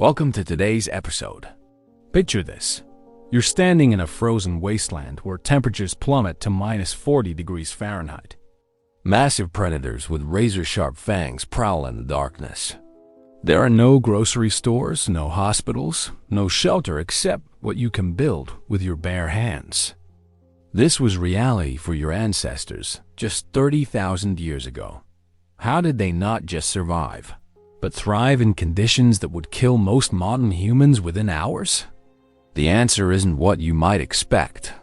Welcome to today's episode. Picture this. You're standing in a frozen wasteland where temperatures plummet to minus 40 degrees Fahrenheit. Massive predators with razor-sharp fangs prowl in the darkness. There are no grocery stores, no hospitals, no shelter except what you can build with your bare hands. This was reality for your ancestors just 30,000 years ago. How did they not just survive, but thrive in conditions that would kill most modern humans within hours? The answer isn't what you might expect.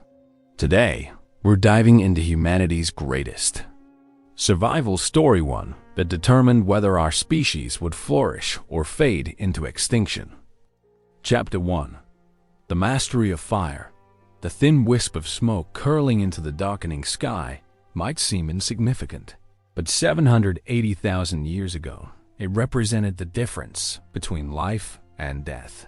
Today, we're diving into humanity's greatest survival story, one that determined whether our species would flourish or fade into extinction. Chapter 1. The Mastery of Fire. The thin wisp of smoke curling into the darkening sky might seem insignificant, but 780,000 years ago, it represented the difference between life and death.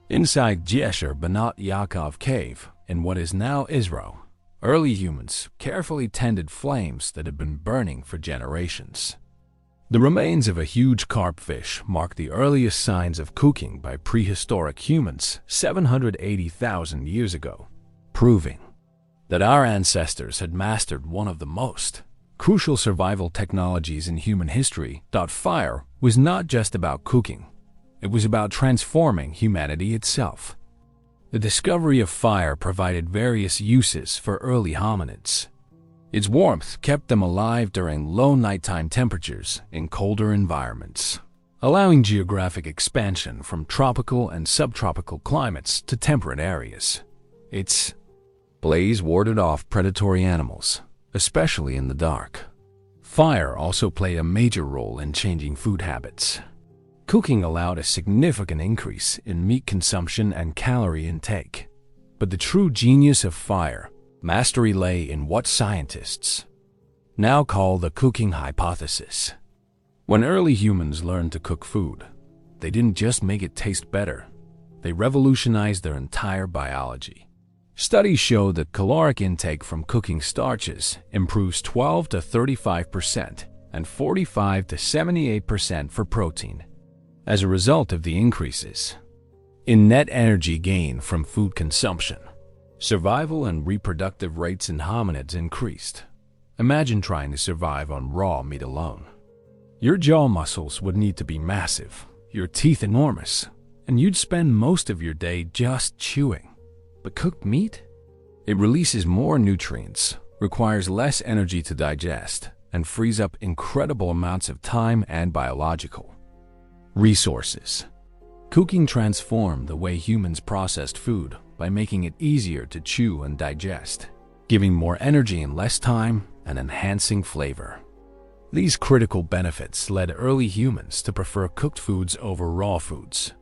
Inside Jesher Banat Yaakov Cave, in what is now Israel, early humans carefully tended flames that had been burning for generations. The remains of a huge carpfish mark the earliest signs of cooking by prehistoric humans 780,000 years ago, proving that our ancestors had mastered one of the most crucial survival technologies in human history. Fire was not just about cooking. It was about transforming humanity itself. The discovery of fire provided various uses for early hominids. Its warmth kept them alive during low nighttime temperatures in colder environments, allowing geographic expansion from tropical and subtropical climates to temperate areas. Its blaze warded off predatory animals, especially in the dark. Fire also played a major role in changing food habits. Cooking allowed a significant increase in meat consumption and calorie intake. But the true genius of fire mastery lay in what scientists now call the cooking hypothesis. When early humans learned to cook food, they didn't just make it taste better, they revolutionized their entire biology. Studies show that caloric intake from cooking starches improves 12 to 35% and 45 to 78% for protein. As a result of the increases in net energy gain from food consumption, survival and reproductive rates in hominids increased. Imagine trying to survive on raw meat alone. Your jaw muscles would need to be massive, your teeth enormous, and you'd spend most of your day just chewing. But cooked meat? It releases more nutrients, requires less energy to digest, and frees up incredible amounts of time and biological resources. Cooking transformed the way humans processed food by making it easier to chew and digest, giving more energy in less time and enhancing flavor. These critical benefits led early humans to prefer cooked foods over raw foods.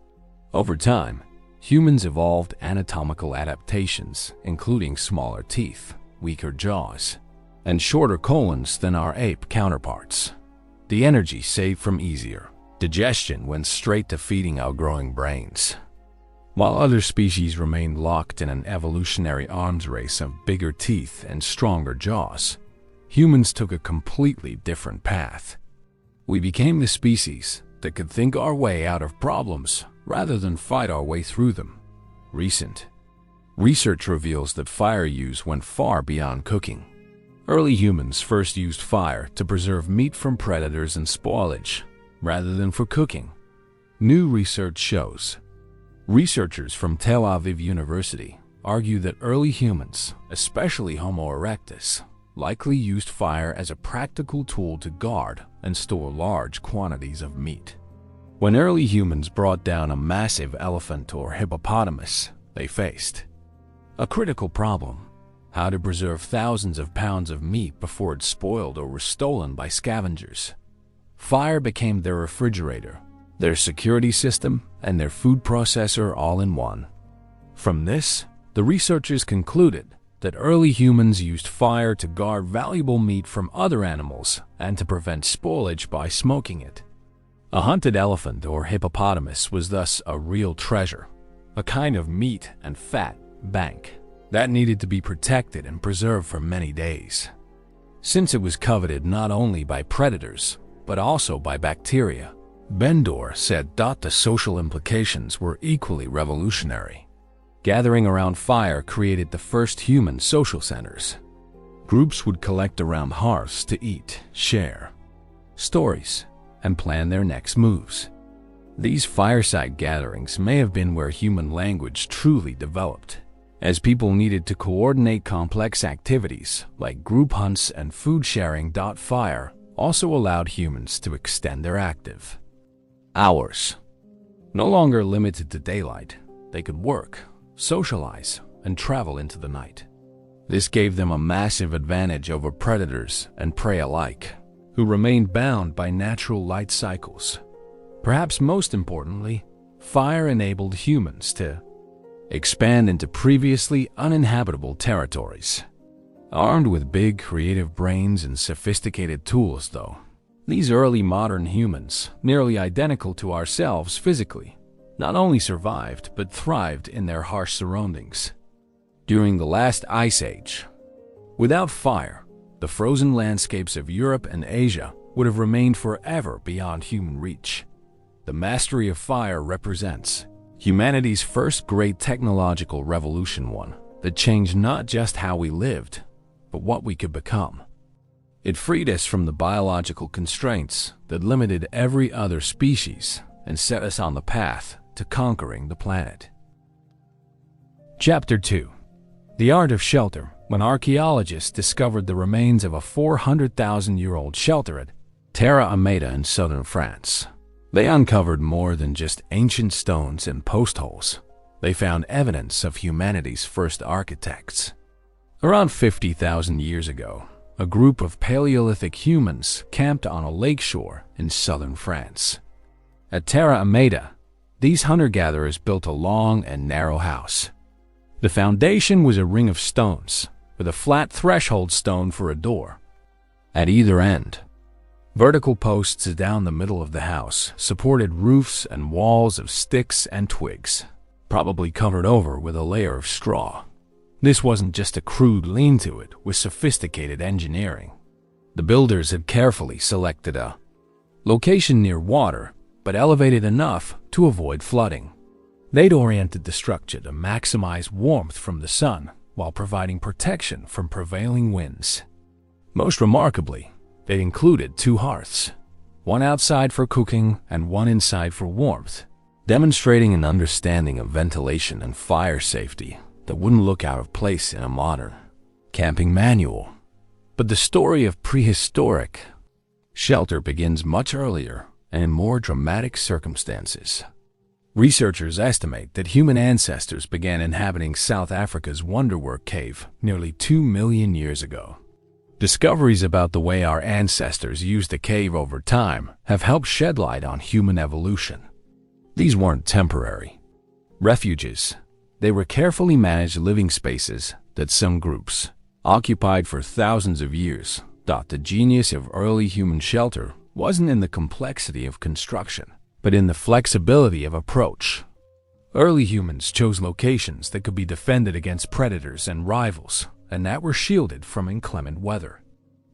Over time, humans evolved anatomical adaptations, including smaller teeth, weaker jaws, and shorter colons than our ape counterparts. The energy saved from easier digestion went straight to feeding our growing brains. While other species remained locked in an evolutionary arms race of bigger teeth and stronger jaws, humans took a completely different path. We became the species that could think our way out of problems rather than fight our way through them. Recent research reveals that fire use went far beyond cooking. Early humans first used fire to preserve meat from predators and spoilage, rather than for cooking. New research shows. Researchers from Tel Aviv University argue that early humans, especially Homo erectus, likely used fire as a practical tool to guard and store large quantities of meat. When early humans brought down a massive elephant or hippopotamus, they faced a critical problem: how to preserve thousands of pounds of meat before it spoiled or was stolen by scavengers. Fire became their refrigerator, their security system, and their food processor all in one. From this, the researchers concluded that early humans used fire to guard valuable meat from other animals and to prevent spoilage by smoking it. A hunted elephant or hippopotamus was thus a real treasure, a kind of meat and fat bank that needed to be protected and preserved for many days. Since it was coveted not only by predators, but also by bacteria, Bendor said the social implications were equally revolutionary. Gathering around fire created the first human social centers. Groups would collect around hearths to eat, share stories, and plan their next moves. These fireside gatherings may have been where human language truly developed, as people needed to coordinate complex activities like group hunts and food sharing. Fire also allowed humans to extend their active hours. No longer limited to daylight, they could work, socialize, and travel into the night. This gave them a massive advantage over predators and prey alike, who remained bound by natural light cycles. Perhaps most importantly, fire enabled humans to expand into previously uninhabitable territories. Armed with big creative brains and sophisticated tools, though, these early modern humans, nearly identical to ourselves physically, not only survived but thrived in their harsh surroundings. During the last ice age, without fire, the frozen landscapes of Europe and Asia would have remained forever beyond human reach. The mastery of fire represents humanity's first great technological revolution, one that changed not just how we lived, but what we could become. It freed us from the biological constraints that limited every other species and set us on the path to conquering the planet. Chapter 2. The Art of Shelter. When archaeologists discovered the remains of a 400,000-year-old shelter at Terra Amata in southern France, they uncovered more than just ancient stones and post holes. They found evidence of humanity's first architects. Around 50,000 years ago, a group of Paleolithic humans camped on a lakeshore in southern France. At Terra Amata, these hunter-gatherers built a long and narrow house. The foundation was a ring of stones, with a flat threshold stone for a door. At either end, vertical posts down the middle of the house supported roofs and walls of sticks and twigs, probably covered over with a layer of straw. This wasn't just a crude lean-to, it was sophisticated engineering. The builders had carefully selected a location near water, but elevated enough to avoid flooding. They'd oriented the structure to maximize warmth from the sun while providing protection from prevailing winds. Most remarkably, they included 2 hearths, one outside for cooking and one inside for warmth, demonstrating an understanding of ventilation and fire safety that wouldn't look out of place in a modern camping manual. But the story of prehistoric shelter begins much earlier and in more dramatic circumstances. Researchers estimate that human ancestors began inhabiting South Africa's Wonderwork Cave nearly 2 million years ago. Discoveries about the way our ancestors used the cave over time have helped shed light on human evolution. These weren't temporary refuges. They were carefully managed living spaces that some groups occupied for thousands of years. The genius of early human shelter wasn't in the complexity of construction, but in the flexibility of approach. Early humans chose locations that could be defended against predators and rivals, and that were shielded from inclement weather.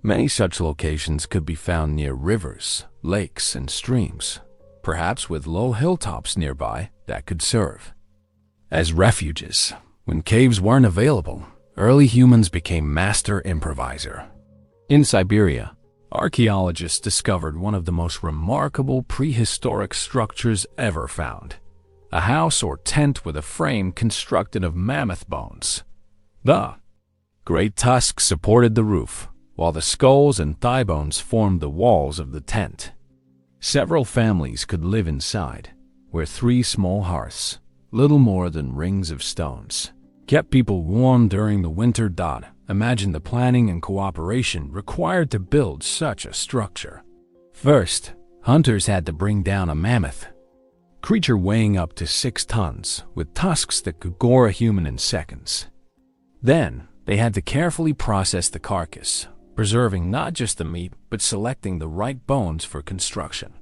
Many such locations could be found near rivers, lakes, and streams, perhaps with low hilltops nearby that could serve as refuges. When caves weren't available, early humans became master improviser. In Siberia, archaeologists discovered one of the most remarkable prehistoric structures ever found, a house or tent with a frame constructed of mammoth bones. The great tusks supported the roof, while the skulls and thigh bones formed the walls of the tent. Several families could live inside, where 3 small hearths, little more than rings of stones, kept people warm during the winter. Imagine the planning and cooperation required to build such a structure. First, hunters had to bring down a mammoth creature weighing up to 6 tons, with tusks that could gore a human in seconds. Then, they had to carefully process the carcass, preserving not just the meat, but selecting the right bones for construction.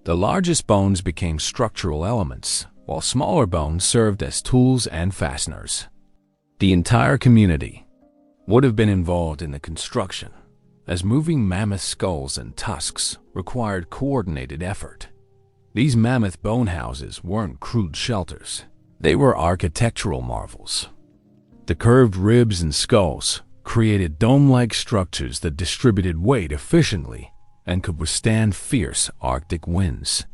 The largest bones became structural elements, while smaller bones served as tools and fasteners. The entire community would have been involved in the construction, as moving mammoth skulls and tusks required coordinated effort. These mammoth bone houses weren't crude shelters. They were architectural marvels. The curved ribs and skulls created dome-like structures that distributed weight efficiently and could withstand fierce Arctic winds.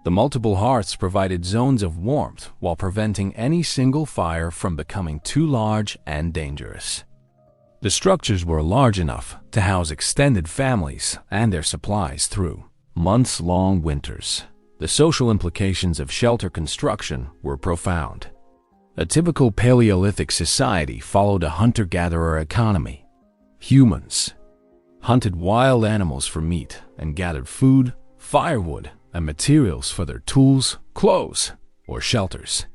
The multiple hearths provided zones of warmth while preventing any single fire from becoming too large and dangerous. The structures were large enough to house extended families and their supplies through months-long winters. The social implications of shelter construction were profound. A typical Paleolithic society followed a hunter-gatherer economy. Humans hunted wild animals for meat and gathered food, firewood, and materials for their tools, clothes, or shelters.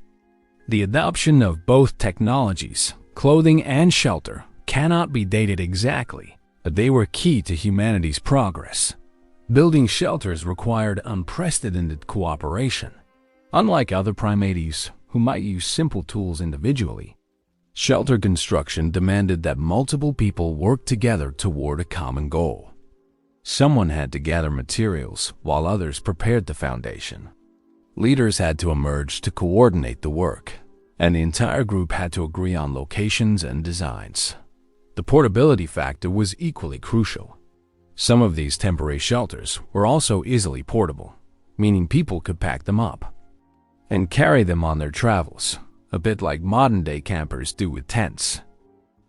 The adoption of both technologies, clothing and shelter, cannot be dated exactly, but they were key to humanity's progress. Building shelters required unprecedented cooperation. Unlike other primates who might use simple tools individually, shelter construction demanded that multiple people work together toward a common goal. Someone had to gather materials while others prepared the foundation. Leaders had to emerge to coordinate the work, and the entire group had to agree on locations and designs. The portability factor was equally crucial. Some of these temporary shelters were also easily portable, meaning people could pack them up and carry them on their travels, a bit like modern-day campers do with tents.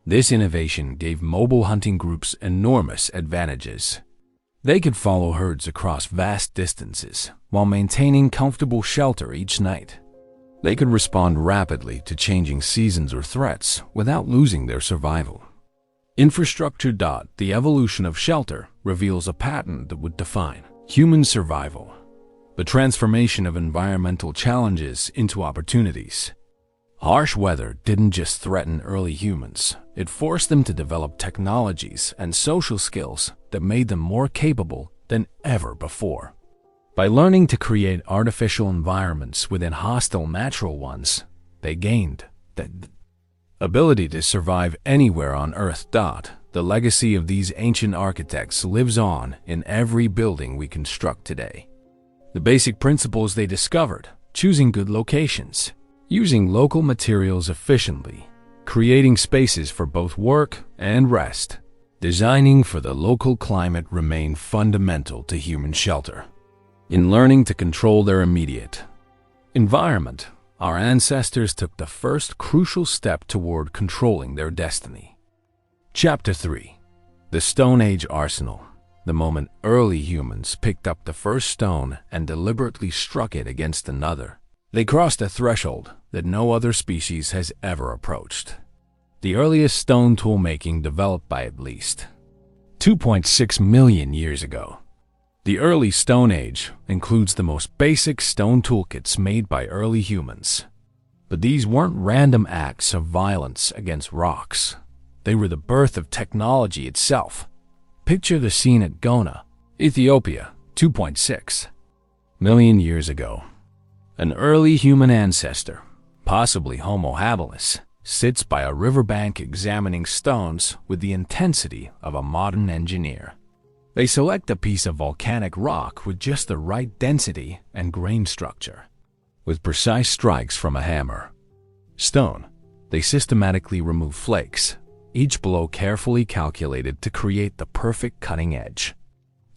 This innovation gave mobile hunting groups enormous advantages. They could follow herds across vast distances while maintaining comfortable shelter each night. They could respond rapidly to changing seasons or threats without losing their survival. Infrastructure. The evolution of shelter reveals a pattern that would define human survival. The transformation of environmental challenges into opportunities. Harsh weather didn't just threaten early humans, it forced them to develop technologies and social skills that made them more capable than ever before. By learning to create artificial environments within hostile natural ones, they gained the ability to survive anywhere on Earth. The legacy of these ancient architects lives on in every building we construct today. The basic principles they discovered: choosing good locations, using local materials efficiently, creating spaces for both work and rest, designing for the local climate remain fundamental to human shelter. In learning to control their immediate environment, our ancestors took the first crucial step toward controlling their destiny. Chapter 3. The Stone Age Arsenal. The moment early humans picked up the first stone and deliberately struck it against another, they crossed a threshold that no other species has ever approached. The earliest stone tool making developed by at least 2.6 million years ago. The early Stone Age includes the most basic stone toolkits made by early humans. But these weren't random acts of violence against rocks. They were the birth of technology itself. Picture the scene at Gona, Ethiopia, 2.6 million years ago. An early human ancestor, possibly Homo habilis, sits by a riverbank examining stones with the intensity of a modern engineer. They select a piece of volcanic rock with just the right density and grain structure. With precise strikes from a hammer stone, they systematically remove flakes, each blow carefully calculated to create the perfect cutting edge.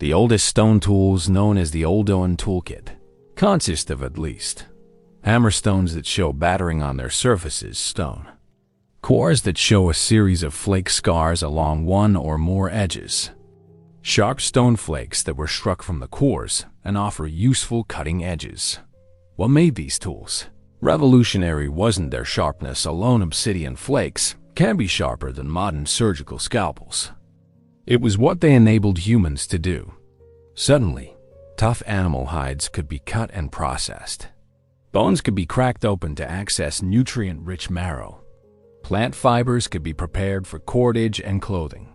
The oldest stone tools, known as the Oldoan toolkit, consist of at least hammerstones that show battering on their surfaces, stone cores that show a series of flake scars along one or more edges, sharp stone flakes that were struck from the cores and offer useful cutting edges. What made these tools revolutionary wasn't their sharpness alone. Obsidian flakes can be sharper than modern surgical scalpels. It was what they enabled humans to do. Suddenly, tough animal hides could be cut and processed. Bones could be cracked open to access nutrient-rich marrow. Plant fibers could be prepared for cordage and clothing.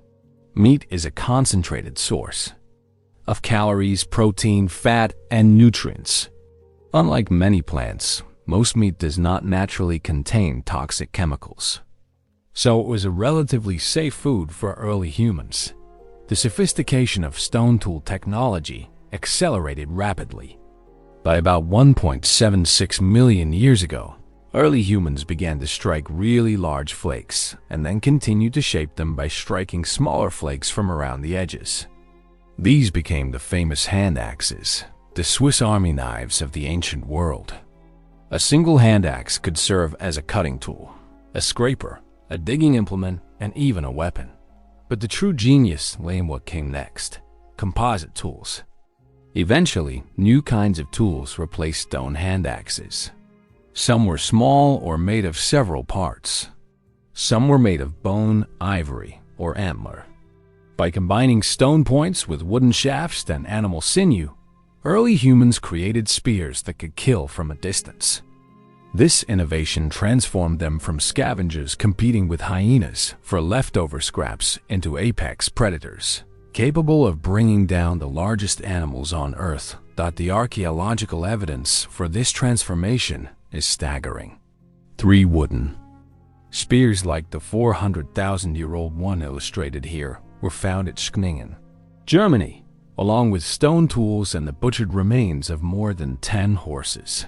Meat is a concentrated source of calories, protein, fat, and nutrients. Unlike many plants, most meat does not naturally contain toxic chemicals. So it was a relatively safe food for early humans. The sophistication of stone tool technology accelerated rapidly. By about 1.76 million years ago, early humans began to strike really large flakes and then continued to shape them by striking smaller flakes from around the edges. These became the famous hand axes, the Swiss Army knives of the ancient world. A single hand axe could serve as a cutting tool, a scraper, a digging implement, and even a weapon. But the true genius lay in what came next: composite tools. Eventually, new kinds of tools replaced stone hand axes. Some were small or made of several parts. Some were made of bone, ivory, or antler. By combining stone points with wooden shafts and animal sinew, early humans created spears that could kill from a distance. This innovation transformed them from scavengers competing with hyenas for leftover scraps into apex predators, capable of bringing down the largest animals on Earth. The archaeological evidence for this transformation is staggering. 3 wooden spears like the 400,000-year-old one illustrated here were found at Schkningen, Germany, along with stone tools and the butchered remains of more than 10 horses.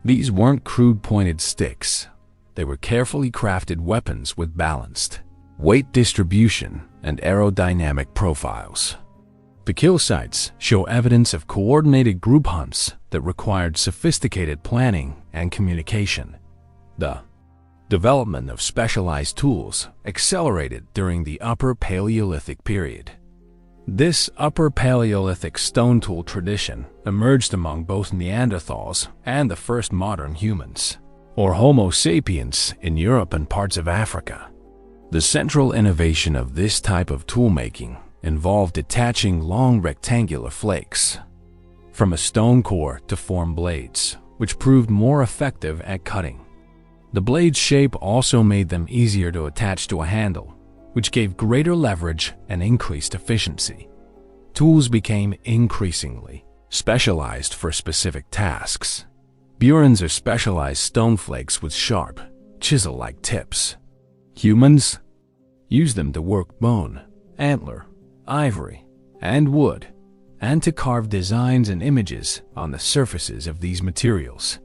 These weren't crude pointed sticks. They were carefully crafted weapons with balanced weight distribution and aerodynamic profiles. The kill sites show evidence of coordinated group hunts that required sophisticated planning and communication. The development of specialized tools accelerated during the Upper Paleolithic period. This Upper Paleolithic stone tool tradition emerged among both Neanderthals and the first modern humans, or Homo sapiens, in Europe and parts of Africa. The central innovation of this type of toolmaking involved detaching long rectangular flakes from a stone core to form blades, which proved more effective at cutting. The blade's shape also made them easier to attach to a handle, which gave greater leverage and increased efficiency. Tools became increasingly specialized for specific tasks. Burins are specialized stone flakes with sharp, chisel-like tips. Humans use them to work bone, antler, ivory, and wood, and to carve designs and images on the surfaces of these materials.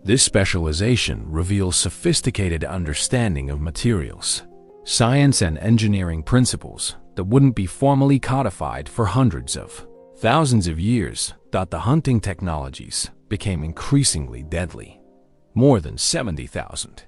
This specialization reveals sophisticated understanding of materials, science and engineering principles that wouldn't be formally codified for hundreds of thousands of years. The hunting technologies became increasingly deadly. More than 70,000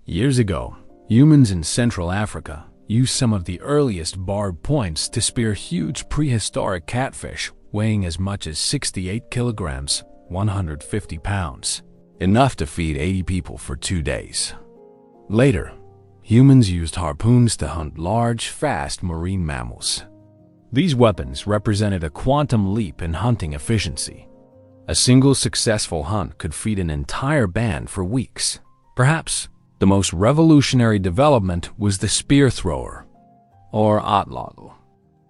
years ago, humans in Central Africa used some of the earliest barbed points to spear huge prehistoric catfish weighing as much as 68 kilograms, 150 pounds, enough to feed 80 people for 2 days. Later, humans used harpoons to hunt large, fast marine mammals. These weapons represented a quantum leap in hunting efficiency. A single successful hunt could feed an entire band for weeks. Perhaps the most revolutionary development was the spear thrower, or atlagel.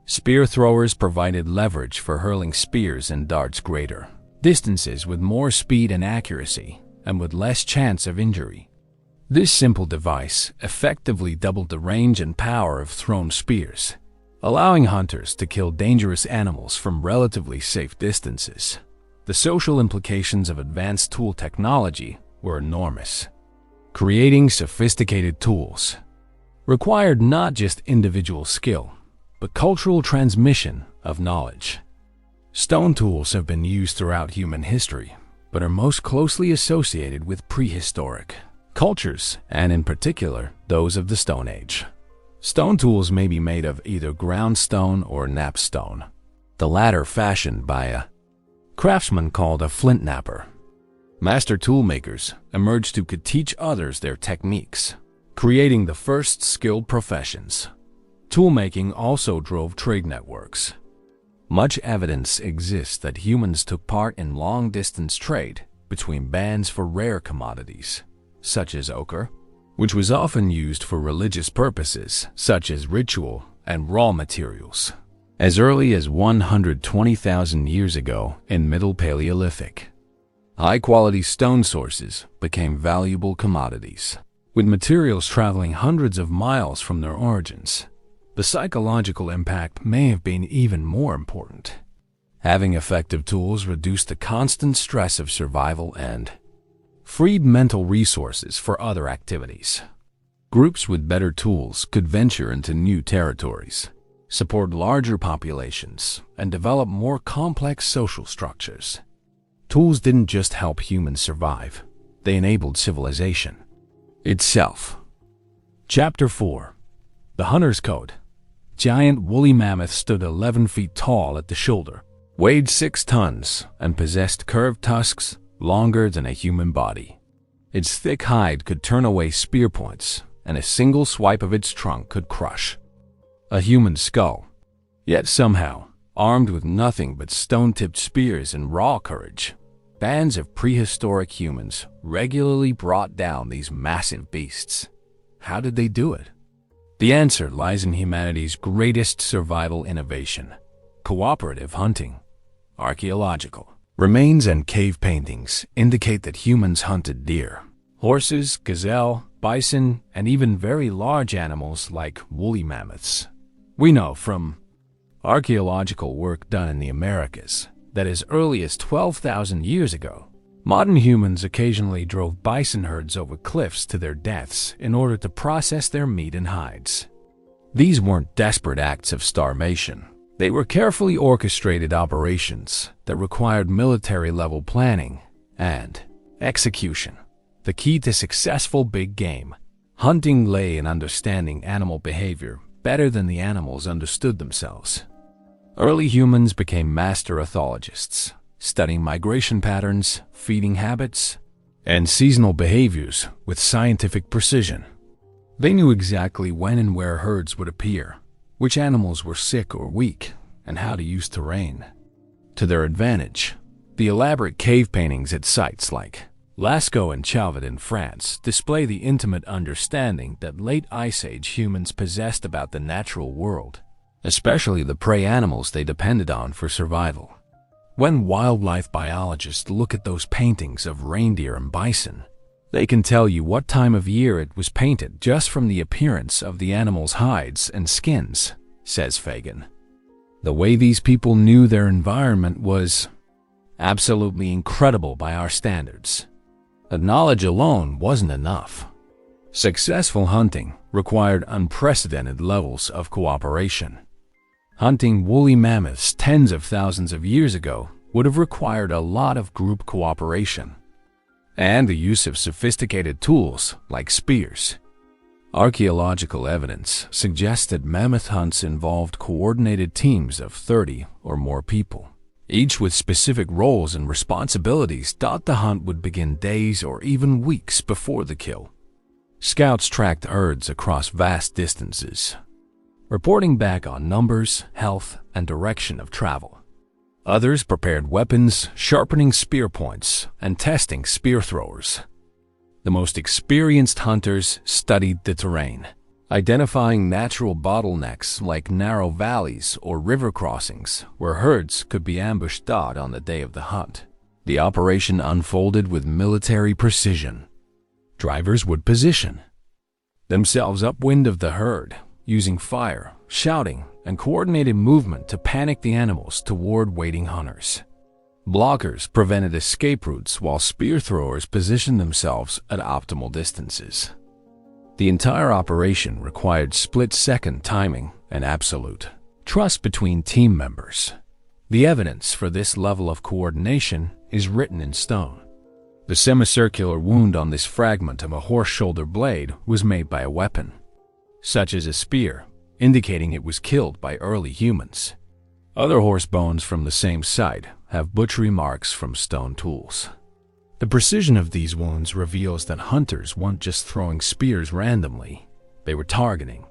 Spear throwers provided leverage for hurling spears and darts greater distances with more speed and accuracy, and with less chance of injury. This simple device effectively doubled the range and power of thrown spears, allowing hunters to kill dangerous animals from relatively safe distances. The social implications of advanced tool technology were enormous. Creating sophisticated tools required not just individual skill, but cultural transmission of knowledge. Stone tools have been used throughout human history, but are most closely associated with prehistoric cultures, and in particular, those of the Stone Age. Stone tools may be made of either ground stone or napstone, the latter fashioned by a craftsman called a flint knapper. Master toolmakers emerged who could teach others their techniques, creating the first skilled professions. Toolmaking also drove trade networks. Much evidence exists that humans took part in long-distance trade between bands for rare commodities, such as ochre, which was often used for religious purposes, such as ritual and raw materials. As early as 120,000 years ago in Middle Paleolithic, high-quality stone sources became valuable commodities, with materials traveling hundreds of miles from their origins. The psychological impact may have been even more important. Having effective tools reduced the constant stress of survival and freed mental resources for other activities. Groups with better tools could venture into new territories, support larger populations, and develop more complex social structures. Tools didn't just help humans survive, they enabled civilization itself. Chapter 4. The Hunter's Code. Giant woolly mammoth stood 11 feet tall at the shoulder, weighed 6 tons, and possessed curved tusks longer than a human body. Its thick hide could turn away spear points, and a single swipe of its trunk could crush a human skull. Yet somehow, armed with nothing but stone-tipped spears and raw courage, bands of prehistoric humans regularly brought down these massive beasts. How did they do it? The answer lies in humanity's greatest survival innovation: cooperative hunting. Archaeological remains and cave paintings indicate that humans hunted deer, horses, gazelle, bison, and even very large animals like woolly mammoths. We know from archaeological work done in the Americas that as early as 12,000 years ago, modern humans occasionally drove bison herds over cliffs to their deaths in order to process their meat and hides. These weren't desperate acts of starvation. They were carefully orchestrated operations that required military-level planning and execution. The key to successful big game hunting lay in understanding animal behavior better than the animals understood themselves. Early humans became master ethologists, studying migration patterns, feeding habits, and seasonal behaviors with scientific precision. They knew exactly when and where herds would appear, which animals were sick or weak, and how to use terrain. To their advantage, the elaborate cave paintings at sites like Lascaux and Chauvet in France display the intimate understanding that late Ice Age humans possessed about the natural world, especially the prey animals they depended on for survival. When wildlife biologists look at those paintings of reindeer and bison, they can tell you what time of year it was painted just from the appearance of the animals' hides and skins, says Fagan. The way these people knew their environment was absolutely incredible by our standards. But knowledge alone wasn't enough. Successful hunting required unprecedented levels of cooperation. Hunting woolly mammoths tens of thousands of years ago would have required a lot of group cooperation and the use of sophisticated tools like spears. Archaeological evidence suggests that mammoth hunts involved coordinated teams of 30 or more people, each with specific roles and responsibilities. The hunt would begin days or even weeks before the kill. Scouts tracked herds across vast distances, reporting back on numbers, health, and direction of travel. Others prepared weapons, sharpening spear points, and testing spear throwers. The most experienced hunters studied the terrain, identifying natural bottlenecks like narrow valleys or river crossings where herds could be ambushed on the day of the hunt. The operation unfolded with military precision. Drivers would position themselves upwind of the herd, using fire, shouting, and coordinated movement to panic the animals toward waiting hunters. Blockers prevented escape routes while spear throwers positioned themselves at optimal distances. The entire operation required split-second timing and absolute trust between team members. The evidence for this level of coordination is written in stone. The semicircular wound on this fragment of a horse shoulder blade was made by a weapon, such as a spear, indicating it was killed by early humans. Other horse bones from the same site have butchery marks from stone tools. The precision of these wounds reveals that hunters weren't just throwing spears randomly, they were targeting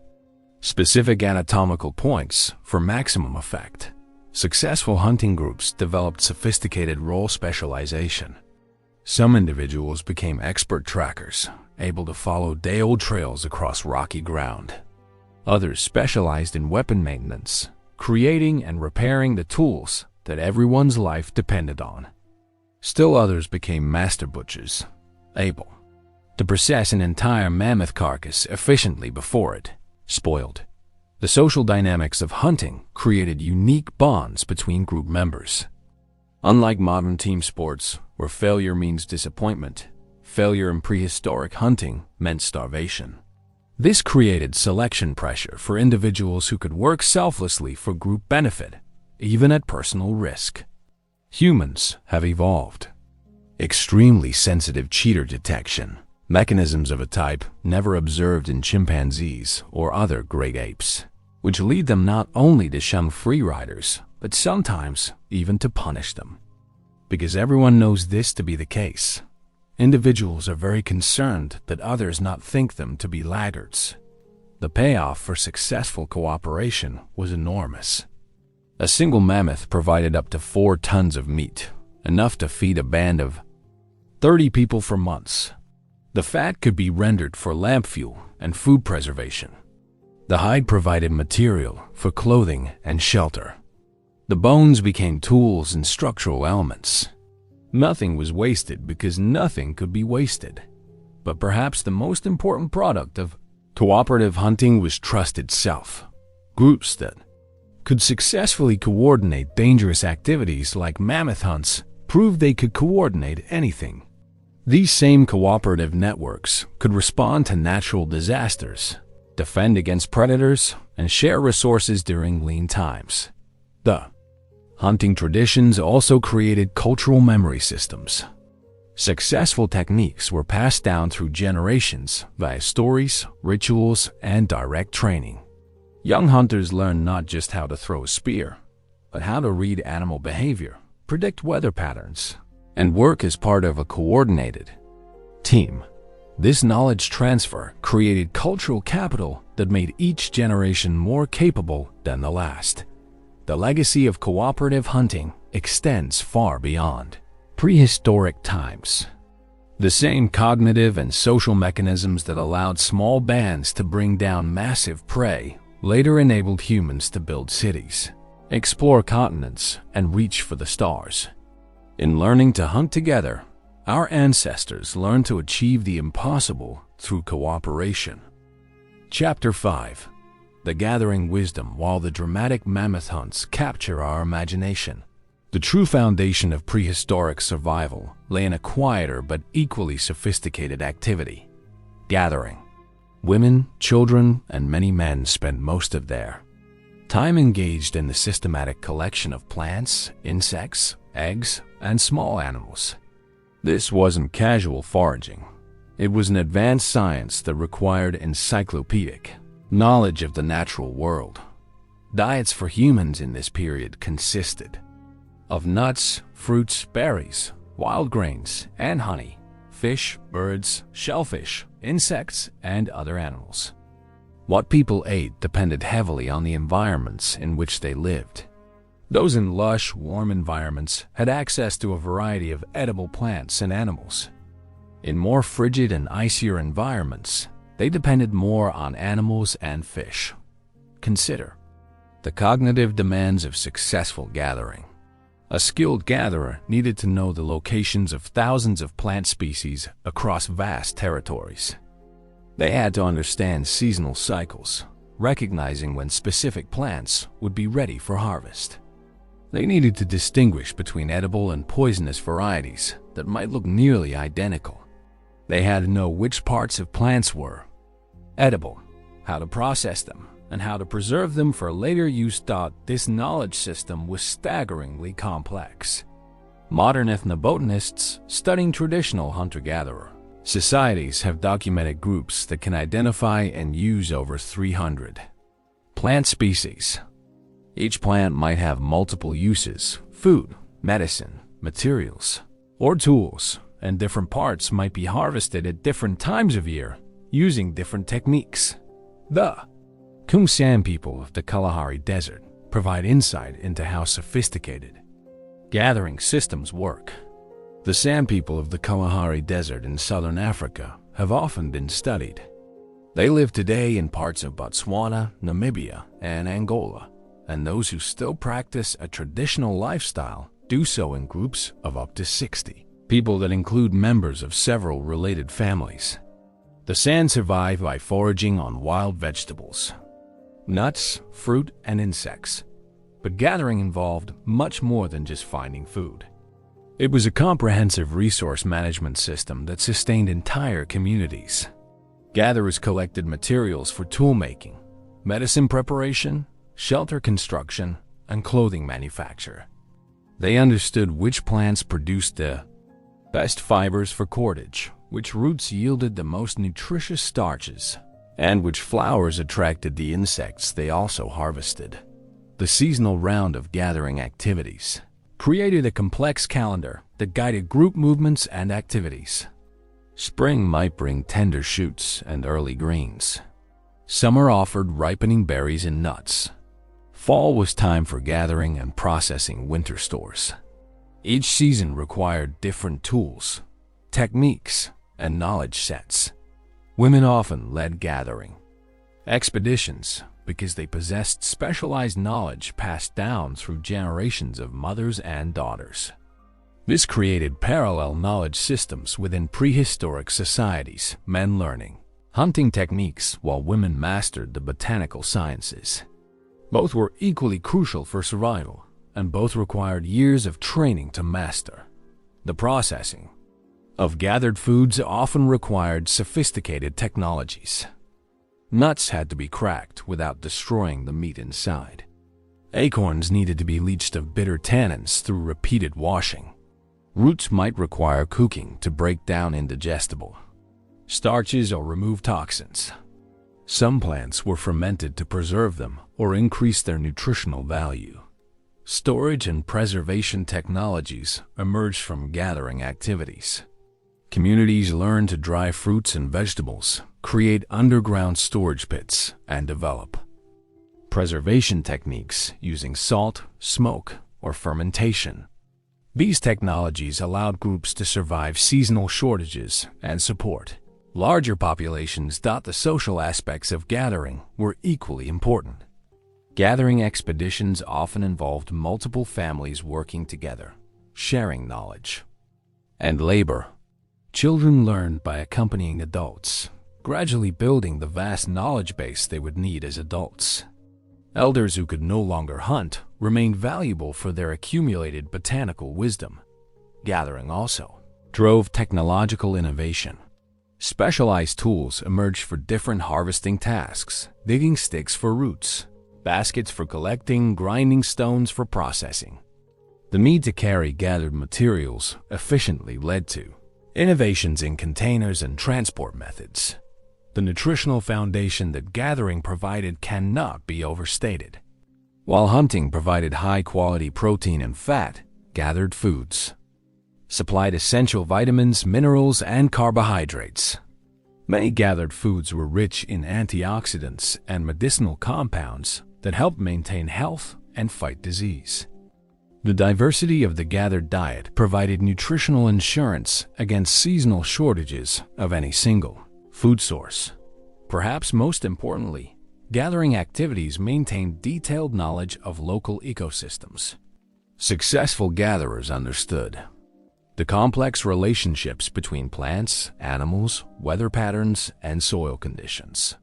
specific anatomical points for maximum effect. Successful hunting groups developed sophisticated role specialization. Some individuals became expert trackers, able to follow day-old trails across rocky ground. Others specialized in weapon maintenance, creating and repairing the tools that everyone's life depended on. Still others became master butchers, able to process an entire mammoth carcass efficiently before it spoiled. The social dynamics of hunting created unique bonds between group members. Unlike modern team sports, where failure means disappointment, failure in prehistoric hunting meant starvation. This created selection pressure for individuals who could work selflessly for group benefit, even at personal risk. Humans have evolved extremely sensitive cheater detection mechanisms of a type never observed in chimpanzees or other great apes, which lead them not only to shun free riders, but sometimes even to punish them. Because everyone knows this to be the case, individuals are very concerned that others not think them to be laggards. The payoff for successful cooperation was enormous. A single mammoth provided up to 4 tons of meat, enough to feed a band of 30 people for months. The fat could be rendered for lamp fuel and food preservation. The hide provided material for clothing and shelter. The bones became tools and structural elements. Nothing was wasted because nothing could be wasted. But perhaps the most important product of cooperative hunting was trust itself. Groups that could successfully coordinate dangerous activities like mammoth hunts proved they could coordinate anything. These same cooperative networks could respond to natural disasters, defend against predators, and share resources during lean times. The hunting traditions also created cultural memory systems. Successful techniques were passed down through generations via stories, rituals, and direct training. Young hunters learned not just how to throw a spear, but how to read animal behavior, predict weather patterns, and work as part of a coordinated team. This knowledge transfer created cultural capital that made each generation more capable than the last. The legacy of cooperative hunting extends far beyond prehistoric times. The same cognitive and social mechanisms that allowed small bands to bring down massive prey later enabled humans to build cities, explore continents, and reach for the stars. In learning to hunt together, our ancestors learned to achieve the impossible through cooperation. Chapter 5. The Gathering Wisdom. While the dramatic mammoth hunts capture our imagination, the true foundation of prehistoric survival lay in a quieter but equally sophisticated activity: gathering. Women, children, and many men spent most of their time engaged in the systematic collection of plants, insects, eggs, and small animals. This wasn't casual foraging. It was an advanced science that required encyclopedic knowledge of the natural world. Diets for humans in this period consisted of nuts, fruits, berries, wild grains, and honey, fish, birds, shellfish, insects, and other animals. What people ate depended heavily on the environments in which they lived. Those in lush, warm environments had access to a variety of edible plants and animals. In more frigid and icier environments, they depended more on animals and fish. Consider the cognitive demands of successful gathering. A skilled gatherer needed to know the locations of thousands of plant species across vast territories. They had to understand seasonal cycles, recognizing when specific plants would be ready for harvest. They needed to distinguish between edible and poisonous varieties that might look nearly identical. They had to know which parts of plants were edible, how to process them, and how to preserve them for later use. This knowledge system was staggeringly complex. Modern ethnobotanists studying traditional hunter-gatherer societies have documented groups that can identify and use over 300 plant species. Each plant might have multiple uses: food, medicine, materials, or tools, and different parts might be harvested at different times of year using different techniques. The San people of the Kalahari Desert provide insight into how sophisticated gathering systems work. The San people of the Kalahari Desert in southern Africa have often been studied. They live today in parts of Botswana, Namibia, and Angola, and those who still practice a traditional lifestyle do so in groups of up to 60 people that include members of several related families. The San survive by foraging on wild vegetables. nuts, fruit, and insects. But gathering involved much more than just finding food. It was a comprehensive resource management system that sustained entire communities. Gatherers collected materials for tool-making, medicine preparation, shelter construction, and clothing manufacture. They understood which plants produced the best fibers for cordage, which roots yielded the most nutritious starches, and which flowers attracted the insects they also harvested. The seasonal round of gathering activities created a complex calendar that guided group movements and activities. Spring might bring tender shoots and early greens. Summer offered ripening berries and nuts. Fall was time for gathering and processing winter stores. Each season required different tools, techniques, and knowledge sets. Women often led gathering expeditions because they possessed specialized knowledge passed down through generations of mothers and daughters. This created parallel knowledge systems within prehistoric societies, men learning hunting techniques while women mastered the botanical sciences. Both were equally crucial for survival, and both required years of training to master. The processing of gathered foods often required sophisticated technologies. Nuts had to be cracked without destroying the meat inside. Acorns needed to be leached of bitter tannins through repeated washing. Roots might require cooking to break down indigestible starches or remove toxins. Some plants were fermented to preserve them or increase their nutritional value. Storage and preservation technologies emerged from gathering activities. Communities learned to dry fruits and vegetables, create underground storage pits, and develop preservation techniques using salt, smoke, or fermentation. These technologies allowed groups to survive seasonal shortages and support larger populations. The social aspects of gathering were equally important. Gathering expeditions often involved multiple families working together, sharing knowledge and labor. Children learned by accompanying adults, gradually building the vast knowledge base they would need as adults. Elders who could no longer hunt remained valuable for their accumulated botanical wisdom. Gathering also drove technological innovation. Specialized tools emerged for different harvesting tasks, digging sticks for roots, baskets for collecting, grinding stones for processing. The need to carry gathered materials efficiently led to innovations in containers and transport methods. The nutritional foundation that gathering provided cannot be overstated. While hunting provided high-quality protein and fat, gathered foods supplied essential vitamins, minerals, and carbohydrates. Many gathered foods were rich in antioxidants and medicinal compounds that helped maintain health and fight disease. The diversity of the gathered diet provided nutritional insurance against seasonal shortages of any single food source. Perhaps most importantly, gathering activities maintained detailed knowledge of local ecosystems. Successful gatherers understood the complex relationships between plants, animals, weather patterns, and soil conditions.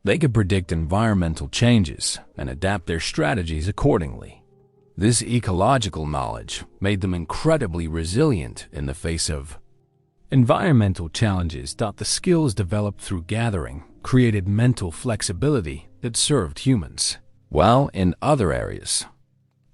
They could predict environmental changes and adapt their strategies accordingly. This ecological knowledge made them incredibly resilient in the face of environmental challenges. The skills developed through gathering created mental flexibility that served humans, while in other areas,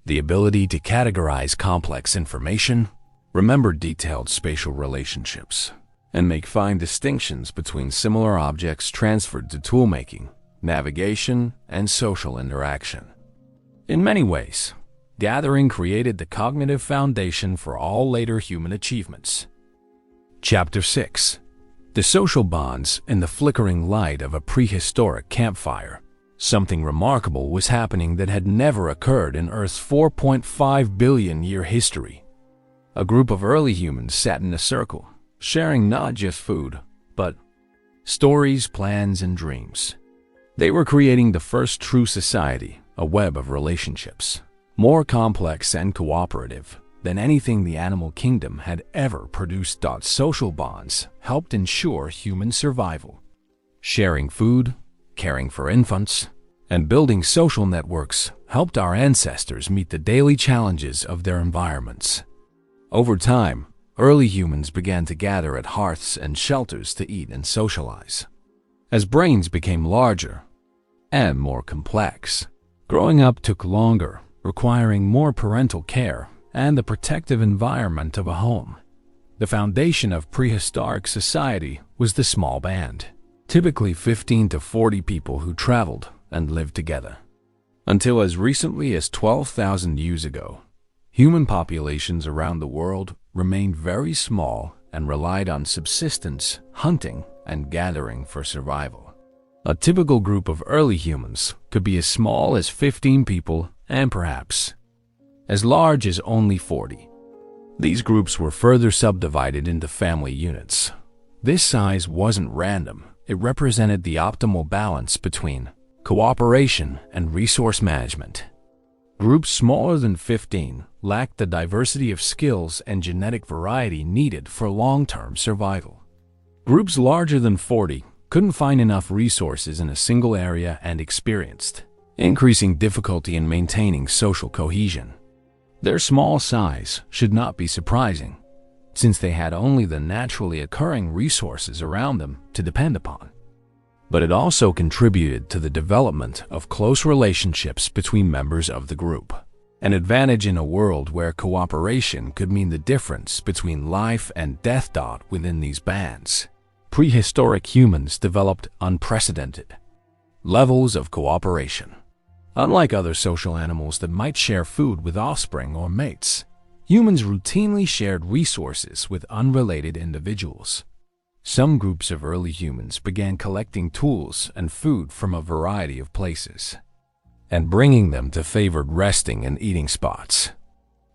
the ability to categorize complex information, remember detailed spatial relationships, and make fine distinctions between similar objects transferred to toolmaking, navigation, and social interaction. In many ways, gathering created the cognitive foundation for all later human achievements. Chapter 6. The social bonds in the flickering light of a prehistoric campfire. Something remarkable was happening that had never occurred in Earth's 4.5 billion year history. A group of early humans sat in a circle, sharing not just food, but stories, plans, and dreams. They were creating the first true society, a web of relationships, more complex and cooperative than anything the animal kingdom had ever produced. Social bonds helped ensure human survival. Sharing food, caring for infants, And building social networks helped our ancestors meet the daily challenges of their environments. Over time, early humans began to gather at hearths and shelters to eat and socialize. As brains became larger and more complex, growing up took longer, requiring more parental care and the protective environment of a home. The foundation of prehistoric society was the small band, typically 15 to 40 people who traveled and lived together. Until as recently as 12,000 years ago, human populations around the world remained very small and relied on subsistence, hunting, and gathering for survival. A typical group of early humans could be as small as 15 people and perhaps as large as only 40. These groups were further subdivided into family units. This size wasn't random. It represented the optimal balance between cooperation and resource management. Groups smaller than 15 lacked the diversity of skills and genetic variety needed for long-term survival. Groups larger than 40 couldn't find enough resources in a single area and experienced increasing difficulty in maintaining social cohesion. Their small size should not be surprising, since they had only the naturally occurring resources around them to depend upon. But it also contributed to the development of close relationships between members of the group, an advantage in a world where cooperation could mean the difference between life and death. Within these bands, prehistoric humans developed unprecedented levels of cooperation. Unlike other social animals that might share food with offspring or mates, humans routinely shared resources with unrelated individuals. Some groups of early humans began collecting tools and food from a variety of places and bringing them to favored resting and eating spots.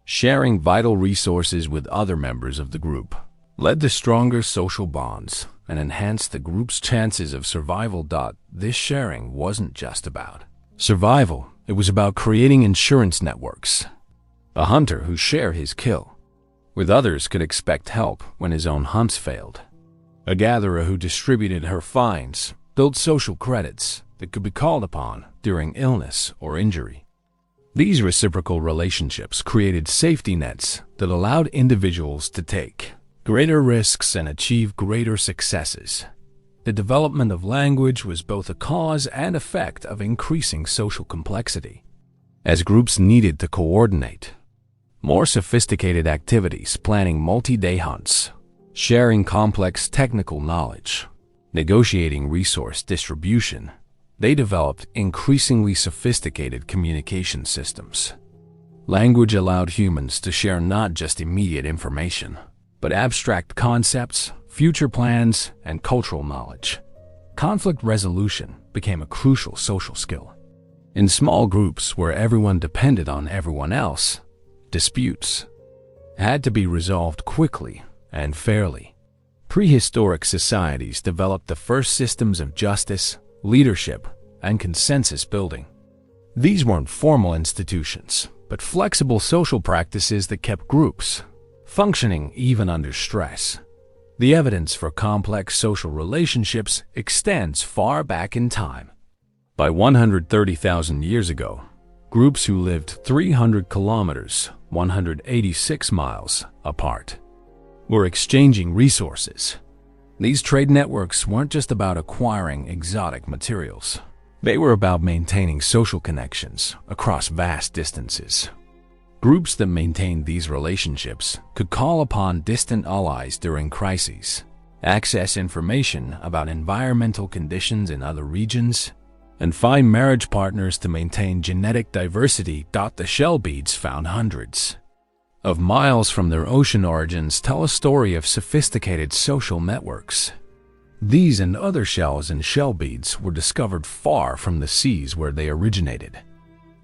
Sharing vital resources with other members of the group led to stronger social bonds and enhanced the group's chances of survival. This sharing wasn't just about survival, it was about creating insurance networks. A hunter who shared his kill with others could expect help when his own hunts failed. A gatherer who distributed her finds built social credits that could be called upon during illness or injury. These reciprocal relationships created safety nets that allowed individuals to take greater risks and achieve greater successes. The development of language was both a cause and effect of increasing social complexity, as groups needed to coordinate more sophisticated activities, planning multi-day hunts, sharing complex technical knowledge, negotiating resource distribution. They developed increasingly sophisticated communication systems. Language allowed humans to share not just immediate information, but abstract concepts, future plans, and cultural knowledge. Conflict resolution became a crucial social skill. In small groups where everyone depended on everyone else, disputes had to be resolved quickly and fairly. Prehistoric societies developed the first systems of justice, leadership, and consensus building. These weren't formal institutions, but flexible social practices that kept groups functioning even under stress. The evidence for complex social relationships extends far back in time. By 130,000 years ago, groups who lived 300 kilometers, 186 miles apart, were exchanging resources. These trade networks weren't just about acquiring exotic materials. They were about maintaining social connections across vast distances. Groups that maintained these relationships could call upon distant allies during crises, access information about environmental conditions in other regions, and find marriage partners to maintain genetic diversity. The shell beads found hundreds of miles from their ocean origins tell a story of sophisticated social networks. These and other shells and shell beads were discovered far from the seas where they originated.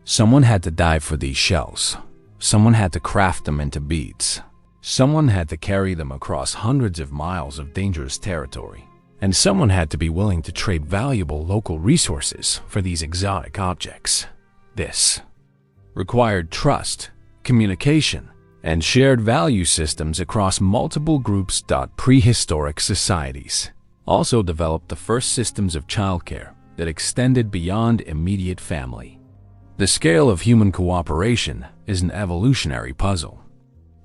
Someone had to dive for these shells. Someone had to craft them into beads. Someone had to carry them across hundreds of miles of dangerous territory. And someone had to be willing to trade valuable local resources for these exotic objects. This required trust, communication, and shared value systems across multiple groups. Prehistoric societies also developed the first systems of childcare that extended beyond immediate family. The scale of human cooperation is an evolutionary puzzle.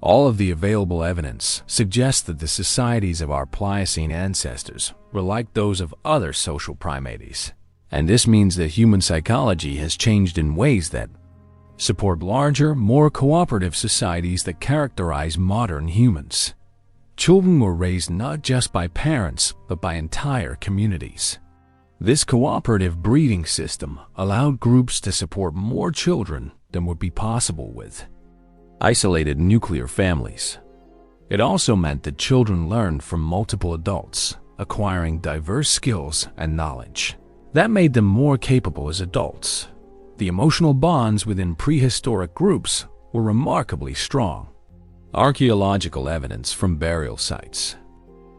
All of the available evidence suggests that the societies of our Pliocene ancestors were like those of other social primates, and this means that human psychology has changed in ways that support larger, more cooperative societies that characterize modern humans. Children were raised not just by parents, but by entire communities. This cooperative breeding system allowed groups to support more children than would be possible with isolated nuclear families. It also meant that children learned from multiple adults, acquiring diverse skills and knowledge. That made them more capable as adults. The emotional bonds within prehistoric groups were remarkably strong. Archaeological evidence from burial sites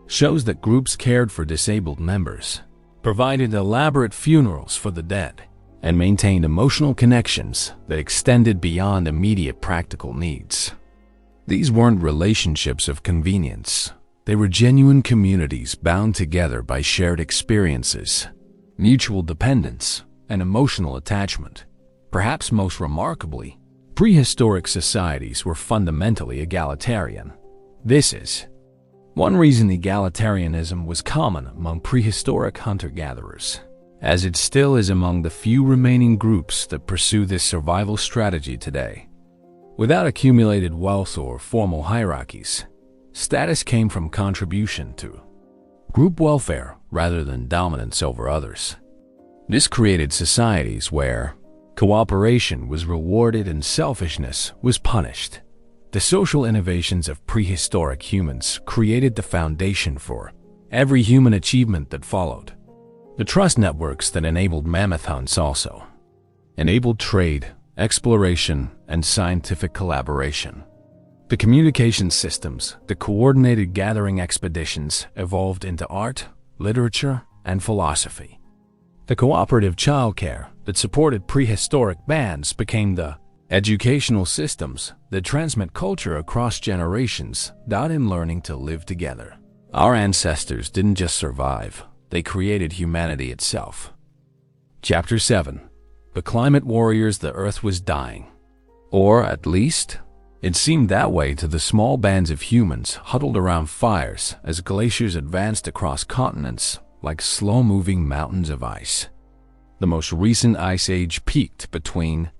shows that groups cared for disabled members, provided elaborate funerals for the dead, and maintained emotional connections that extended beyond immediate practical needs. These weren't relationships of convenience. They were genuine communities bound together by shared experiences, mutual dependence, and emotional attachment. Perhaps most remarkably, prehistoric societies were fundamentally egalitarian. This is one reason egalitarianism was common among prehistoric hunter-gatherers, as it still is among the few remaining groups that pursue this survival strategy today. Without accumulated wealth or formal hierarchies, status came from contribution to group welfare rather than dominance over others. This created societies where cooperation was rewarded and selfishness was punished. The social innovations of prehistoric humans created the foundation for every human achievement that followed. The trust networks that enabled mammoth hunts also enabled trade, exploration, and scientific collaboration. The communication systems that coordinated gathering expeditions evolved into art, literature, and philosophy. The cooperative childcare that supported prehistoric bands became the educational systems that transmit culture across generations, taught in learning to live together. Our ancestors didn't just survive, they created humanity itself. Chapter 7. The Climate Warriors. The Earth was dying. Or, at least, it seemed that way to the small bands of humans huddled around fires as glaciers advanced across continents like slow-moving mountains of ice. The most recent ice age peaked between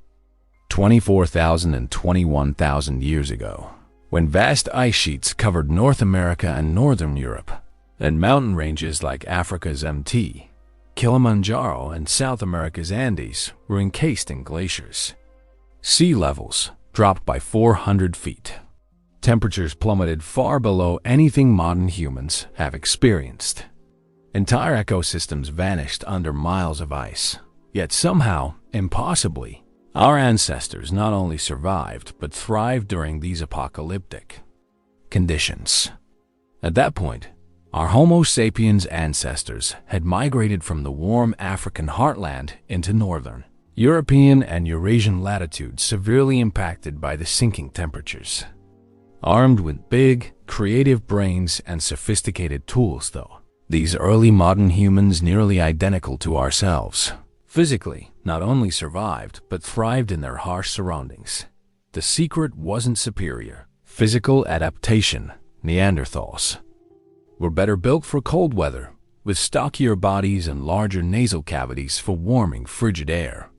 24,000 and 21,000 years ago, when vast ice sheets covered North America and Northern Europe, and mountain ranges like Africa's Mt. Kilimanjaro and South America's Andes were encased in glaciers. Sea levels dropped by 400 feet. Temperatures plummeted far below anything modern humans have experienced. Entire ecosystems vanished under miles of ice. Yet somehow, impossibly, our ancestors not only survived but thrived during these apocalyptic conditions. At that point, our Homo sapiens ancestors had migrated from the warm African heartland into northern European and Eurasian latitudes severely impacted by the sinking temperatures. Armed with big, creative brains and sophisticated tools, though, these early modern humans, nearly identical to ourselves, physically not only survived but thrived in their harsh surroundings. The secret wasn't superior physical adaptation. Neanderthals were better built for cold weather, with stockier bodies and larger nasal cavities for warming frigid air.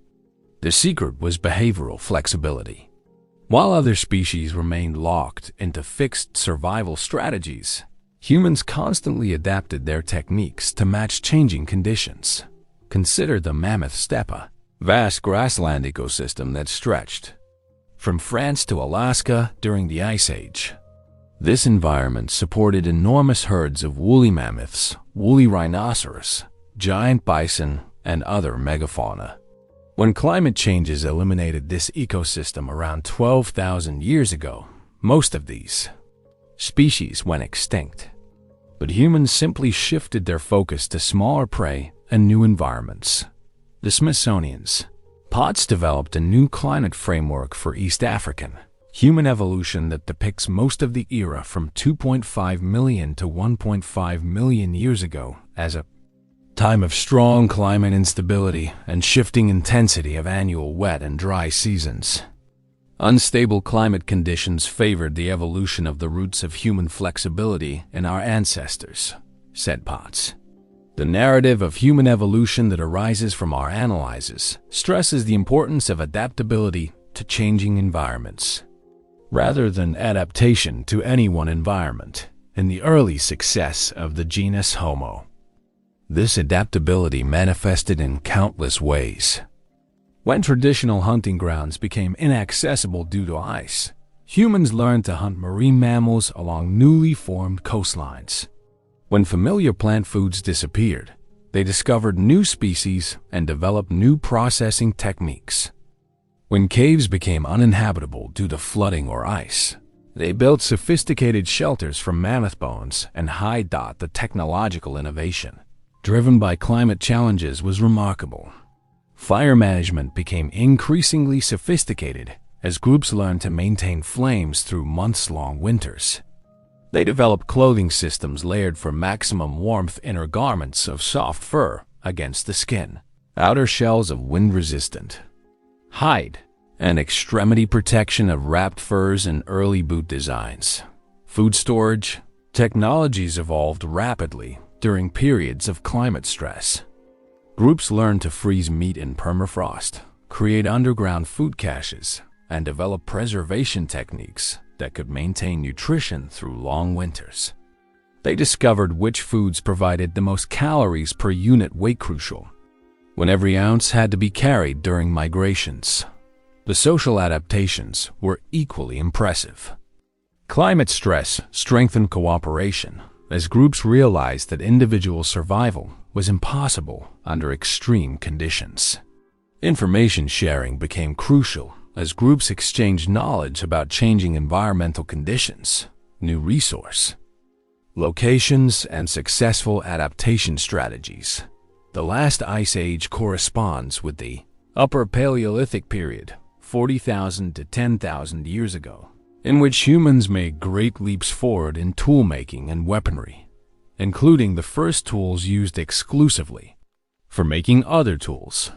The secret was behavioral flexibility. While other species remained locked into fixed survival strategies, humans constantly adapted their techniques to match changing conditions. Consider the mammoth steppe, vast grassland ecosystem that stretched from France to Alaska during the Ice Age. This environment supported enormous herds of woolly mammoths, woolly rhinoceros, giant bison, and other megafauna. When climate changes eliminated this ecosystem around 12,000 years ago, most of these species went extinct. But humans simply shifted their focus to smaller prey and new environments. The Smithsonian's POTS developed a new climate framework for East African human evolution that depicts most of the era from 2.5 million to 1.5 million years ago as a time of strong climate instability and shifting intensity of annual wet and dry seasons. Unstable climate conditions favored the evolution of the roots of human flexibility in our ancestors, said Potts. The narrative of human evolution that arises from our analyses stresses the importance of adaptability to changing environments, rather than adaptation to any one environment, in the early success of the genus Homo. This adaptability manifested in countless ways. When traditional hunting grounds became inaccessible due to ice, humans learned to hunt marine mammals along newly formed coastlines. When familiar plant foods disappeared, they discovered new species and developed new processing techniques. When caves became uninhabitable due to flooding or ice, they built sophisticated shelters from mammoth bones and hide. The technological innovation, driven by climate challenges, was remarkable. Fire management became increasingly sophisticated as groups learned to maintain flames through months-long winters. They developed clothing systems layered for maximum warmth, inner garments of soft fur against the skin, outer shells of wind-resistant hide, and extremity protection of wrapped furs and early boot designs. Food storage technologies evolved rapidly during periods of climate stress. Groups learned to freeze meat in permafrost, create underground food caches, and develop preservation techniques that could maintain nutrition through long winters. They discovered which foods provided the most calories per unit weight, crucial when every ounce had to be carried during migrations. The social adaptations were equally impressive. Climate stress strengthened cooperation as groups realized that individual survival was impossible under extreme conditions. Information sharing became crucial as groups exchanged knowledge about changing environmental conditions, new resource locations, and successful adaptation strategies. The last ice age corresponds with the Upper Paleolithic period, 40,000 to 10,000 years ago, in which humans made great leaps forward in tool-making and weaponry, including the first tools used exclusively for making other tools.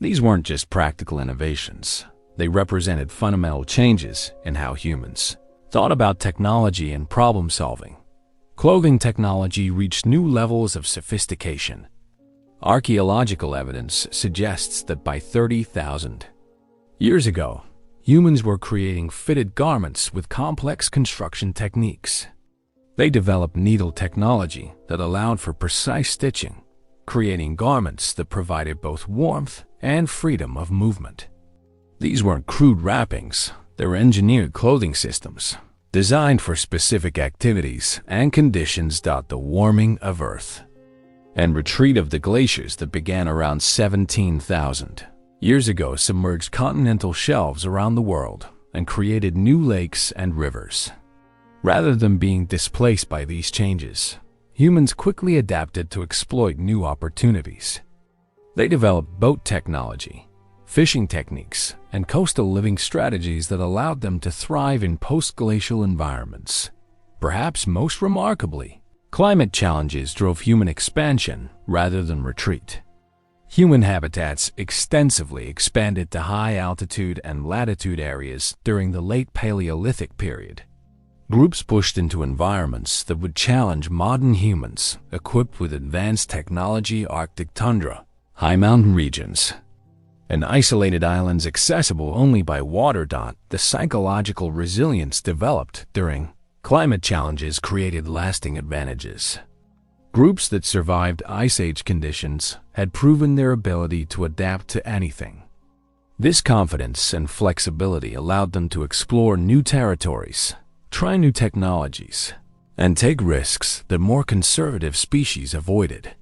These weren't just practical innovations. They represented fundamental changes in how humans thought about technology and problem-solving. Clothing technology reached new levels of sophistication. Archaeological evidence suggests that by 30,000 years ago, humans were creating fitted garments with complex construction techniques. They developed needle technology that allowed for precise stitching, creating garments that provided both warmth and freedom of movement. These weren't crude wrappings, they were engineered clothing systems, designed for specific activities and conditions. The warming of Earth and retreat of the glaciers that began around 17,000 years ago submerged continental shelves around the world and created new lakes and rivers. Rather than being displaced by these changes, humans quickly adapted to exploit new opportunities. They developed boat technology, fishing techniques, and coastal living strategies that allowed them to thrive in post-glacial environments. Perhaps most remarkably, climate challenges drove human expansion rather than retreat. Human habitats extensively expanded to high altitude and latitude areas during the late Paleolithic period. Groups pushed into environments that would challenge modern humans, equipped with advanced technology, Arctic tundra, high mountain regions, and isolated islands accessible only by water. The psychological resilience developed during climate challenges created lasting advantages. Groups that survived Ice Age conditions had proven their ability to adapt to anything. This confidence and flexibility allowed them to explore new territories, try new technologies, and take risks that more conservative species avoided.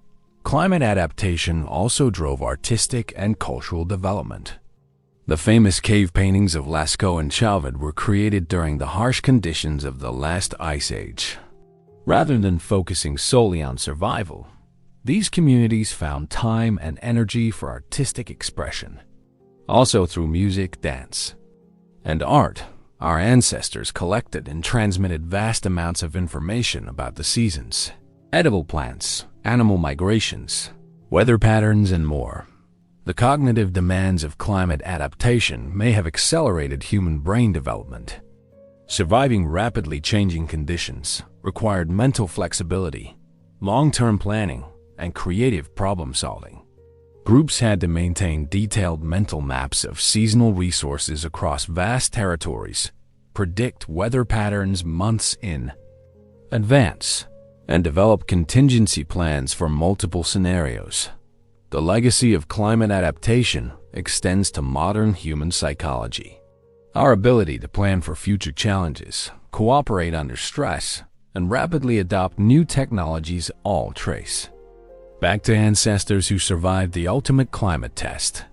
Climate adaptation also drove artistic and cultural development. The famous cave paintings of Lascaux and Chauvet were created during the harsh conditions of the last Ice Age. Rather than focusing solely on survival, these communities found time and energy for artistic expression. Also through music, dance, and art, our ancestors collected and transmitted vast amounts of information about the seasons, edible plants, animal migrations, weather patterns, and more. The cognitive demands of climate adaptation may have accelerated human brain development. Surviving rapidly changing conditions required mental flexibility, long-term planning, and creative problem-solving. Groups had to maintain detailed mental maps of seasonal resources across vast territories, predict weather patterns months in advance, and develop contingency plans for multiple scenarios. The legacy of climate adaptation extends to modern human psychology. Our ability to plan for future challenges, cooperate under stress, and rapidly adopt new technologies all trace back to ancestors who survived the ultimate climate test.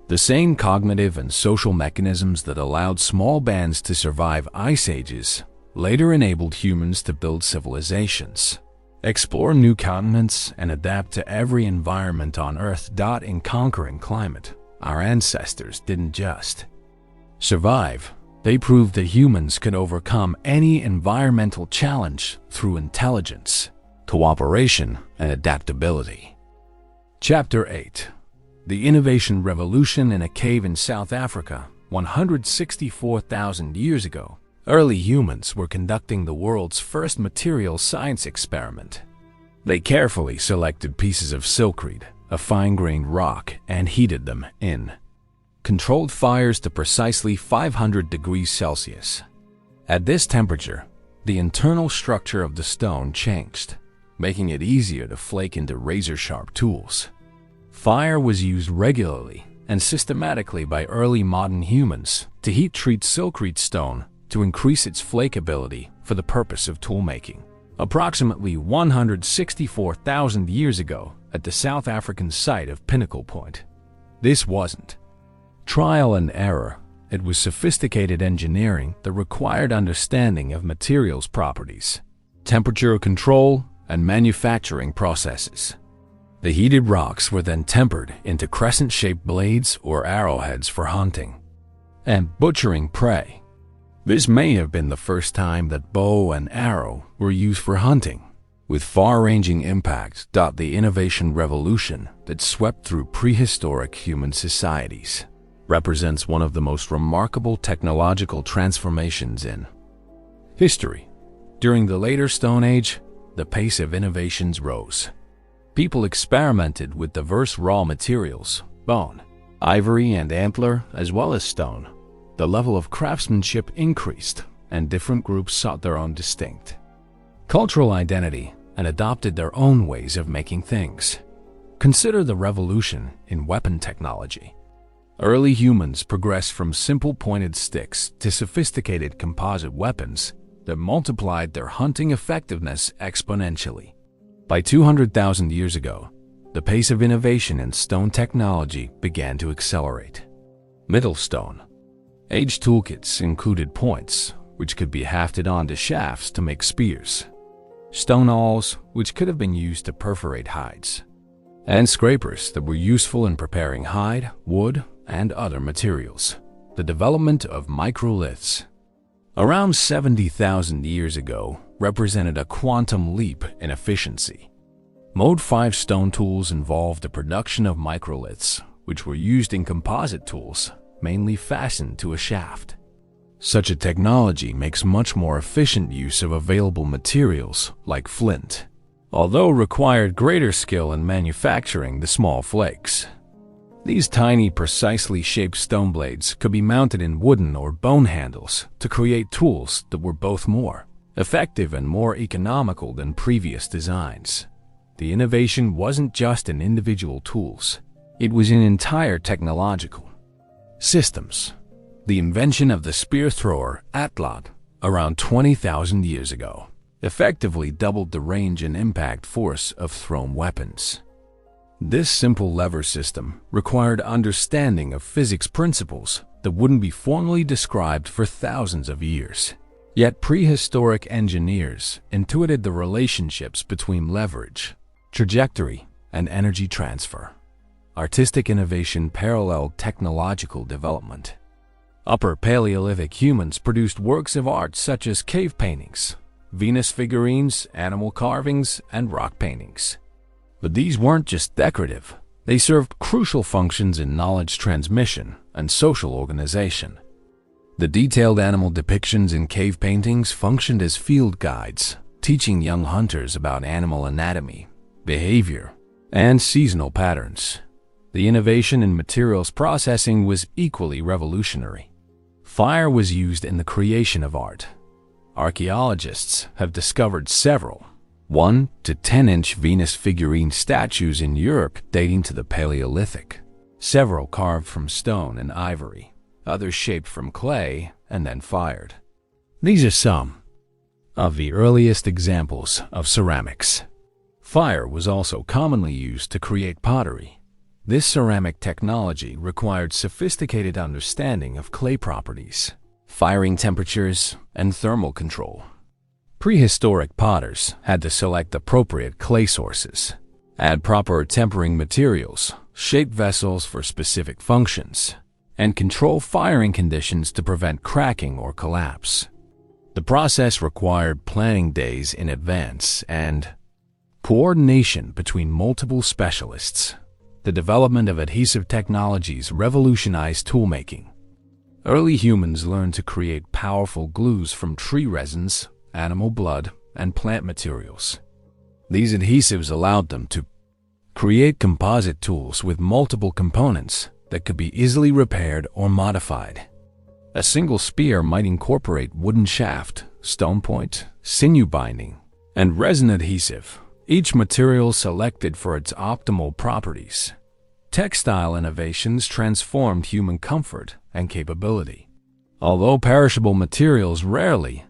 The same cognitive and social mechanisms that allowed small bands to survive ice ages later enabled humans to build civilizations, explore new continents, and adapt to every environment on Earth. In conquering climate, our ancestors didn't just survive. They proved that humans could overcome any environmental challenge through intelligence, cooperation, and adaptability. Chapter 8. The Innovation Revolution in a Cave in South Africa, 164,000 years ago. Early humans were conducting the world's first material science experiment. They carefully selected pieces of silkreed, a fine-grained rock, and heated them in controlled fires to precisely 500 degrees Celsius. At this temperature, the internal structure of the stone changed, making it easier to flake into razor-sharp tools. Fire was used regularly and systematically by early modern humans to heat-treat silkreed stone to increase its flakeability for the purpose of toolmaking. Approximately 164,000 years ago at the South African site of Pinnacle Point. This wasn't trial and error. It was sophisticated engineering that required understanding of materials properties, temperature control, and manufacturing processes. The heated rocks were then tempered into crescent-shaped blades or arrowheads for hunting and butchering prey. This may have been the first time that bow and arrow were used for hunting, with far-ranging impact. The innovation revolution that swept through prehistoric human societies represents one of the most remarkable technological transformations in history. During the later Stone Age, the pace of innovations rose. People experimented with diverse raw materials, bone, ivory, and antler, as well as stone. The level of craftsmanship increased, and different groups sought their own distinct cultural identity and adopted their own ways of making things. Consider the revolution in weapon technology. Early humans progressed from simple pointed sticks to sophisticated composite weapons that multiplied their hunting effectiveness exponentially. By 200,000 years ago, the pace of innovation in stone technology began to accelerate. Middle stone age toolkits included points, which could be hafted onto shafts to make spears, stone awls, which could have been used to perforate hides, and scrapers that were useful in preparing hide, wood, and other materials. The development of microliths around 70,000 years ago represented a quantum leap in efficiency. Mode 5 stone tools involved the production of microliths, which were used in composite tools, mainly fastened to a shaft. Such a technology makes much more efficient use of available materials like flint, although required greater skill in manufacturing the small flakes. These tiny, precisely shaped stone blades could be mounted in wooden or bone handles to create tools that were both more effective and more economical than previous designs. The innovation wasn't just in individual tools, it was in entire technological systems. The invention of the spear thrower Atlot around 20,000 years ago effectively doubled the range and impact force of thrown weapons. This simple lever system required understanding of physics principles that wouldn't be formally described for thousands of years. Yet prehistoric engineers intuited the relationships between leverage, trajectory, and energy transfer. Artistic innovation paralleled technological development. Upper Paleolithic humans produced works of art such as cave paintings, Venus figurines, animal carvings, and rock paintings. But these weren't just decorative. They served crucial functions in knowledge transmission and social organization. The detailed animal depictions in cave paintings functioned as field guides, teaching young hunters about animal anatomy, behavior, and seasonal patterns. The innovation in materials processing was equally revolutionary. Fire was used in the creation of art. Archaeologists have discovered several 1 to 10-inch Venus figurine statues in Europe dating to the Paleolithic, several carved from stone and ivory, others shaped from clay and then fired. These are some of the earliest examples of ceramics. Fire was also commonly used to create pottery. This ceramic technology required sophisticated understanding of clay properties, firing temperatures, and thermal control. Prehistoric potters had to select appropriate clay sources, add proper tempering materials, shape vessels for specific functions, and control firing conditions to prevent cracking or collapse. The process required planning days in advance and coordination between multiple specialists. The development of adhesive technologies revolutionized toolmaking. Early humans learned to create powerful glues from tree resins, animal blood, and plant materials. These adhesives allowed them to create composite tools with multiple components that could be easily repaired or modified. A single spear might incorporate wooden shaft, stone point, sinew binding, and resin adhesive, each material selected for its optimal properties. Textile innovations transformed human comfort and capability. Although perishable materials rarely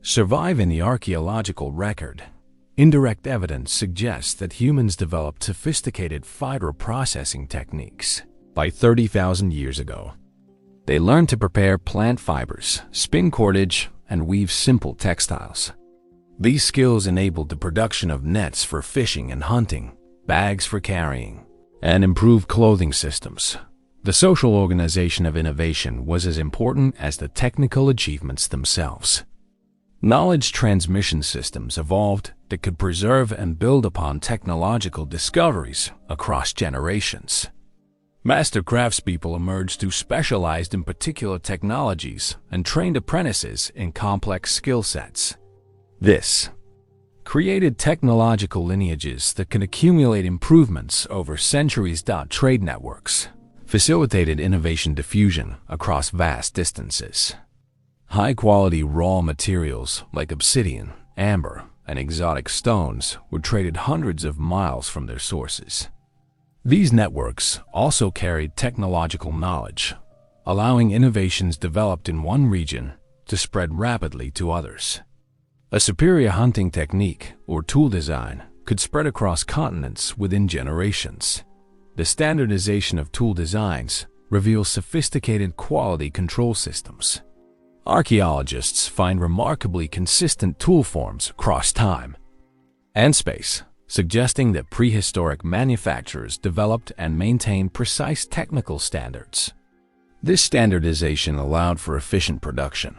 survive in the archaeological record, indirect evidence suggests that humans developed sophisticated fiber processing techniques by 30,000 years ago. They learned to prepare plant fibers, spin cordage, and weave simple textiles. These skills enabled the production of nets for fishing and hunting, bags for carrying, and improved clothing systems. The social organization of innovation was as important as the technical achievements themselves. Knowledge transmission systems evolved that could preserve and build upon technological discoveries across generations. Master craftspeople emerged who specialized in particular technologies and trained apprentices in complex skill sets. This created technological lineages that could accumulate improvements over centuries. Trade networks facilitated innovation diffusion across vast distances. High-quality raw materials like obsidian, amber, and exotic stones were traded hundreds of miles from their sources. These networks also carried technological knowledge, allowing innovations developed in one region to spread rapidly to others. A superior hunting technique or tool design could spread across continents within generations. The standardization of tool designs reveals sophisticated quality control systems. Archaeologists find remarkably consistent tool forms across time and space, suggesting that prehistoric manufacturers developed and maintained precise technical standards. This standardization allowed for efficient production,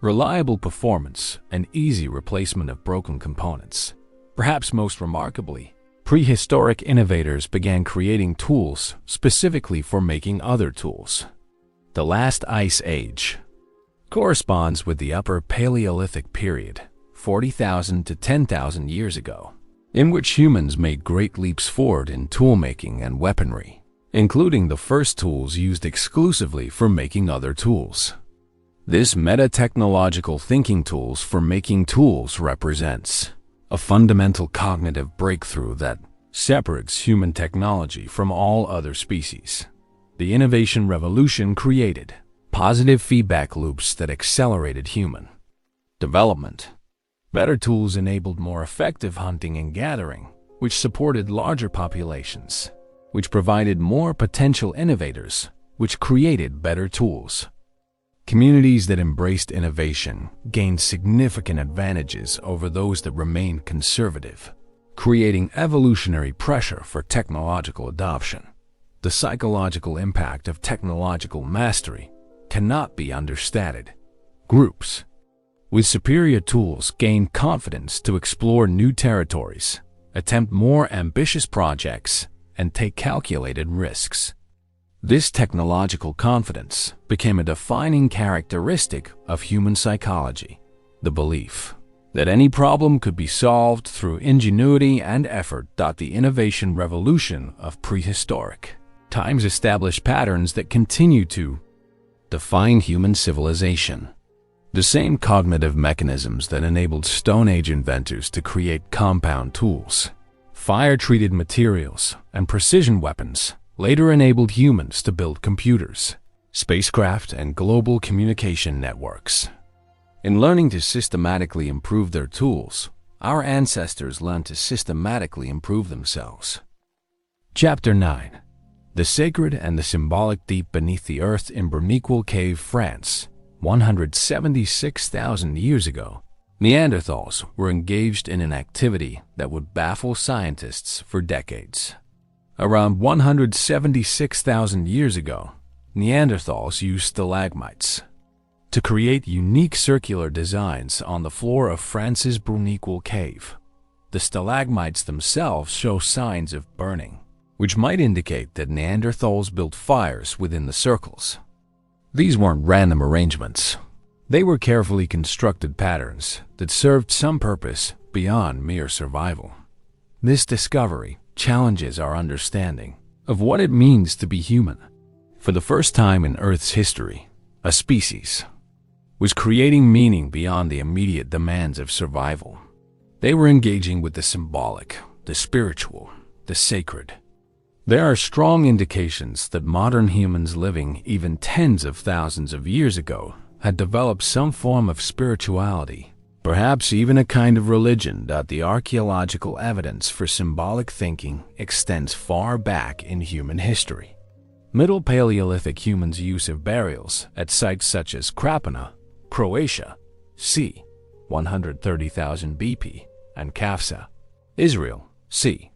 reliable performance, and easy replacement of broken components. Perhaps most remarkably, prehistoric innovators began creating tools specifically for making other tools. The last ice age corresponds with the Upper Paleolithic period, 40,000 to 10,000 years ago, in which humans made great leaps forward in toolmaking and weaponry, including the first tools used exclusively for making other tools. This meta-technological thinking tools for making tools represents a fundamental cognitive breakthrough that separates human technology from all other species. The innovation revolution created positive feedback loops that accelerated human development. Better tools enabled more effective hunting and gathering, which supported larger populations, which provided more potential innovators, which created better tools. Communities that embraced innovation gained significant advantages over those that remained conservative, creating evolutionary pressure for technological adoption. The psychological impact of technological mastery cannot be understated. Groups with superior tools gained confidence to explore new territories attempt more ambitious projects, and take calculated risks. This technological confidence became a defining characteristic of human psychology, the belief that any problem could be solved through ingenuity and effort. The innovation revolution of prehistoric times established patterns that continue to define human civilization. The same cognitive mechanisms that enabled Stone Age inventors to create compound tools, fire-treated materials, and precision weapons later enabled humans to build computers, spacecraft, and global communication networks. In learning to systematically improve their tools, our ancestors learned to systematically improve themselves. Chapter 9. The Sacred and the Symbolic. Deep beneath the earth in Bernequal Cave, France, 176,000 years ago, Neanderthals were engaged in an activity that would baffle scientists for decades. Around 176,000 years ago, Neanderthals used stalagmites to create unique circular designs on the floor of France's Bernequal Cave. The stalagmites themselves show signs of burning, which might indicate that Neanderthals built fires within the circles. These weren't random arrangements. They were carefully constructed patterns that served some purpose beyond mere survival. This discovery challenges our understanding of what it means to be human. For the first time in Earth's history, a species was creating meaning beyond the immediate demands of survival. They were engaging with the symbolic, the spiritual, the sacred. There are strong indications that modern humans living even tens of thousands of years ago had developed some form of spirituality, perhaps even a kind of religion. The archaeological evidence for symbolic thinking extends far back in human history. Middle Paleolithic humans' use of burials at sites such as Krapina, Croatia, c. 130,000 BP, and Kafsa, Israel, c.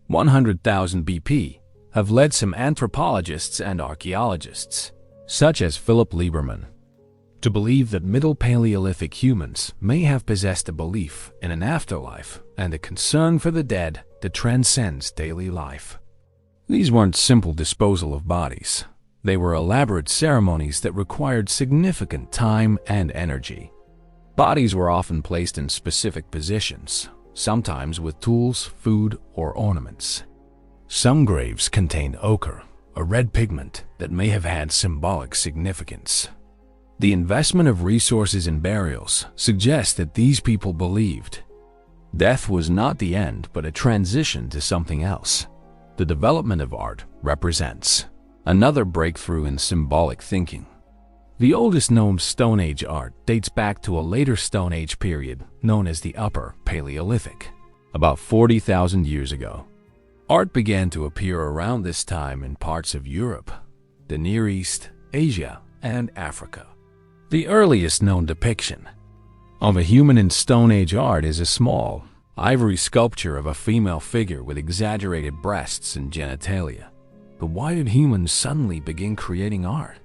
100,000 BP, have led some anthropologists and archaeologists, such as Philip Lieberman, to believe that Middle Paleolithic humans may have possessed a belief in an afterlife and a concern for the dead that transcends daily life. These weren't simple disposal of bodies. They were elaborate ceremonies that required significant time and energy. Bodies were often placed in specific positions, sometimes with tools, food, or ornaments. Some graves contain ochre, a red pigment that may have had symbolic significance. The investment of resources in burials suggests that these people believed death was not the end but a transition to something else. The development of art represents another breakthrough in symbolic thinking. The oldest known Stone Age art dates back to a later Stone Age period known as the Upper Paleolithic, about 40,000 years ago. Art began to appear around this time in parts of Europe, the Near East, Asia, and Africa. The earliest known depiction of a human in Stone Age art is a small, ivory sculpture of a female figure with exaggerated breasts and genitalia. But why did humans suddenly begin creating art?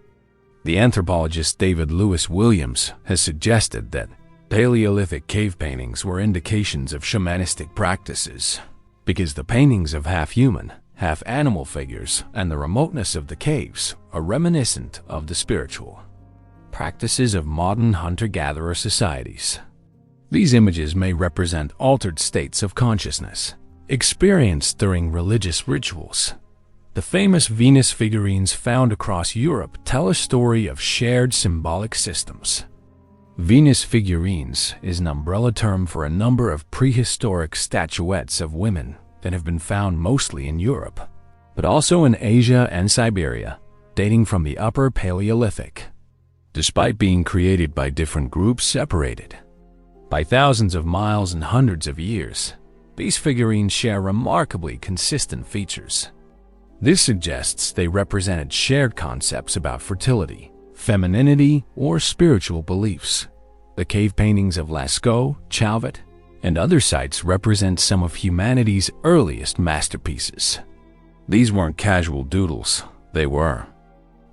The anthropologist David Lewis Williams has suggested that Paleolithic cave paintings were indications of shamanistic practices, because the paintings of half-human, half-animal figures and the remoteness of the caves are reminiscent of the spiritual practices of modern hunter-gatherer societies. These images may represent altered states of consciousness experienced during religious rituals. The famous Venus figurines found across Europe tell a story of shared symbolic systems. Venus figurines is an umbrella term for a number of prehistoric statuettes of women that have been found mostly in Europe, but also in Asia and Siberia, dating from the Upper Paleolithic. Despite being created by different groups separated by thousands of miles and hundreds of years, these figurines share remarkably consistent features. This suggests they represented shared concepts about fertility, femininity, or spiritual beliefs. The cave paintings of Lascaux, Chauvet, and other sites represent some of humanity's earliest masterpieces. These weren't casual doodles, they were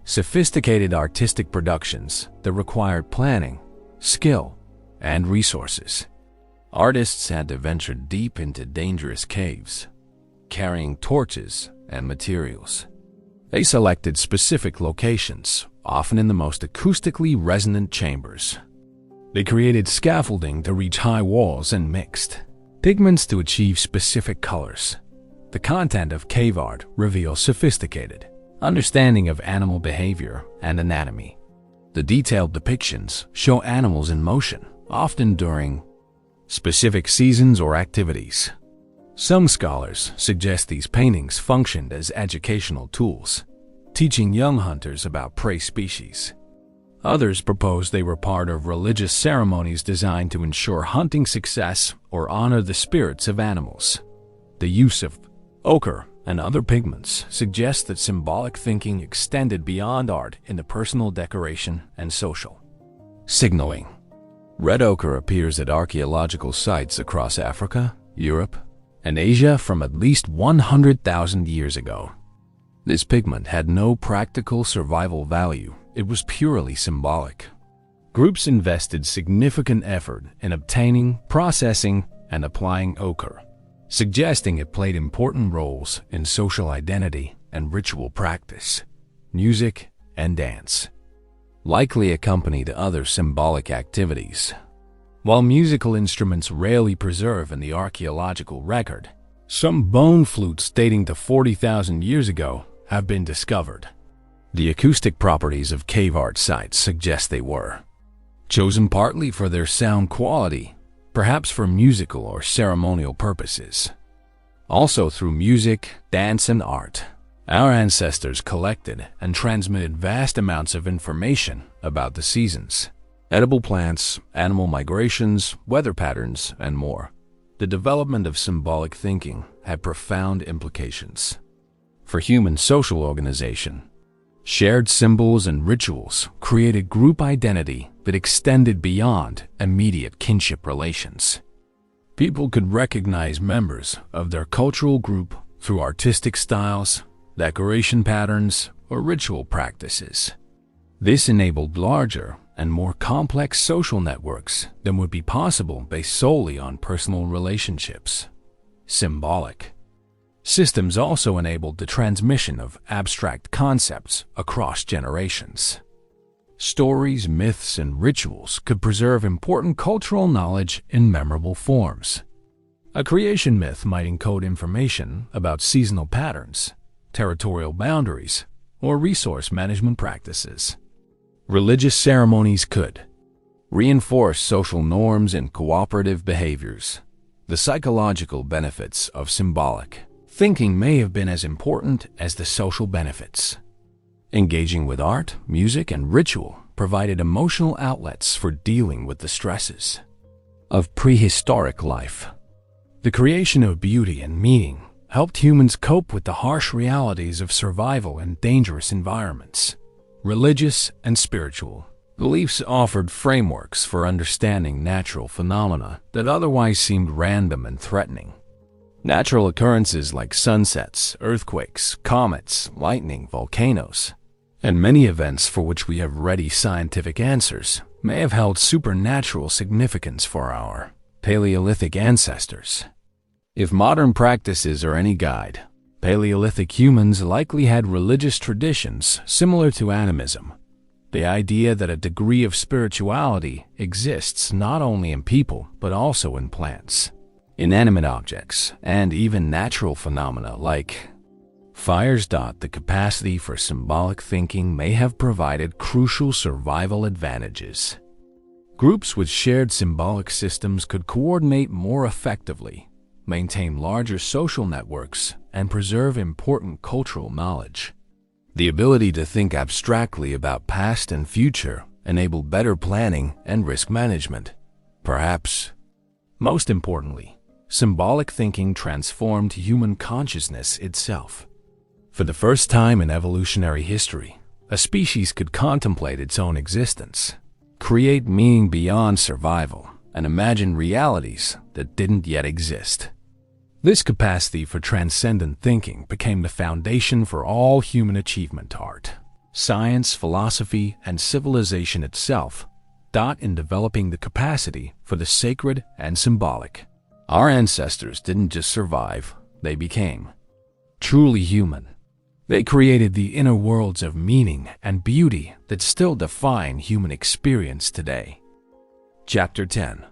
sophisticated artistic productions that required planning, skill, and resources. Artists had to venture deep into dangerous caves, carrying torches and materials. They selected specific locations, often in the most acoustically resonant chambers. They created scaffolding to reach high walls and mixed pigments to achieve specific colors. The content of cave art reveals sophisticated understanding of animal behavior and anatomy. The detailed depictions show animals in motion, often during specific seasons or activities. Some scholars suggest these paintings functioned as educational tools, teaching young hunters about prey species. Others propose they were part of religious ceremonies designed to ensure hunting success or honor the spirits of animals. The use of ochre and other pigments suggests that symbolic thinking extended beyond art into personal decoration and social signaling. Red ochre appears at archaeological sites across Africa, Europe, and Asia from at least 100,000 years ago. This pigment had no practical survival value. It was purely symbolic. Groups invested significant effort in obtaining, processing, and applying ochre, suggesting it played important roles in social identity and ritual practice, music, and dance, likely accompanied other symbolic activities. While musical instruments rarely preserve in the archaeological record, some bone flutes dating to 40,000 years ago have been discovered. The acoustic properties of cave art sites suggest they were chosen partly for their sound quality, perhaps for musical or ceremonial purposes. Also through music, dance, and art, our ancestors collected and transmitted vast amounts of information about the seasons, edible plants, animal migrations, weather patterns, and more. The development of symbolic thinking had profound implications for human social organization. Shared symbols and rituals created group identity that extended beyond immediate kinship relations. People could recognize members of their cultural group through artistic styles, decoration patterns, or ritual practices. This enabled larger and more complex social networks than would be possible based solely on personal relationships. Symbolic systems also enabled the transmission of abstract concepts across generations. Stories, myths, and rituals could preserve important cultural knowledge in memorable forms. A creation myth might encode information about seasonal patterns, territorial boundaries, or resource management practices. Religious ceremonies could reinforce social norms and cooperative behaviors. The psychological benefits of symbolic thinking may have been as important as the social benefits. Engaging with art, music, and ritual provided emotional outlets for dealing with the stresses of prehistoric life. The creation of beauty and meaning helped humans cope with the harsh realities of survival in dangerous environments. Religious and spiritual beliefs offered frameworks for understanding natural phenomena that otherwise seemed random and threatening. Natural occurrences like sunsets, earthquakes, comets, lightning, volcanoes, and many events for which we have ready scientific answers may have held supernatural significance for our Paleolithic ancestors. If modern practices are any guide, Paleolithic humans likely had religious traditions similar to animism. The idea that a degree of spirituality exists not only in people but also in plants, inanimate objects, and even natural phenomena like fires. The capacity for symbolic thinking may have provided crucial survival advantages. Groups with shared symbolic systems could coordinate more effectively, maintain larger social networks, and preserve important cultural knowledge. The ability to think abstractly about past and future enabled better planning and risk management. Perhaps most importantly, symbolic thinking transformed human consciousness itself. For the first time in evolutionary history, a species could contemplate its own existence, create meaning beyond survival, and imagine realities that didn't yet exist. This capacity for transcendent thinking became the foundation for all human achievement: art, science, philosophy, and civilization itself. dot in developing the capacity for the sacred and symbolic. Our ancestors didn't just survive, they became truly human. They created the inner worlds of meaning and beauty that still define human experience today. Chapter 10.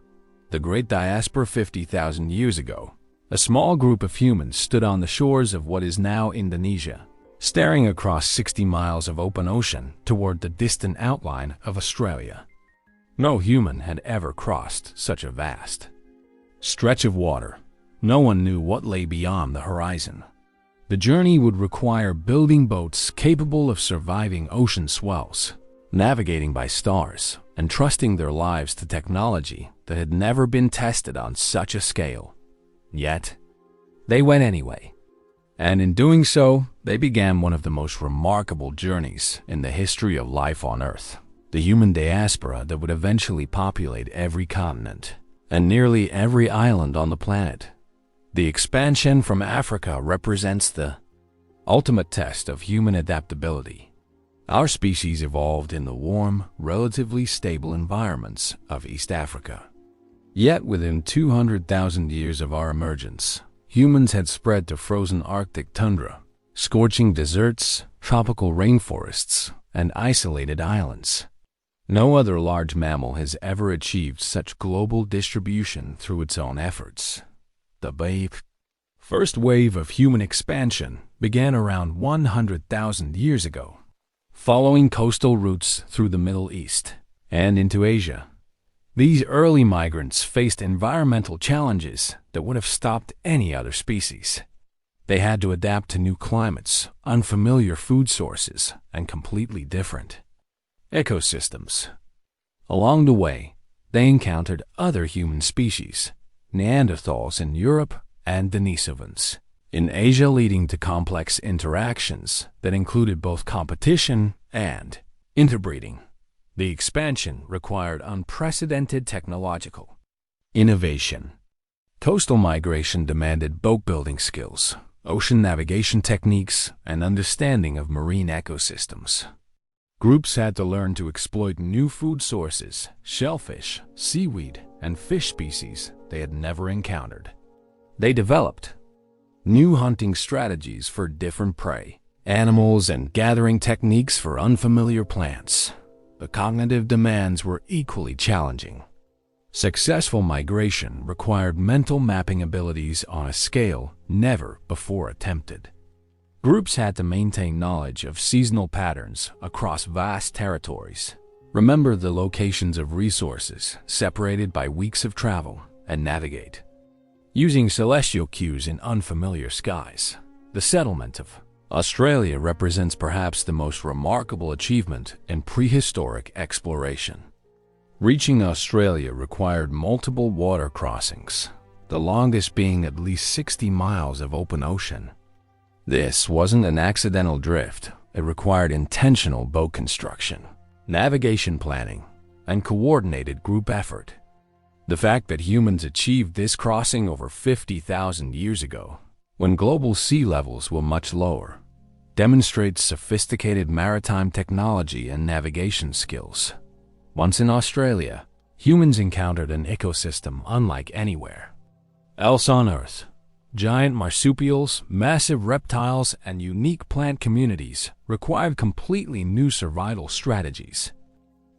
The Great Diaspora. 50,000 years ago, a small group of humans stood on the shores of what is now Indonesia, staring across 60 miles of open ocean toward the distant outline of Australia. No human had ever crossed such a vast stretch of water. No one knew what lay beyond the horizon. The journey would require building boats capable of surviving ocean swells, navigating by stars, and trusting their lives to technology that had never been tested on such a scale. Yet, they went anyway. And in doing so, they began one of the most remarkable journeys in the history of life on Earth, the human diaspora that would eventually populate every continent and nearly every island on the planet. The expansion from Africa represents the ultimate test of human adaptability. Our species evolved in the warm, relatively stable environments of East Africa. Yet within 200,000 years of our emergence, humans had spread to frozen Arctic tundra, scorching deserts, tropical rainforests, and isolated islands. No other large mammal has ever achieved such global distribution through its own efforts. The first wave of human expansion began around 100,000 years ago, following coastal routes through the Middle East and into Asia. These early migrants faced environmental challenges that would have stopped any other species. They had to adapt to new climates, unfamiliar food sources, and completely different ecosystems. Along the way, they encountered other human species, Neanderthals in Europe and Denisovans in Asia, leading to complex interactions that included both competition and interbreeding. The expansion required unprecedented technological innovation. Coastal migration demanded boat-building skills, ocean navigation techniques, and understanding of marine ecosystems. Groups had to learn to exploit new food sources, shellfish, seaweed, and fish species they had never encountered. They developed new hunting strategies for different prey, animals, and gathering techniques for unfamiliar plants. The cognitive demands were equally challenging. Successful migration required mental mapping abilities on a scale never before attempted. Groups had to maintain knowledge of seasonal patterns across vast territories, remember the locations of resources separated by weeks of travel, and navigate using celestial cues in unfamiliar skies. The settlement of Australia represents perhaps the most remarkable achievement in prehistoric exploration. Reaching Australia required multiple water crossings, the longest being at least 60 miles of open ocean. This wasn't an accidental drift. It required intentional boat construction, navigation planning, and coordinated group effort. The fact that humans achieved this crossing over 50,000 years ago, when global sea levels were much lower, demonstrates sophisticated maritime technology and navigation skills. Once in Australia, humans encountered an ecosystem unlike anywhere else on Earth. Giant marsupials, massive reptiles, and unique plant communities required completely new survival strategies.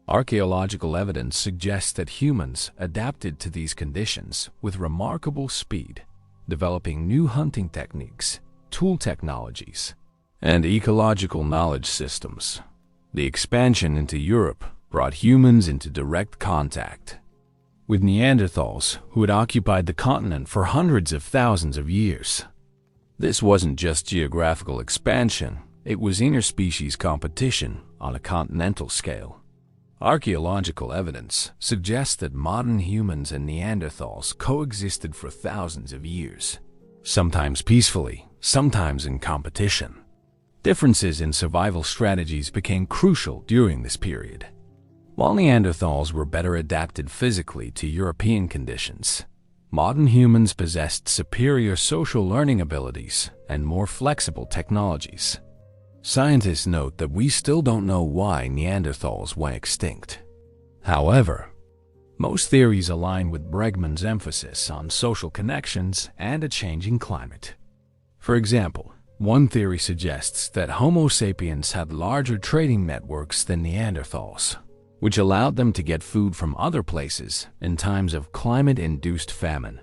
Archaeological evidence suggests that humans adapted to these conditions with remarkable speed, developing new hunting techniques, tool technologies, and ecological knowledge systems. The expansion into Europe brought humans into direct contact with Neanderthals, who had occupied the continent for hundreds of thousands of years. This wasn't just geographical expansion, it was interspecies competition on a continental scale. Archaeological evidence suggests that modern humans and Neanderthals coexisted for thousands of years, sometimes peacefully, sometimes in competition. Differences in survival strategies became crucial during this period. While Neanderthals were better adapted physically to European conditions, modern humans possessed superior social learning abilities and more flexible technologies. Scientists note that we still don't know why Neanderthals went extinct. However, most theories align with Bregman's emphasis on social connections and a changing climate. For example, one theory suggests that Homo sapiens had larger trading networks than Neanderthals, which allowed them to get food from other places in times of climate-induced famine.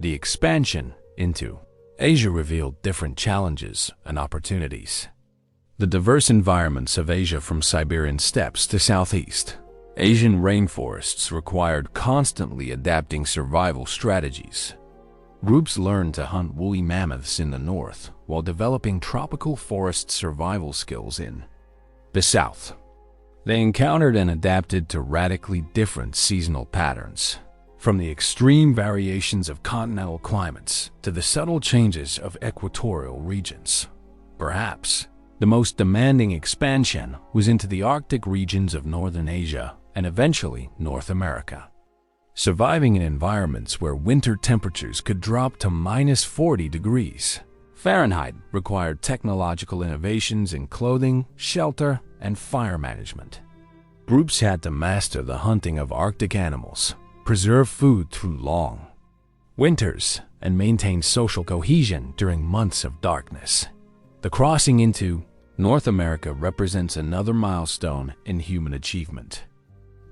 The expansion into Asia revealed different challenges and opportunities. The diverse environments of Asia, from Siberian steppes to Southeast Asian rainforests, required constantly adapting survival strategies. Groups learned to hunt woolly mammoths in the north while developing tropical forest survival skills in the south. They encountered and adapted to radically different seasonal patterns, from the extreme variations of continental climates to the subtle changes of equatorial regions. Perhaps the most demanding expansion was into the Arctic regions of northern Asia and eventually North America. Surviving in environments where winter temperatures could drop to -40 degrees Fahrenheit required technological innovations in clothing, shelter, and fire management. Groups had to master the hunting of Arctic animals, preserve food through long winters, and maintain social cohesion during months of darkness. The crossing into North America represents another milestone in human achievement.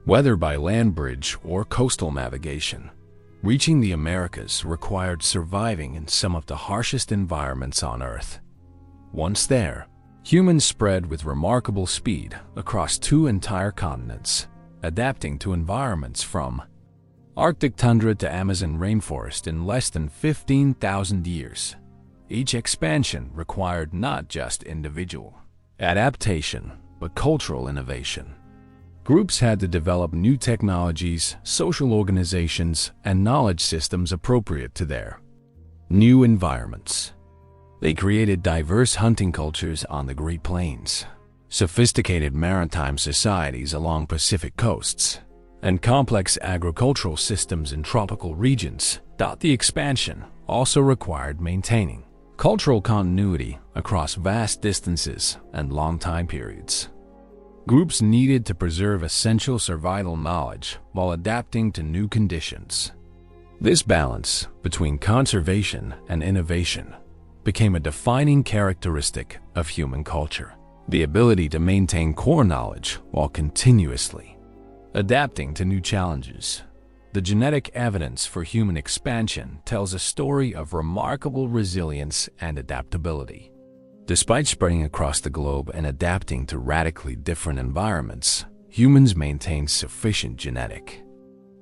Whether by land bridge or coastal navigation, reaching the Americas required surviving in some of the harshest environments on Earth. Once there, humans spread with remarkable speed across 2 entire continents, adapting to environments from Arctic tundra to Amazon rainforest in less than 15,000 years. Each expansion required not just individual adaptation, but cultural innovation. Groups had to develop new technologies, social organizations, and knowledge systems appropriate to their new environments. They created diverse hunting cultures on the Great Plains, sophisticated maritime societies along Pacific coasts, and complex agricultural systems in tropical regions. The expansion also required maintaining cultural continuity across vast distances and long time periods. Groups needed to preserve essential survival knowledge while adapting to new conditions. This balance between conservation and innovation became a defining characteristic of human culture. The ability to maintain core knowledge while continuously adapting to new challenges. The genetic evidence for human expansion tells a story of remarkable resilience and adaptability. Despite spreading across the globe and adapting to radically different environments, humans maintain sufficient genetic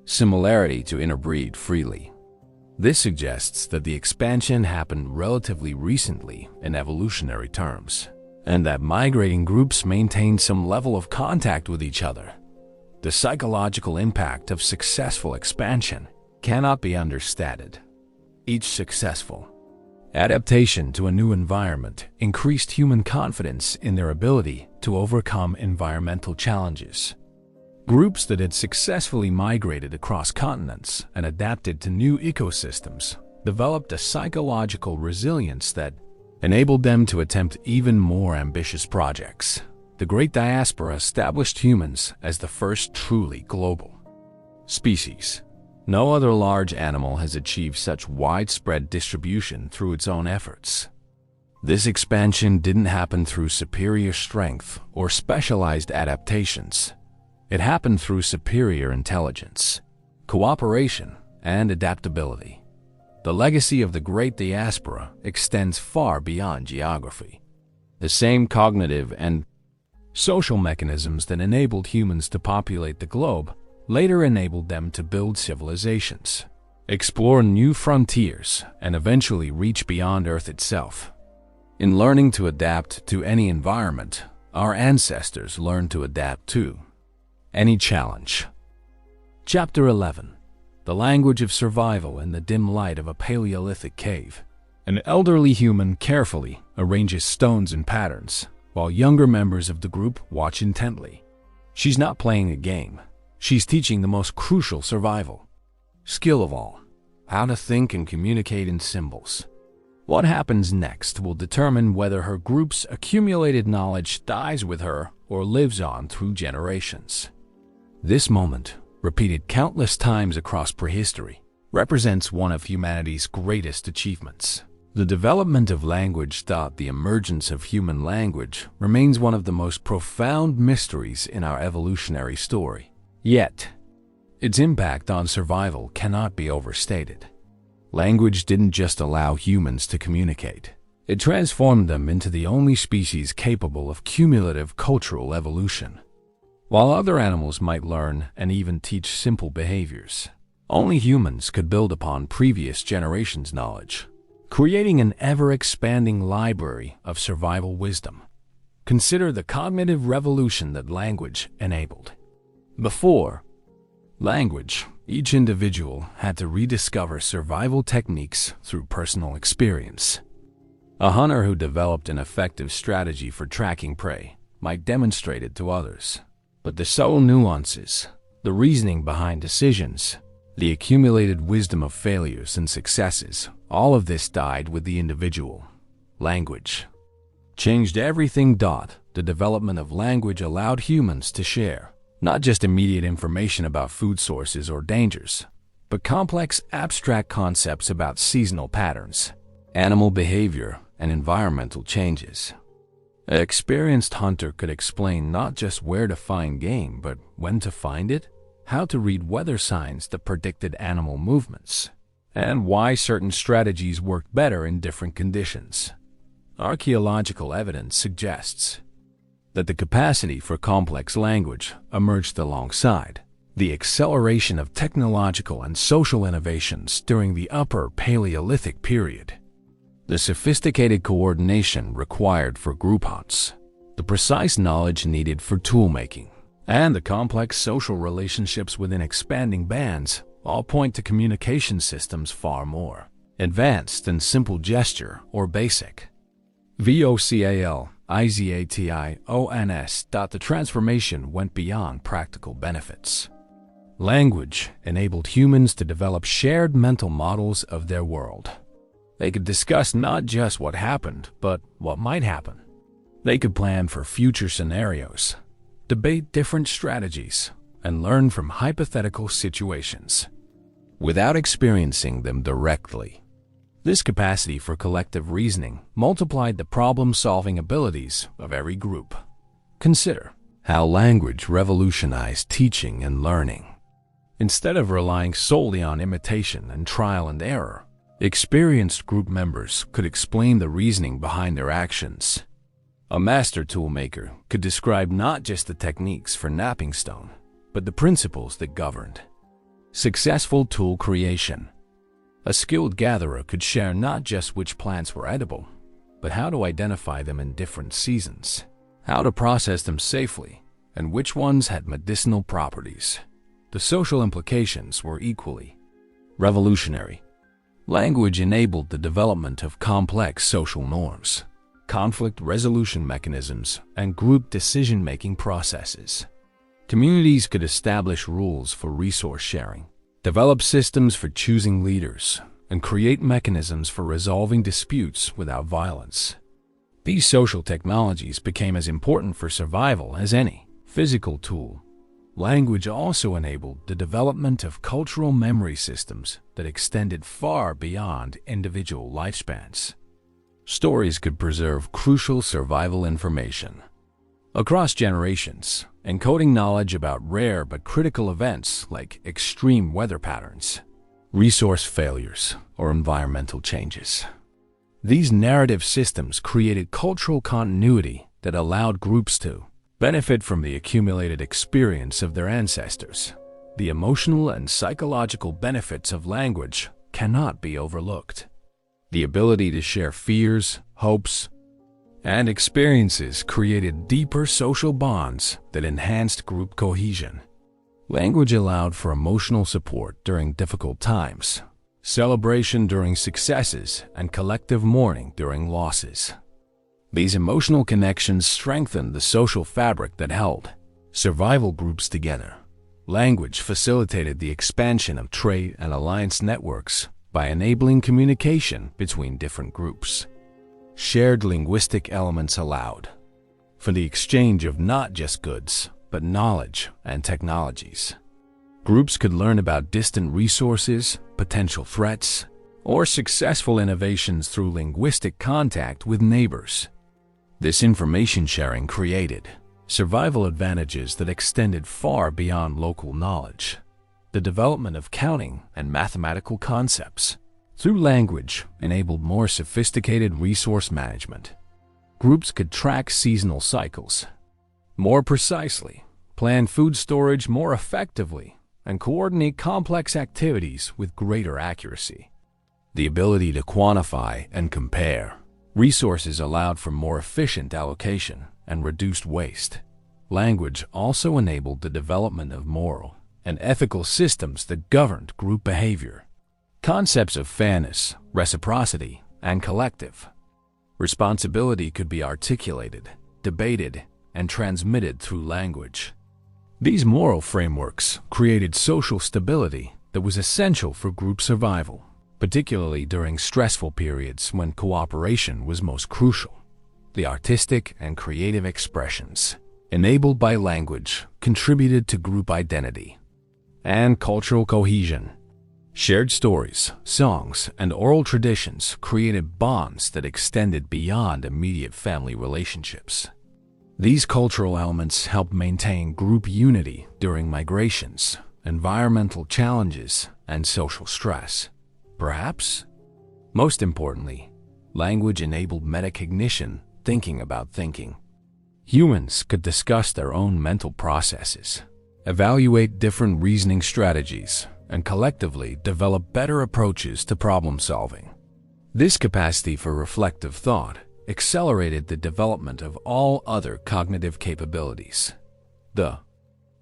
similarity to interbreed freely. This suggests that the expansion happened relatively recently in evolutionary terms, and that migrating groups maintain some level of contact with each other. The psychological impact of successful expansion cannot be understated. Each successful adaptation to a new environment increased human confidence in their ability to overcome environmental challenges. Groups that had successfully migrated across continents and adapted to new ecosystems developed a psychological resilience that enabled them to attempt even more ambitious projects. The Great Diaspora established humans as the first truly global species. No other large animal has achieved such widespread distribution through its own efforts. This expansion didn't happen through superior strength or specialized adaptations. It happened through superior intelligence, cooperation, and adaptability. The legacy of the Great Diaspora extends far beyond geography. The same cognitive and social mechanisms that enabled humans to populate the globe later enabled them to build civilizations, explore new frontiers, and eventually reach beyond Earth itself. In learning to adapt to any environment, our ancestors learned to adapt to any challenge. Chapter 11. The language of survival in the dim light of a Paleolithic cave. An elderly human carefully arranges stones in patterns, while younger members of the group watch intently. She's not playing a game. She's teaching the most crucial survival skill of all: how to think and communicate in symbols. What happens next will determine whether her group's accumulated knowledge dies with her or lives on through generations. This moment, repeated countless times across prehistory, represents one of humanity's greatest achievements. The development of language thought, the emergence of human language, remains one of the most profound mysteries in our evolutionary story. Yet, its impact on survival cannot be overstated. Language didn't just allow humans to communicate. It transformed them into the only species capable of cumulative cultural evolution. While other animals might learn and even teach simple behaviors, only humans could build upon previous generations' knowledge, creating an ever-expanding library of survival wisdom. Consider the cognitive revolution that language enabled. Before language, each individual had to rediscover survival techniques through personal experience. A hunter who developed an effective strategy for tracking prey might demonstrate it to others. But the subtle nuances, the reasoning behind decisions, the accumulated wisdom of failures and successes, all of this died with the individual. Language changed everything. The development of language allowed humans to share not just immediate information about food sources or dangers, but complex abstract concepts about seasonal patterns, animal behavior, and environmental changes. An experienced hunter could explain not just where to find game, but when to find it, how to read weather signs that predicted animal movements, and why certain strategies worked better in different conditions. Archaeological evidence suggests that the capacity for complex language emerged alongside the acceleration of technological and social innovations during the Upper Paleolithic period. The sophisticated coordination required for group hunts, the precise knowledge needed for tool-making, and the complex social relationships within expanding bands all point to communication systems far more advanced than simple gesture or basic. VOCALIZATIONS. The transformation went beyond practical benefits. Language enabled humans to develop shared mental models of their world. They could discuss not just what happened, but what might happen. They could plan for future scenarios, debate different strategies, and learn from hypothetical situations without experiencing them directly. This capacity for collective reasoning multiplied the problem-solving abilities of every group. Consider how language revolutionized teaching and learning. Instead of relying solely on imitation and trial and error, experienced group members could explain the reasoning behind their actions. A master toolmaker could describe not just the techniques for knapping stone, but the principles that governed successful tool creation. A skilled gatherer could share not just which plants were edible, but how to identify them in different seasons, how to process them safely, and which ones had medicinal properties. The social implications were equally revolutionary. Language enabled the development of complex social norms, conflict resolution mechanisms, and group decision-making processes. Communities could establish rules for resource sharing, develop systems for choosing leaders, and create mechanisms for resolving disputes without violence. These social technologies became as important for survival as any physical tool. Language also enabled the development of cultural memory systems that extended far beyond individual lifespans. Stories could preserve crucial survival information across generations, encoding knowledge about rare but critical events like extreme weather patterns, resource failures, or environmental changes. These narrative systems created cultural continuity that allowed groups to benefit from the accumulated experience of their ancestors. The emotional and psychological benefits of language cannot be overlooked. The ability to share fears, hopes, and experiences created deeper social bonds that enhanced group cohesion. Language allowed for emotional support during difficult times, celebration during successes, and collective mourning during losses. These emotional connections strengthened the social fabric that held survival groups together. Language facilitated the expansion of trade and alliance networks by enabling communication between different groups. Shared linguistic elements allowed for the exchange of not just goods, but knowledge and technologies. Groups could learn about distant resources, potential threats, or successful innovations through linguistic contact with neighbors. This information sharing created survival advantages that extended far beyond local knowledge. The development of counting and mathematical concepts through language enabled more sophisticated resource management. Groups could track seasonal cycles more precisely, plan food storage more effectively, and coordinate complex activities with greater accuracy. The ability to quantify and compare resources allowed for more efficient allocation and reduced waste. Language also enabled the development of moral and ethical systems that governed group behavior. Concepts of fairness, reciprocity, and collective responsibility could be articulated, debated, and transmitted through language. These moral frameworks created social stability that was essential for group survival, particularly during stressful periods when cooperation was most crucial. The artistic and creative expressions enabled by language contributed to group identity and cultural cohesion. Shared stories, songs, and oral traditions created bonds that extended beyond immediate family relationships. These cultural elements helped maintain group unity during migrations, environmental challenges, and social stress. Perhaps, most importantly, language enabled metacognition, thinking about thinking. Humans could discuss their own mental processes, evaluate different reasoning strategies, and collectively develop better approaches to problem solving. This capacity for reflective thought accelerated the development of all other cognitive capabilities. The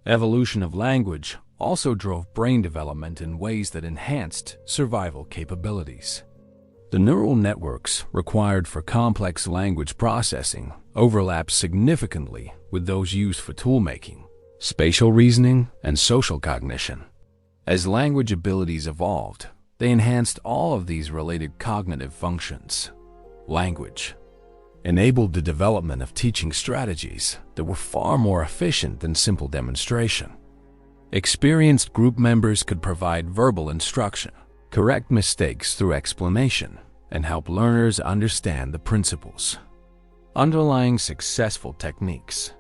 evolution of language also drove brain development in ways that enhanced survival capabilities. The neural networks required for complex language processing overlap significantly with those used for toolmaking, spatial reasoning, and social cognition. As language abilities evolved, they enhanced all of these related cognitive functions. Language enabled the development of teaching strategies that were far more efficient than simple demonstration. Experienced group members could provide verbal instruction, correct mistakes through explanation, and help learners understand the principles underlying successful techniques.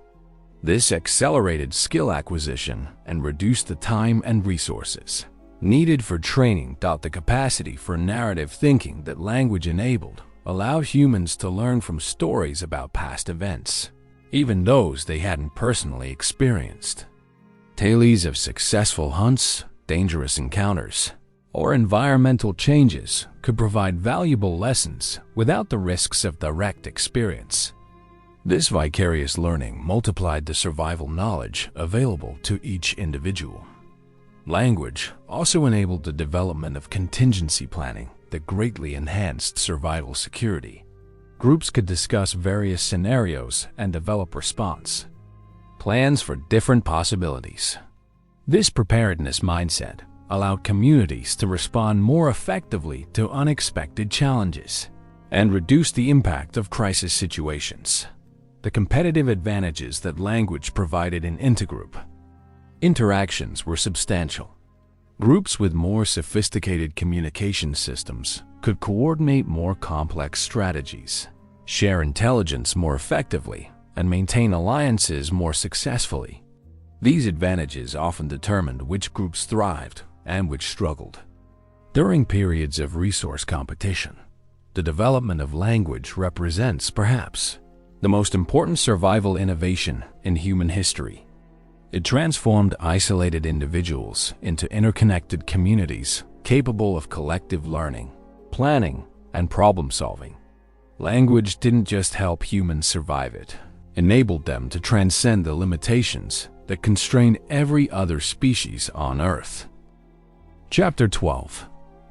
This accelerated skill acquisition and reduced the time and resources needed for training. The capacity for narrative thinking that language enabled allowed humans to learn from stories about past events, even those they hadn't personally experienced. Tales of successful hunts, dangerous encounters, or environmental changes could provide valuable lessons without the risks of direct experience. This vicarious learning multiplied the survival knowledge available to each individual. Language also enabled the development of contingency planning that greatly enhanced survival security. Groups could discuss various scenarios and develop response plans for different possibilities. This preparedness mindset allowed communities to respond more effectively to unexpected challenges and reduce the impact of crisis situations. The competitive advantages that language provided in intergroup interactions were substantial. Groups with more sophisticated communication systems could coordinate more complex strategies, share intelligence more effectively, and maintain alliances more successfully. These advantages often determined which groups thrived and which struggled. During periods of resource competition, the development of language represents, perhaps, the most important survival innovation in human history. It transformed isolated individuals into interconnected communities capable of collective learning, planning, and problem solving. Language didn't just help humans survive, it enabled them to transcend the limitations that constrained every other species on Earth. Chapter 12.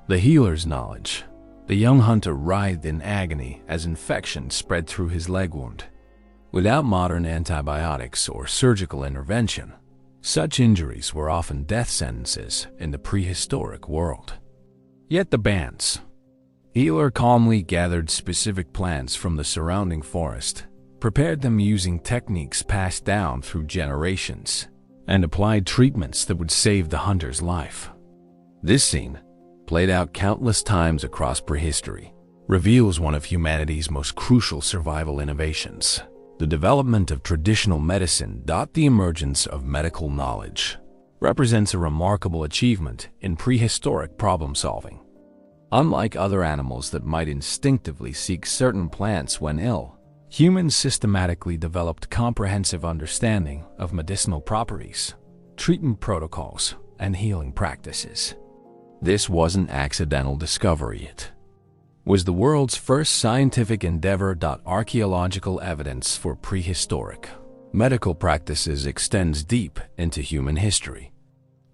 The Healer's Knowledge. The young hunter writhed in agony as infection spread through his leg wound. Without modern antibiotics or surgical intervention, such injuries were often death sentences in the prehistoric world. Yet the band's healer calmly gathered specific plants from the surrounding forest prepared them using techniques passed down through generations, and applied treatments that would save the hunter's life. This scene, played out countless times across prehistory, reveals one of humanity's most crucial survival innovations: the development of traditional medicine. The emergence of medical knowledge represents a remarkable achievement in prehistoric problem-solving. Unlike other animals that might instinctively seek certain plants when ill, humans systematically developed comprehensive understanding of medicinal properties, treatment protocols, and healing practices. This wasn't accidental discovery. It was the world's first scientific endeavor. Archaeological evidence for prehistoric medical practices extends deep into human history.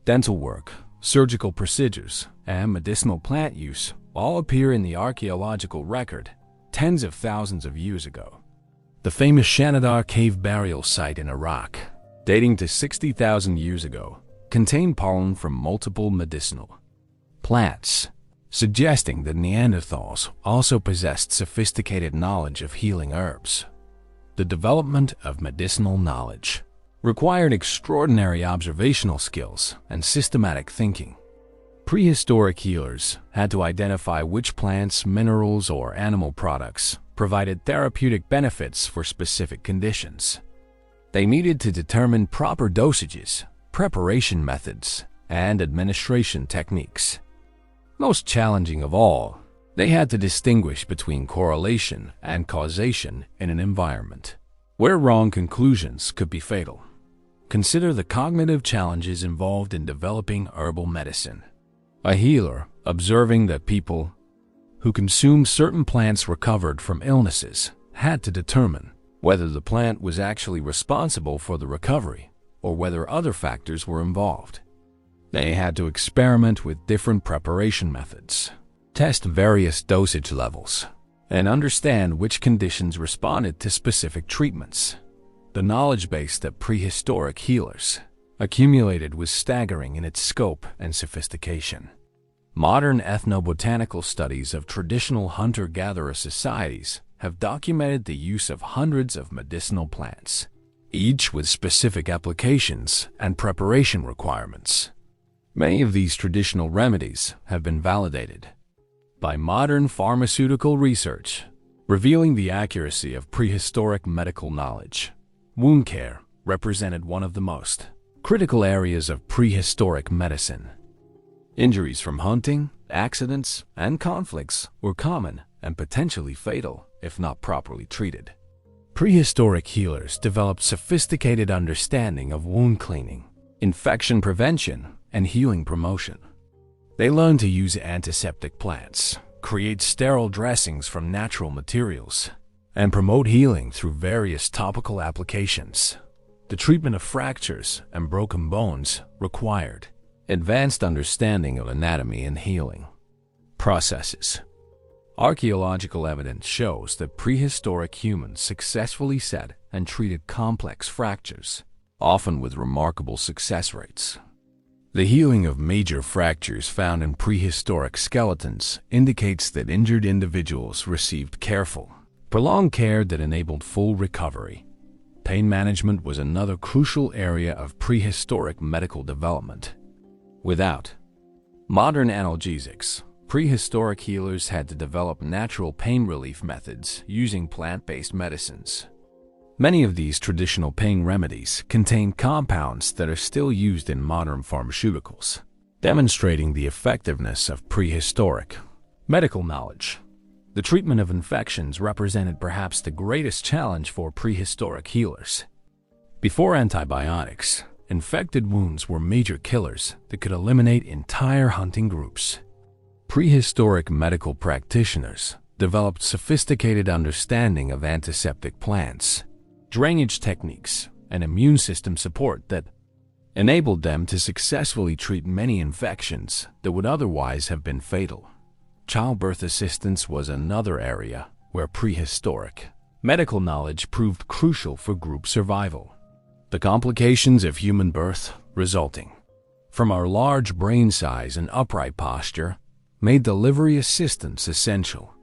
Dental work, surgical procedures, and medicinal plant use all appear in the archaeological record tens of thousands of years ago. The famous Shanidar cave burial site in Iraq, dating to 60,000 years ago, contained pollen from multiple medicinal plants, suggesting that Neanderthals also possessed sophisticated knowledge of healing herbs. The development of medicinal knowledge required extraordinary observational skills and systematic thinking. Prehistoric healers had to identify which plants, minerals, or animal products provided therapeutic benefits for specific conditions. They needed to determine proper dosages, preparation methods, and administration techniques. Most challenging of all, they had to distinguish between correlation and causation in an environment where wrong conclusions could be fatal. Consider the cognitive challenges involved in developing herbal medicine. A healer, observing that people who consumed certain plants recovered from illnesses, had to determine whether the plant was actually responsible for the recovery or whether other factors were involved. They had to experiment with different preparation methods, test various dosage levels, and understand which conditions responded to specific treatments. The knowledge base that prehistoric healers accumulated was staggering in its scope and sophistication. Modern ethnobotanical studies of traditional hunter-gatherer societies have documented the use of hundreds of medicinal plants, each with specific applications and preparation requirements. Many of these traditional remedies have been validated by modern pharmaceutical research, revealing the accuracy of prehistoric medical knowledge. Wound care represented one of the most critical areas of prehistoric medicine. Injuries from hunting, accidents, and conflicts were common and potentially fatal if not properly treated. Prehistoric healers developed sophisticated understanding of wound cleaning, infection prevention, and healing promotion. They learned to use antiseptic plants, create sterile dressings from natural materials, and promote healing through various topical applications. The treatment of fractures and broken bones required advanced understanding of anatomy and healing processes. Archaeological evidence shows that prehistoric humans successfully set and treated complex fractures, often with remarkable success rates. The healing of major fractures found in prehistoric skeletons indicates that injured individuals received careful, prolonged care that enabled full recovery. Pain management was another crucial area of prehistoric medical development. Without modern analgesics, prehistoric healers had to develop natural pain relief methods using plant-based medicines. Many of these traditional pain remedies contain compounds that are still used in modern pharmaceuticals, demonstrating the effectiveness of prehistoric medical knowledge. The treatment of infections represented perhaps the greatest challenge for prehistoric healers. Before antibiotics, infected wounds were major killers that could eliminate entire hunting groups. Prehistoric medical practitioners developed sophisticated understanding of antiseptic plants, drainage techniques, and immune system support that enabled them to successfully treat many infections that would otherwise have been fatal. Childbirth assistance was another area where prehistoric medical knowledge proved crucial for group survival. The complications of human birth resulting from our large brain size and upright posture made delivery assistance essential.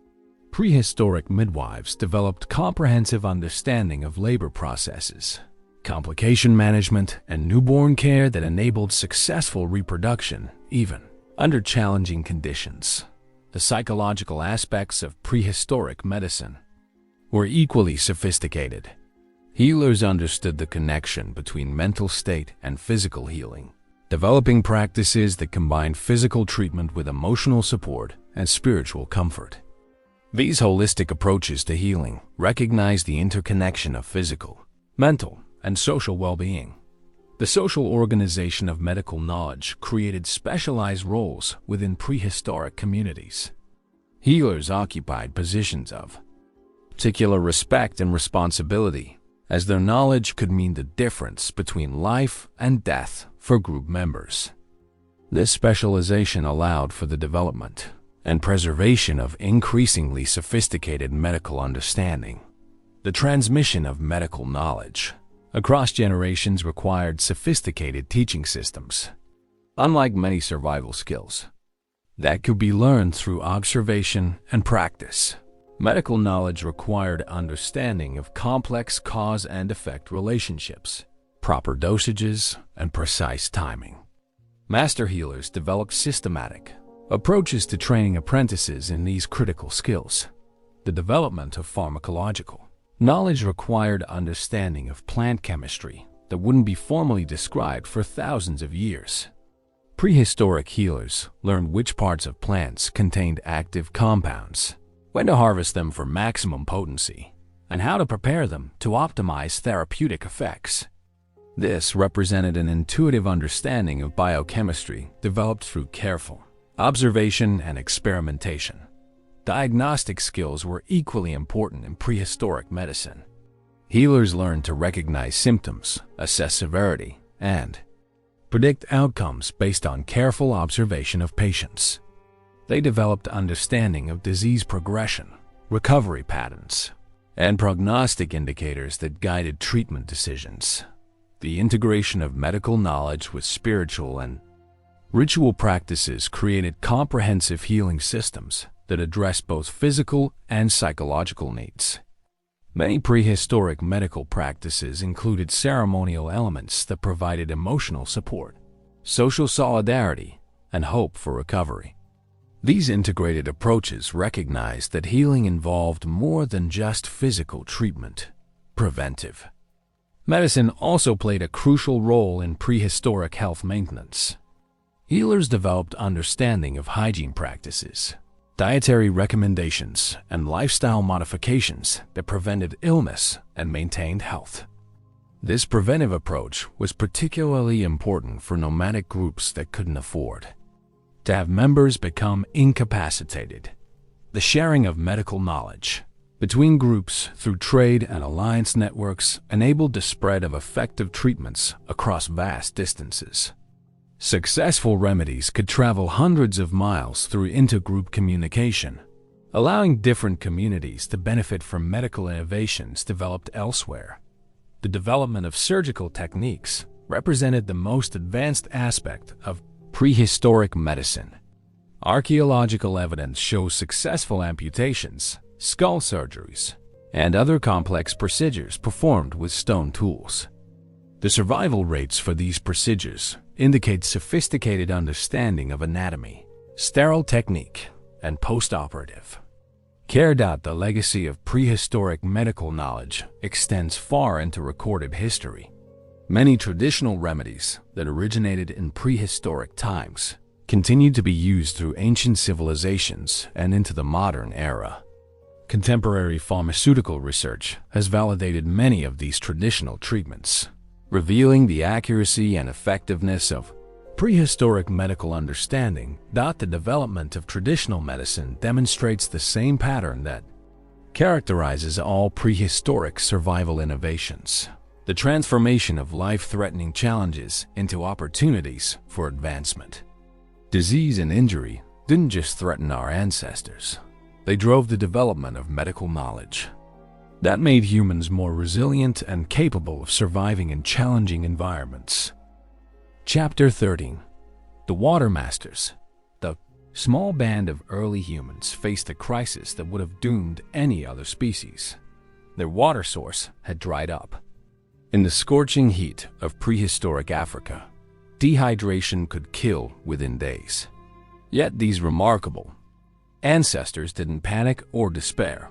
Prehistoric midwives developed comprehensive understanding of labor processes, complication management, and newborn care that enabled successful reproduction, even under challenging conditions. The psychological aspects of prehistoric medicine were equally sophisticated. Healers understood the connection between mental state and physical healing, developing practices that combined physical treatment with emotional support and spiritual comfort. These holistic approaches to healing recognize the interconnection of physical, mental, and social well-being. The social organization of medical knowledge created specialized roles within prehistoric communities. Healers occupied positions of particular respect and responsibility, as their knowledge could mean the difference between life and death for group members. This specialization allowed for the development and preservation of increasingly sophisticated medical understanding. The transmission of medical knowledge across generations required sophisticated teaching systems. Unlike many survival skills that could be learned through observation and practice, medical knowledge required understanding of complex cause and effect relationships, proper dosages, and precise timing. Master healers developed systematic approaches to training apprentices in these critical skills. The development of pharmacological knowledge required understanding of plant chemistry that wouldn't be formally described for thousands of years. Prehistoric healers learned which parts of plants contained active compounds, when to harvest them for maximum potency, and how to prepare them to optimize therapeutic effects. This represented an intuitive understanding of biochemistry developed through careful observation and experimentation. Diagnostic skills were equally important in prehistoric medicine. Healers learned to recognize symptoms, assess severity, and predict outcomes based on careful observation of patients. They developed understanding of disease progression, recovery patterns, and prognostic indicators that guided treatment decisions. The integration of medical knowledge with spiritual and ritual practices created comprehensive healing systems that address both physical and psychological needs. Many prehistoric medical practices included ceremonial elements that provided emotional support, social solidarity, and hope for recovery. These integrated approaches recognized that healing involved more than just physical treatment. Preventive medicine also played a crucial role in prehistoric health maintenance. Healers developed understanding of hygiene practices, dietary recommendations, and lifestyle modifications that prevented illness and maintained health. This preventive approach was particularly important for nomadic groups that couldn't afford to have members become incapacitated. The sharing of medical knowledge between groups through trade and alliance networks enabled the spread of effective treatments across vast distances. Successful remedies could travel hundreds of miles through intergroup communication, allowing different communities to benefit from medical innovations developed elsewhere. The development of surgical techniques represented the most advanced aspect of prehistoric medicine. Archaeological evidence shows successful amputations, skull surgeries, and other complex procedures performed with stone tools. The survival rates for these procedures indicate sophisticated understanding of anatomy, sterile technique, and post-operative care. The legacy of prehistoric medical knowledge extends far into recorded history. Many traditional remedies that originated in prehistoric times continue to be used through ancient civilizations and into the modern era. Contemporary pharmaceutical research has validated many of these traditional treatments, revealing the accuracy and effectiveness of prehistoric medical understanding. The development of traditional medicine demonstrates the same pattern that characterizes all prehistoric survival innovations: the transformation of life-threatening challenges into opportunities for advancement. Disease and injury didn't just threaten our ancestors, they drove the development of medical knowledge that made humans more resilient and capable of surviving in challenging environments. Chapter 13. The Water Masters. The small band of early humans faced a crisis that would have doomed any other species. Their water source had dried up. In the scorching heat of prehistoric Africa, dehydration could kill within days. Yet these remarkable ancestors didn't panic or despair.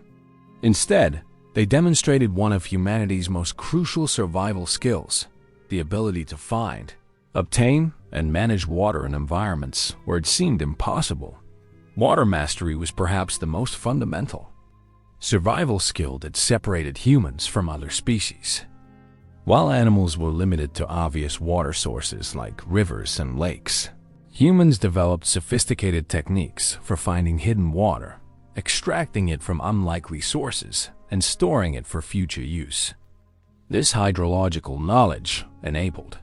Instead, they demonstrated one of humanity's most crucial survival skills: the ability to find, obtain, and manage water in environments where it seemed impossible. Water mastery was perhaps the most fundamental survival skill that separated humans from other species. While animals were limited to obvious water sources like rivers and lakes, humans developed sophisticated techniques for finding hidden water, extracting it from unlikely sources, and storing it for future use. This hydrological knowledge enabled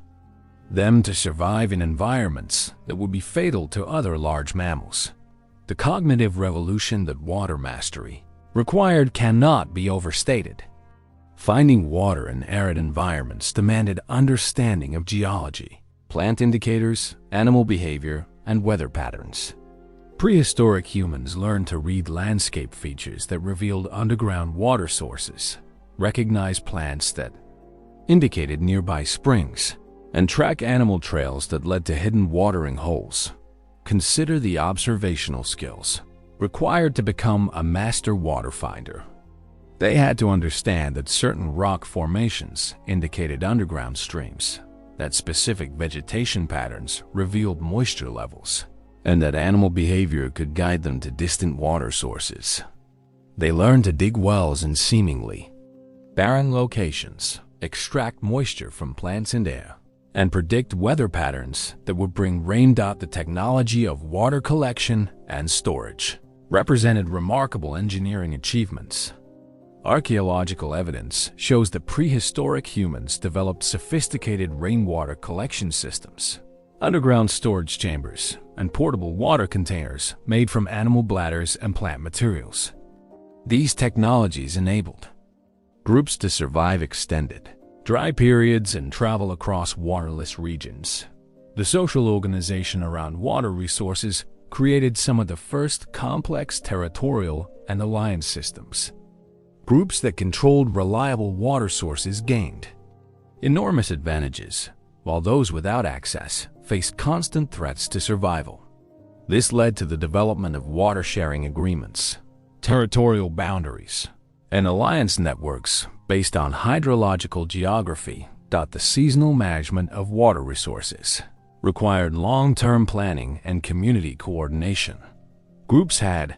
them to survive in environments that would be fatal to other large mammals. The cognitive revolution that water mastery required cannot be overstated. Finding water in arid environments demanded understanding of geology, plant indicators, animal behavior, and weather patterns. Prehistoric humans learned to read landscape features that revealed underground water sources, recognize plants that indicated nearby springs, and track animal trails that led to hidden watering holes. Consider the observational skills required to become a master water finder. They had to understand that certain rock formations indicated underground streams, that specific vegetation patterns revealed moisture levels, and that animal behavior could guide them to distant water sources. They learned to dig wells in seemingly barren locations, extract moisture from plants and air, and predict weather patterns that would bring rain. The technology of water collection and storage represented remarkable engineering achievements. Archaeological evidence shows that prehistoric humans developed sophisticated rainwater collection systems, underground storage chambers, and portable water containers made from animal bladders and plant materials. These technologies enabled groups to survive extended dry periods and travel across waterless regions. The social organization around water resources created some of the first complex territorial and alliance systems. Groups that controlled reliable water sources gained enormous advantages, while those without access faced constant threats to survival. This led to the development of water-sharing agreements, territorial boundaries, and alliance networks based on hydrological geography. The seasonal management of water resources required long-term planning and community coordination. Groups had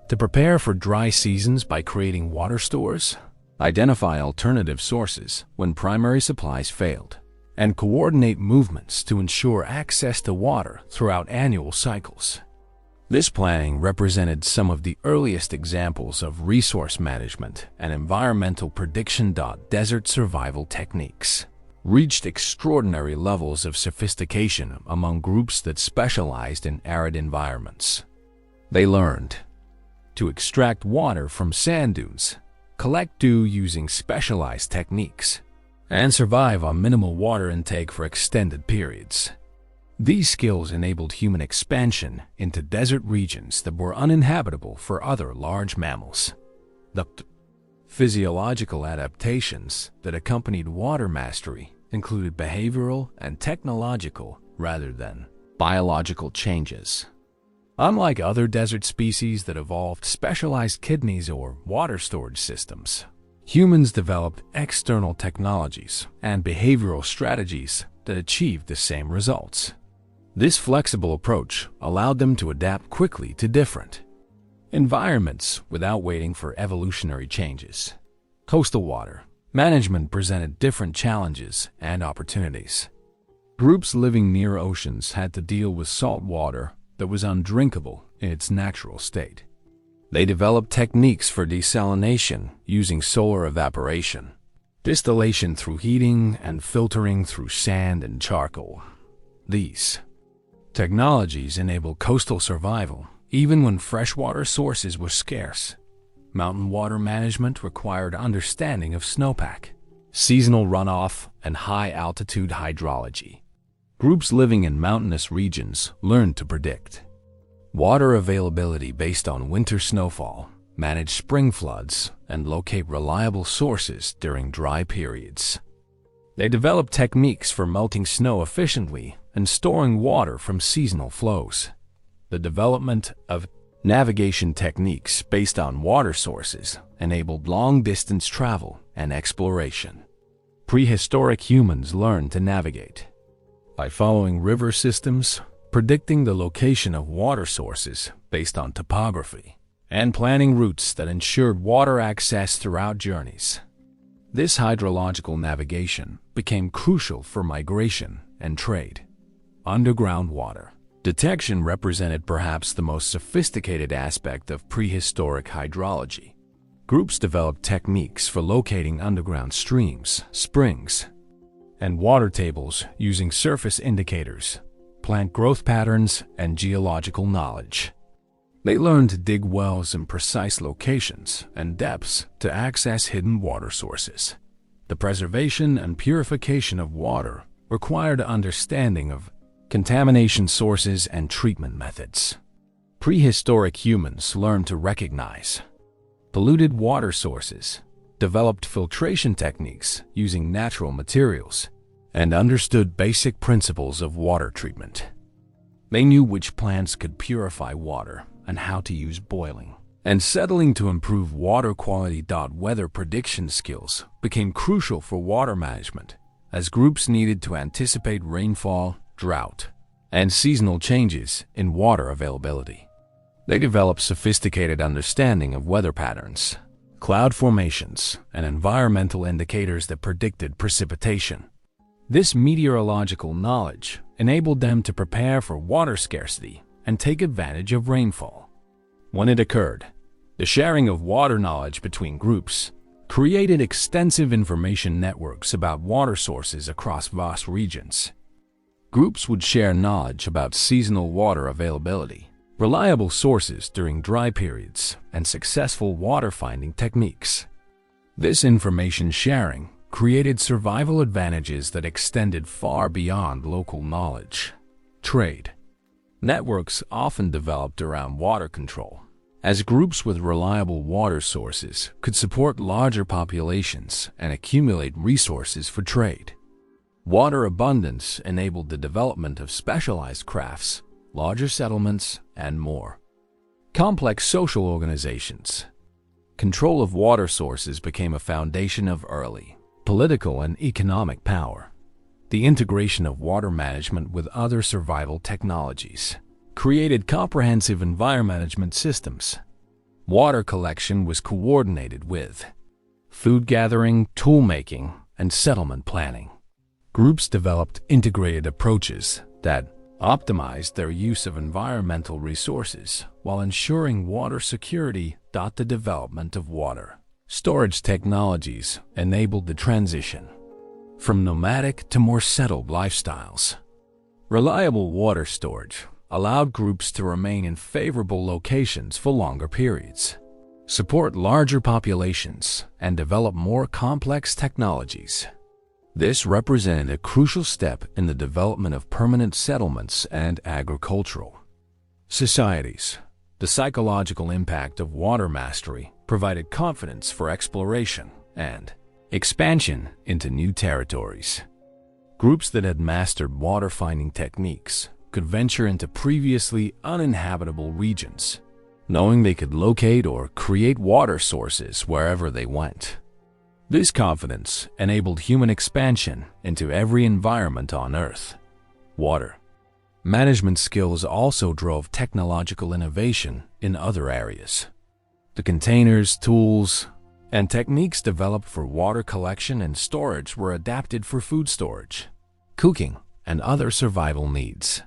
to prepare for dry seasons by creating water stores, identify alternative sources when primary supplies failed, and coordinate movements to ensure access to water throughout annual cycles. This planning represented some of the earliest examples of resource management and environmental prediction. Desert survival techniques reached extraordinary levels of sophistication among groups that specialized in arid environments. They learned to extract water from sand dunes, collect dew using specialized techniques, and survive on minimal water intake for extended periods. These skills enabled human expansion into desert regions that were uninhabitable for other large mammals. The physiological adaptations that accompanied water mastery included behavioral and technological rather than biological changes. Unlike other desert species that evolved specialized kidneys or water storage systems, humans developed external technologies and behavioral strategies that achieved the same results. This flexible approach allowed them to adapt quickly to different environments without waiting for evolutionary changes. Coastal water management presented different challenges and opportunities. Groups living near oceans had to deal with salt water that was undrinkable in its natural state. They developed techniques for desalination using solar evaporation, distillation through heating, and filtering through sand and charcoal. These technologies enable coastal survival even when freshwater sources were scarce. Mountain water management required understanding of snowpack, seasonal runoff, and high-altitude hydrology. Groups living in mountainous regions learned to predict water availability based on winter snowfall, manage spring floods, and locate reliable sources during dry periods. They developed techniques for melting snow efficiently and storing water from seasonal flows. The development of navigation techniques based on water sources enabled long-distance travel and exploration. Prehistoric humans learned to navigate by following river systems, predicting the location of water sources based on topography, and planning routes that ensured water access throughout journeys. This hydrological navigation became crucial for migration and trade. Underground water detection represented perhaps the most sophisticated aspect of prehistoric hydrology. Groups developed techniques for locating underground streams, springs, and water tables using surface indicators, plant growth patterns, and geological knowledge. They learned to dig wells in precise locations and depths to access hidden water sources. The preservation and purification of water required understanding of contamination sources and treatment methods. Prehistoric humans learned to recognize polluted water sources, developed filtration techniques using natural materials, and understood basic principles of water treatment. They knew which plants could purify water and how to use boiling and settling to improve water quality. Weather prediction skills became crucial for water management, as groups needed to anticipate rainfall, drought, and seasonal changes in water availability. They developed sophisticated understanding of weather patterns, cloud formations, and environmental indicators that predicted precipitation. This meteorological knowledge enabled them to prepare for water scarcity and take advantage of rainfall when it occurred. The sharing of water knowledge between groups created extensive information networks about water sources across vast regions. Groups would share knowledge about seasonal water availability, reliable sources during dry periods, and successful water-finding techniques. This information sharing created survival advantages that extended far beyond local knowledge. Trade networks often developed around water control, as groups with reliable water sources could support larger populations and accumulate resources for trade. Water abundance enabled the development of specialized crafts, larger settlements, and more complex social organizations. Control of water sources became a foundation of early political and economic power. The integration of water management with other survival technologies created comprehensive environment management systems. Water collection was coordinated with food gathering, tool making, and settlement planning. Groups developed integrated approaches that optimized their use of environmental resources while ensuring water security. The development of water storage technologies enabled the transition from nomadic to more settled lifestyles. Reliable water storage allowed groups to remain in favorable locations for longer periods, support larger populations, and develop more complex technologies. This represented a crucial step in the development of permanent settlements and agricultural societies. The psychological impact of water mastery provided confidence for exploration and expansion into new territories. Groups that had mastered water-finding techniques could venture into previously uninhabitable regions, knowing they could locate or create water sources wherever they went. This confidence enabled human expansion into every environment on Earth. Water management skills also drove technological innovation in other areas. The containers, tools, and techniques developed for water collection and storage were adapted for food storage, cooking, and other survival needs.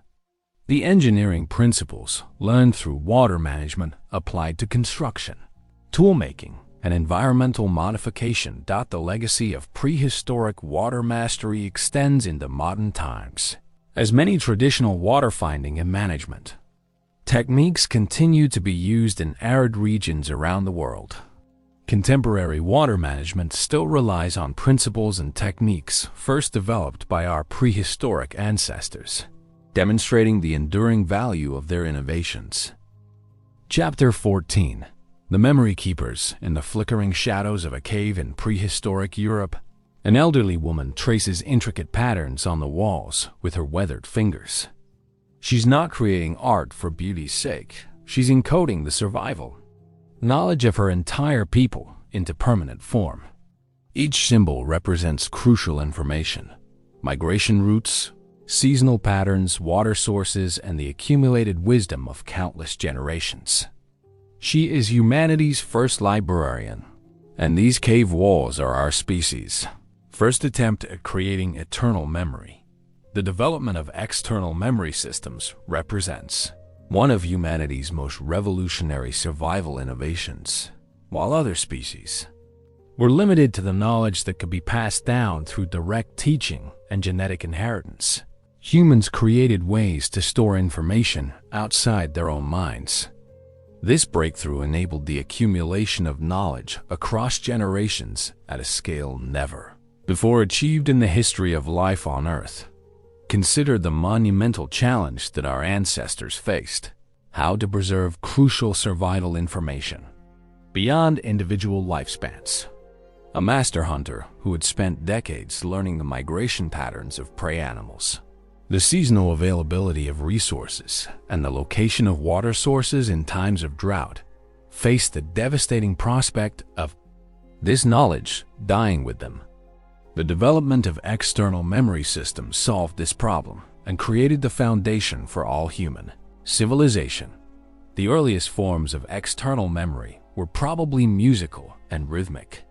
The engineering principles learned through water management applied to construction, toolmaking, and environmental modification. The legacy of prehistoric water mastery extends into modern times, as many traditional water finding and management techniques continue to be used in arid regions around the world. Contemporary water management still relies on principles and techniques first developed by our prehistoric ancestors. demonstrating the enduring value of their innovations. Chapter 14. The Memory Keepers. In the flickering shadows of a cave in prehistoric Europe, an elderly woman traces intricate patterns on the walls with her weathered fingers. She's not creating art for beauty's sake. She's encoding the survival knowledge of her entire people into permanent form. Each symbol represents crucial information: migration routes, seasonal patterns, water sources, and the accumulated wisdom of countless generations. She is humanity's first librarian, and these cave walls are our species' first attempt at creating eternal memory. The development of external memory systems represents one of humanity's most revolutionary survival innovations. While other species were limited to the knowledge that could be passed down through direct teaching and genetic inheritance, humans created ways to store information outside their own minds. This breakthrough enabled the accumulation of knowledge across generations at a scale never before achieved in the history of life on Earth. Consider the monumental challenge that our ancestors faced: how to preserve crucial survival information beyond individual lifespans. A master hunter who had spent decades learning the migration patterns of prey animals, the seasonal availability of resources, and the location of water sources in times of drought, faced the devastating prospect of this knowledge dying with them. The development of external memory systems solved this problem and created the foundation for all human civilization. The earliest forms of external memory were probably musical and rhythmic.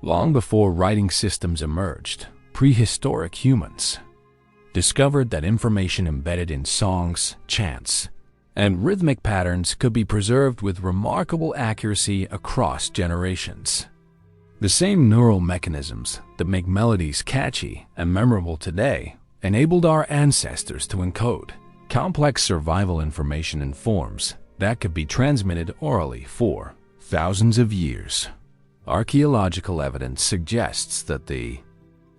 Long before writing systems emerged, prehistoric humans discovered that information embedded in songs, chants, and rhythmic patterns could be preserved with remarkable accuracy across generations. The same neural mechanisms that make melodies catchy and memorable today enabled our ancestors to encode complex survival information in forms that could be transmitted orally for thousands of years. Archaeological evidence suggests that the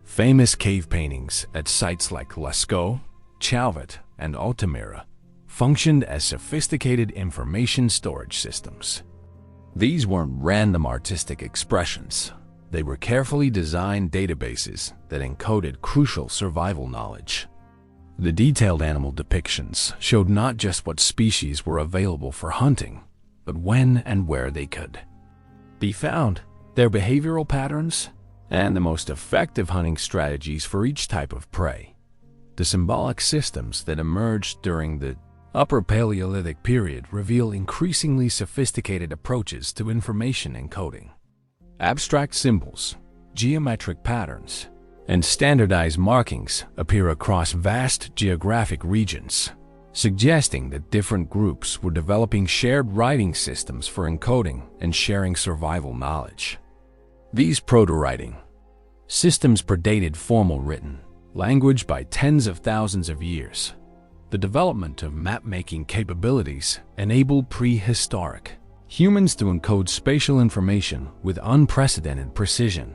famous cave paintings at sites like Lascaux, Chauvet, and Altamira functioned as sophisticated information storage systems. These weren't random artistic expressions. They were carefully designed databases that encoded crucial survival knowledge. The detailed animal depictions showed not just what species were available for hunting, but when and where they could be found, their behavioral patterns, and the most effective hunting strategies for each type of prey. The symbolic systems that emerged during the Upper Paleolithic period reveal increasingly sophisticated approaches to information encoding. Abstract symbols, geometric patterns, and standardized markings appear across vast geographic regions, suggesting that different groups were developing shared writing systems for encoding and sharing survival knowledge. These proto-writing systems predated formal written language by tens of thousands of years. The development of map-making capabilities enabled prehistoric humans to encode spatial information with unprecedented precision.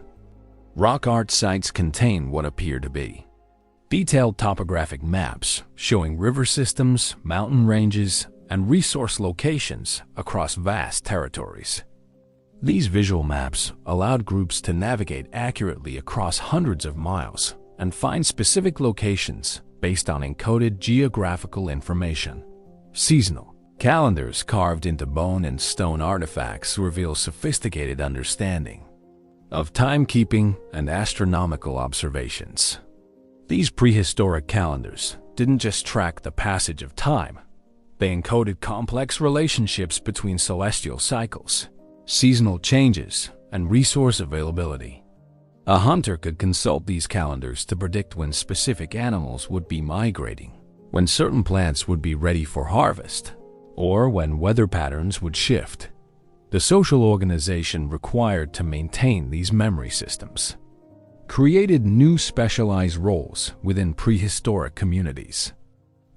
Rock art sites contain what appear to be detailed topographic maps showing river systems, mountain ranges, and resource locations across vast territories. These visual maps allowed groups to navigate accurately across hundreds of miles and find specific locations based on encoded geographical information. Seasonal calendars carved into bone and stone artifacts reveal sophisticated understanding of timekeeping and astronomical observations. These prehistoric calendars didn't just track the passage of time, they encoded complex relationships between celestial cycles, seasonal changes, and resource availability. A hunter could consult these calendars to predict when specific animals would be migrating, when certain plants would be ready for harvest, or when weather patterns would shift. The social organization required to maintain these memory systems created new specialized roles within prehistoric communities.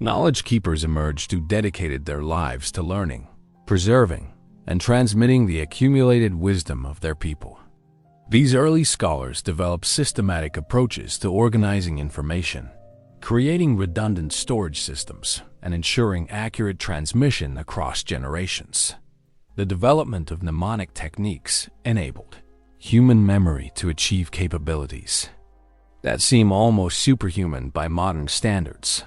Knowledge keepers emerged who dedicated their lives to learning, preserving, and transmitting the accumulated wisdom of their people. These early scholars developed systematic approaches to organizing information, creating redundant storage systems and ensuring accurate transmission across generations. The development of mnemonic techniques enabled human memory to achieve capabilities that seem almost superhuman by modern standards.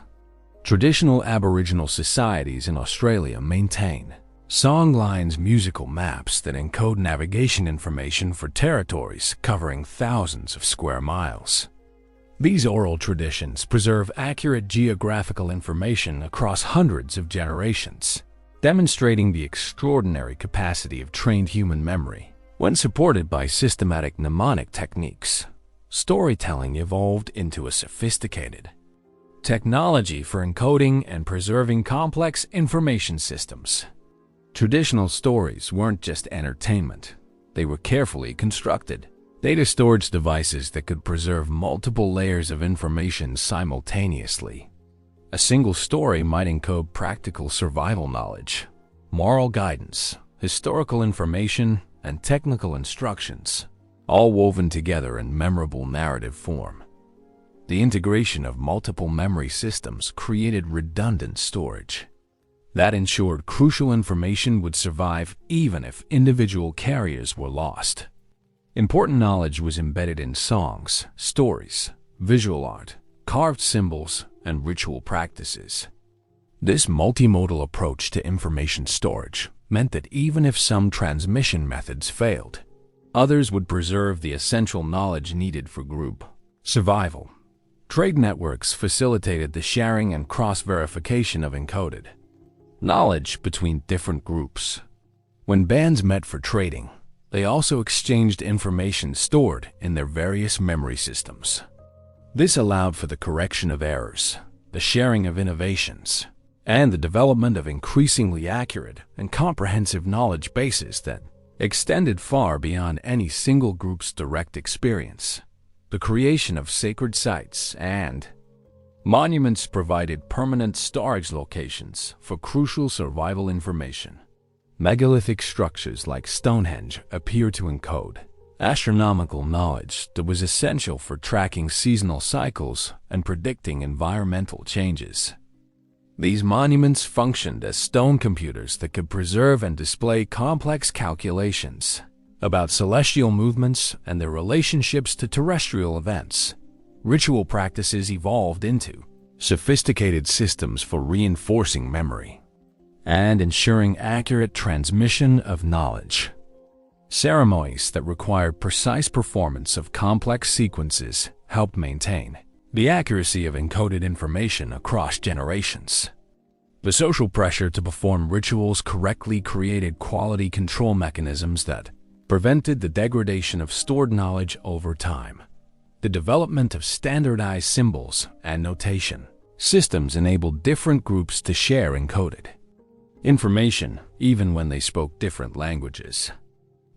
Traditional Aboriginal societies in Australia maintain songlines, musical maps that encode navigation information for territories covering thousands of square miles. These oral traditions preserve accurate geographical information across hundreds of generations, demonstrating the extraordinary capacity of trained human memory. When supported by systematic mnemonic techniques, storytelling evolved into a sophisticated technology for encoding and preserving complex information systems. Traditional stories weren't just entertainment, they were carefully constructed data storage devices that could preserve multiple layers of information simultaneously. A single story might encode practical survival knowledge, moral guidance, historical information, and technical instructions, all woven together in memorable narrative form. The integration of multiple memory systems created redundant storage that ensured crucial information would survive even if individual carriers were lost. Important knowledge was embedded in songs, stories, visual art, carved symbols, and ritual practices. This multimodal approach to information storage meant that even if some transmission methods failed, others would preserve the essential knowledge needed for group survival. Trade networks facilitated the sharing and cross-verification of encoded knowledge between different groups. When bands met for trading, they also exchanged information stored in their various memory systems. This allowed for the correction of errors, the sharing of innovations, and the development of increasingly accurate and comprehensive knowledge bases that extended far beyond any single group's direct experience. The creation of sacred sites and monuments provided permanent storage locations for crucial survival information. Megalithic structures like Stonehenge appear to encode astronomical knowledge that was essential for tracking seasonal cycles and predicting environmental changes. These monuments functioned as stone computers that could preserve and display complex calculations about celestial movements and their relationships to terrestrial events. Ritual practices evolved into sophisticated systems for reinforcing memory and ensuring accurate transmission of knowledge. Ceremonies that required precise performance of complex sequences helped maintain the accuracy of encoded information across generations. The social pressure to perform rituals correctly created quality control mechanisms that prevented the degradation of stored knowledge over time. The development of standardized symbols and notation systems enabled different groups to share encoded information, even when they spoke different languages.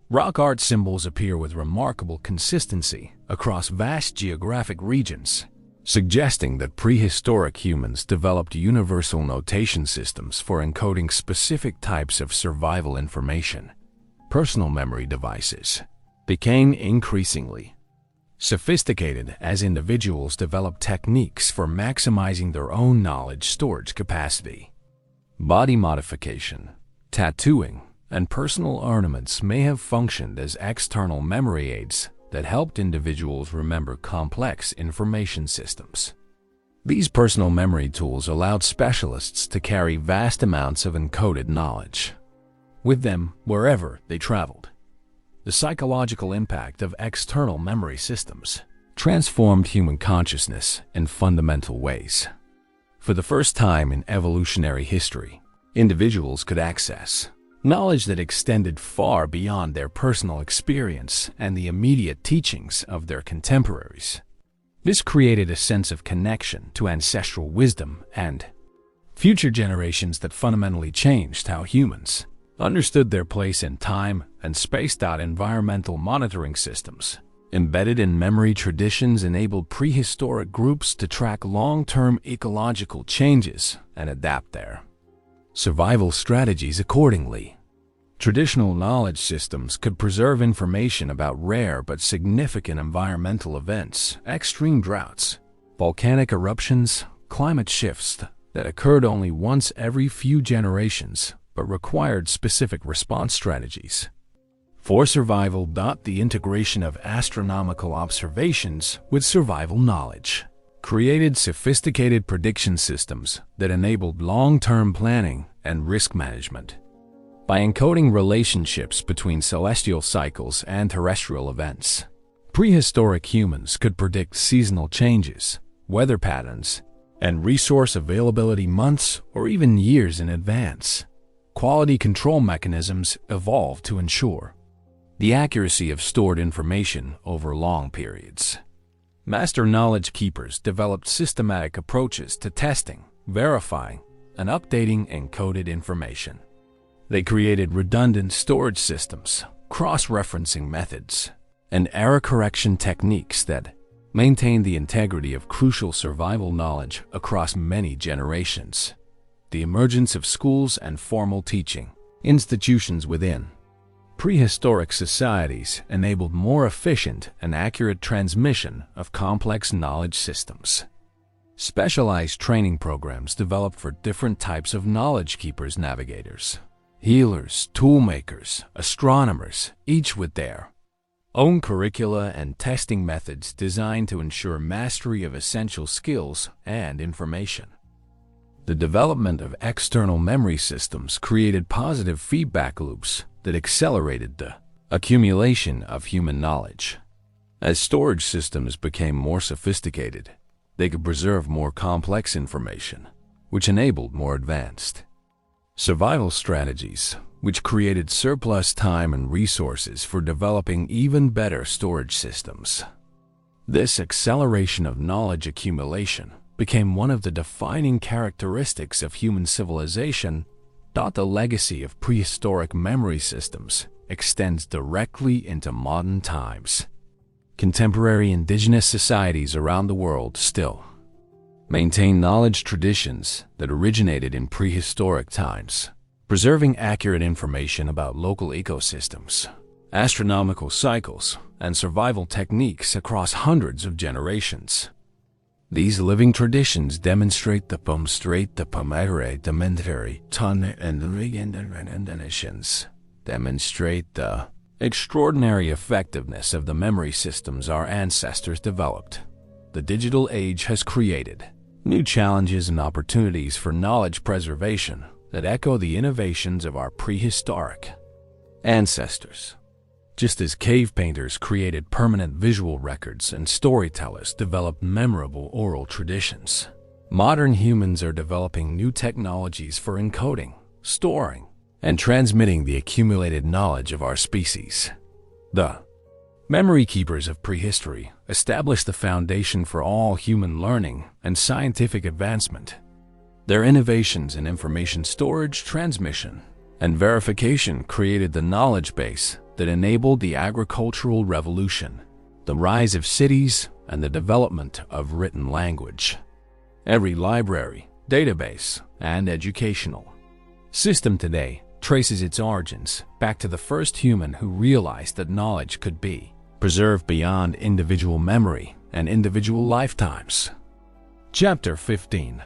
Rock art symbols appear with remarkable consistency across vast geographic regions, suggesting that prehistoric humans developed universal notation systems for encoding specific types of survival information. Personal memory devices became increasingly sophisticated as individuals developed techniques for maximizing their own knowledge storage capacity. Body modification, tattooing, and personal ornaments may have functioned as external memory aids that helped individuals remember complex information systems. These personal memory tools allowed specialists to carry vast amounts of encoded knowledge with them wherever they traveled. The psychological impact of external memory systems transformed human consciousness in fundamental ways. For the first time in evolutionary history, individuals could access knowledge that extended far beyond their personal experience and the immediate teachings of their contemporaries. This created a sense of connection to ancestral wisdom and future generations that fundamentally changed how humans understood their place in time and space. Environmental monitoring systems embedded in memory traditions enabled prehistoric groups to track long-term ecological changes and adapt their survival strategies accordingly. Traditional knowledge systems could preserve information about rare but significant environmental events, extreme droughts, volcanic eruptions, climate shifts that occurred only once every few generations but required specific response strategies. For survival, the integration of astronomical observations with survival knowledge created sophisticated prediction systems that enabled long-term planning and risk management. By encoding relationships between celestial cycles and terrestrial events, prehistoric humans could predict seasonal changes, weather patterns, and resource availability months or even years in advance. Quality control mechanisms evolved to ensure the accuracy of stored information over long periods. Master knowledge keepers developed systematic approaches to testing, verifying, and updating encoded information. They created redundant storage systems, cross-referencing methods, and error correction techniques that maintained the integrity of crucial survival knowledge across many generations. The emergence of schools and formal teaching institutions within prehistoric societies enabled more efficient and accurate transmission of complex knowledge systems. Specialized training programs developed for different types of knowledge keepers, navigators, healers, toolmakers, astronomers, each with their own curricula and testing methods designed to ensure mastery of essential skills and information. The development of external memory systems created positive feedback loops that accelerated the accumulation of human knowledge. As storage systems became more sophisticated, they could preserve more complex information, which enabled more advanced survival strategies, which created surplus time and resources for developing even better storage systems. This acceleration of knowledge accumulation became one of the defining characteristics of human civilization. The legacy of prehistoric memory systems extends directly into modern times. Contemporary indigenous societies around the world still maintain knowledge traditions that originated in prehistoric times, preserving accurate information about local ecosystems, astronomical cycles, and survival techniques across hundreds of generations. These living traditions demonstrate the extraordinary effectiveness of the memory systems our ancestors developed. The digital age has created new challenges and opportunities for knowledge preservation that echo the innovations of our prehistoric ancestors. Just as cave painters created permanent visual records and storytellers developed memorable oral traditions, modern humans are developing new technologies for encoding, storing, and transmitting the accumulated knowledge of our species. The memory keepers of prehistory established the foundation for all human learning and scientific advancement. Their innovations in information storage, transmission, and verification created the knowledge base that enabled the agricultural revolution, the rise of cities, and the development of written language. Every library, database, and educational system today traces its origins back to the first human who realized that knowledge could be preserved beyond individual memory and individual lifetimes. Chapter 15.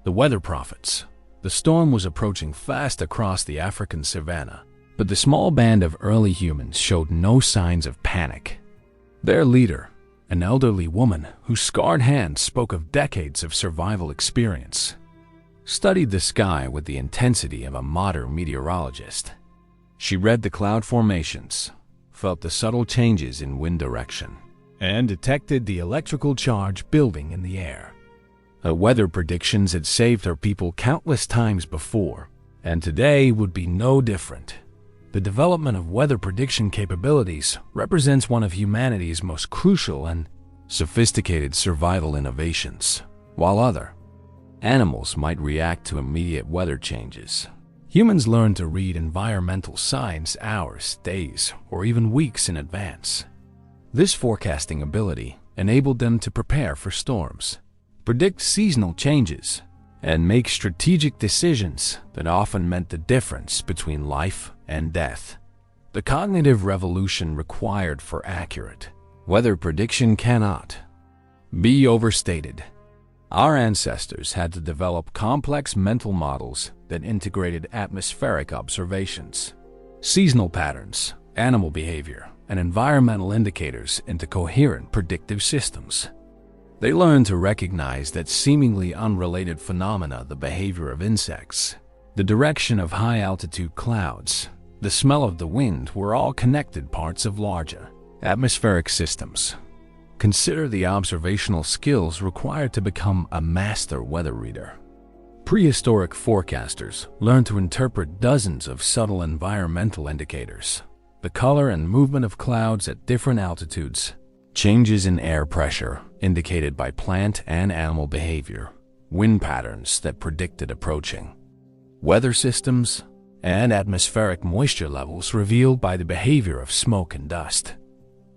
The Weather Prophets. The storm was approaching fast across the African savanna, but the small band of early humans showed no signs of panic. Their leader, an elderly woman whose scarred hands spoke of decades of survival experience, studied the sky with the intensity of a modern meteorologist. She read the cloud formations, felt the subtle changes in wind direction, and detected the electrical charge building in the air. Her weather predictions had saved her people countless times before, and today would be no different. The development of weather prediction capabilities represents one of humanity's most crucial and sophisticated survival innovations. While other animals might react to immediate weather changes, humans learn to read environmental signs hours, days, or even weeks in advance. This forecasting ability enabled them to prepare for storms, predict seasonal changes, and make strategic decisions that often meant the difference between life and death. The cognitive revolution required for accurate weather prediction cannot be overstated. Our ancestors had to develop complex mental models that integrated atmospheric observations, seasonal patterns, animal behavior, and environmental indicators into coherent predictive systems. They learned to recognize that seemingly unrelated phenomena, the behavior of insects, the direction of high-altitude clouds, the smell of the wind, were all connected parts of larger atmospheric systems. Consider the observational skills required to become a master weather reader. Prehistoric forecasters learned to interpret dozens of subtle environmental indicators: the color and movement of clouds at different altitudes, changes in air pressure indicated by plant and animal behavior, wind patterns that predicted approaching weather systems, and atmospheric moisture levels revealed by the behavior of smoke and dust.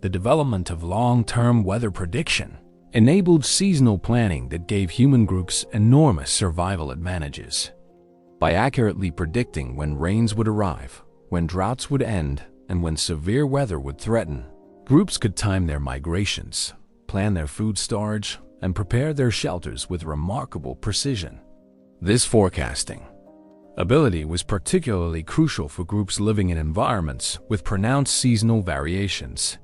The development of long-term weather prediction enabled seasonal planning that gave human groups enormous survival advantages. By accurately predicting when rains would arrive, when droughts would end, and when severe weather would threaten, groups could time their migrations, plan their food storage, and prepare their shelters with remarkable precision. This forecasting ability was particularly crucial for groups living in environments with pronounced seasonal variations.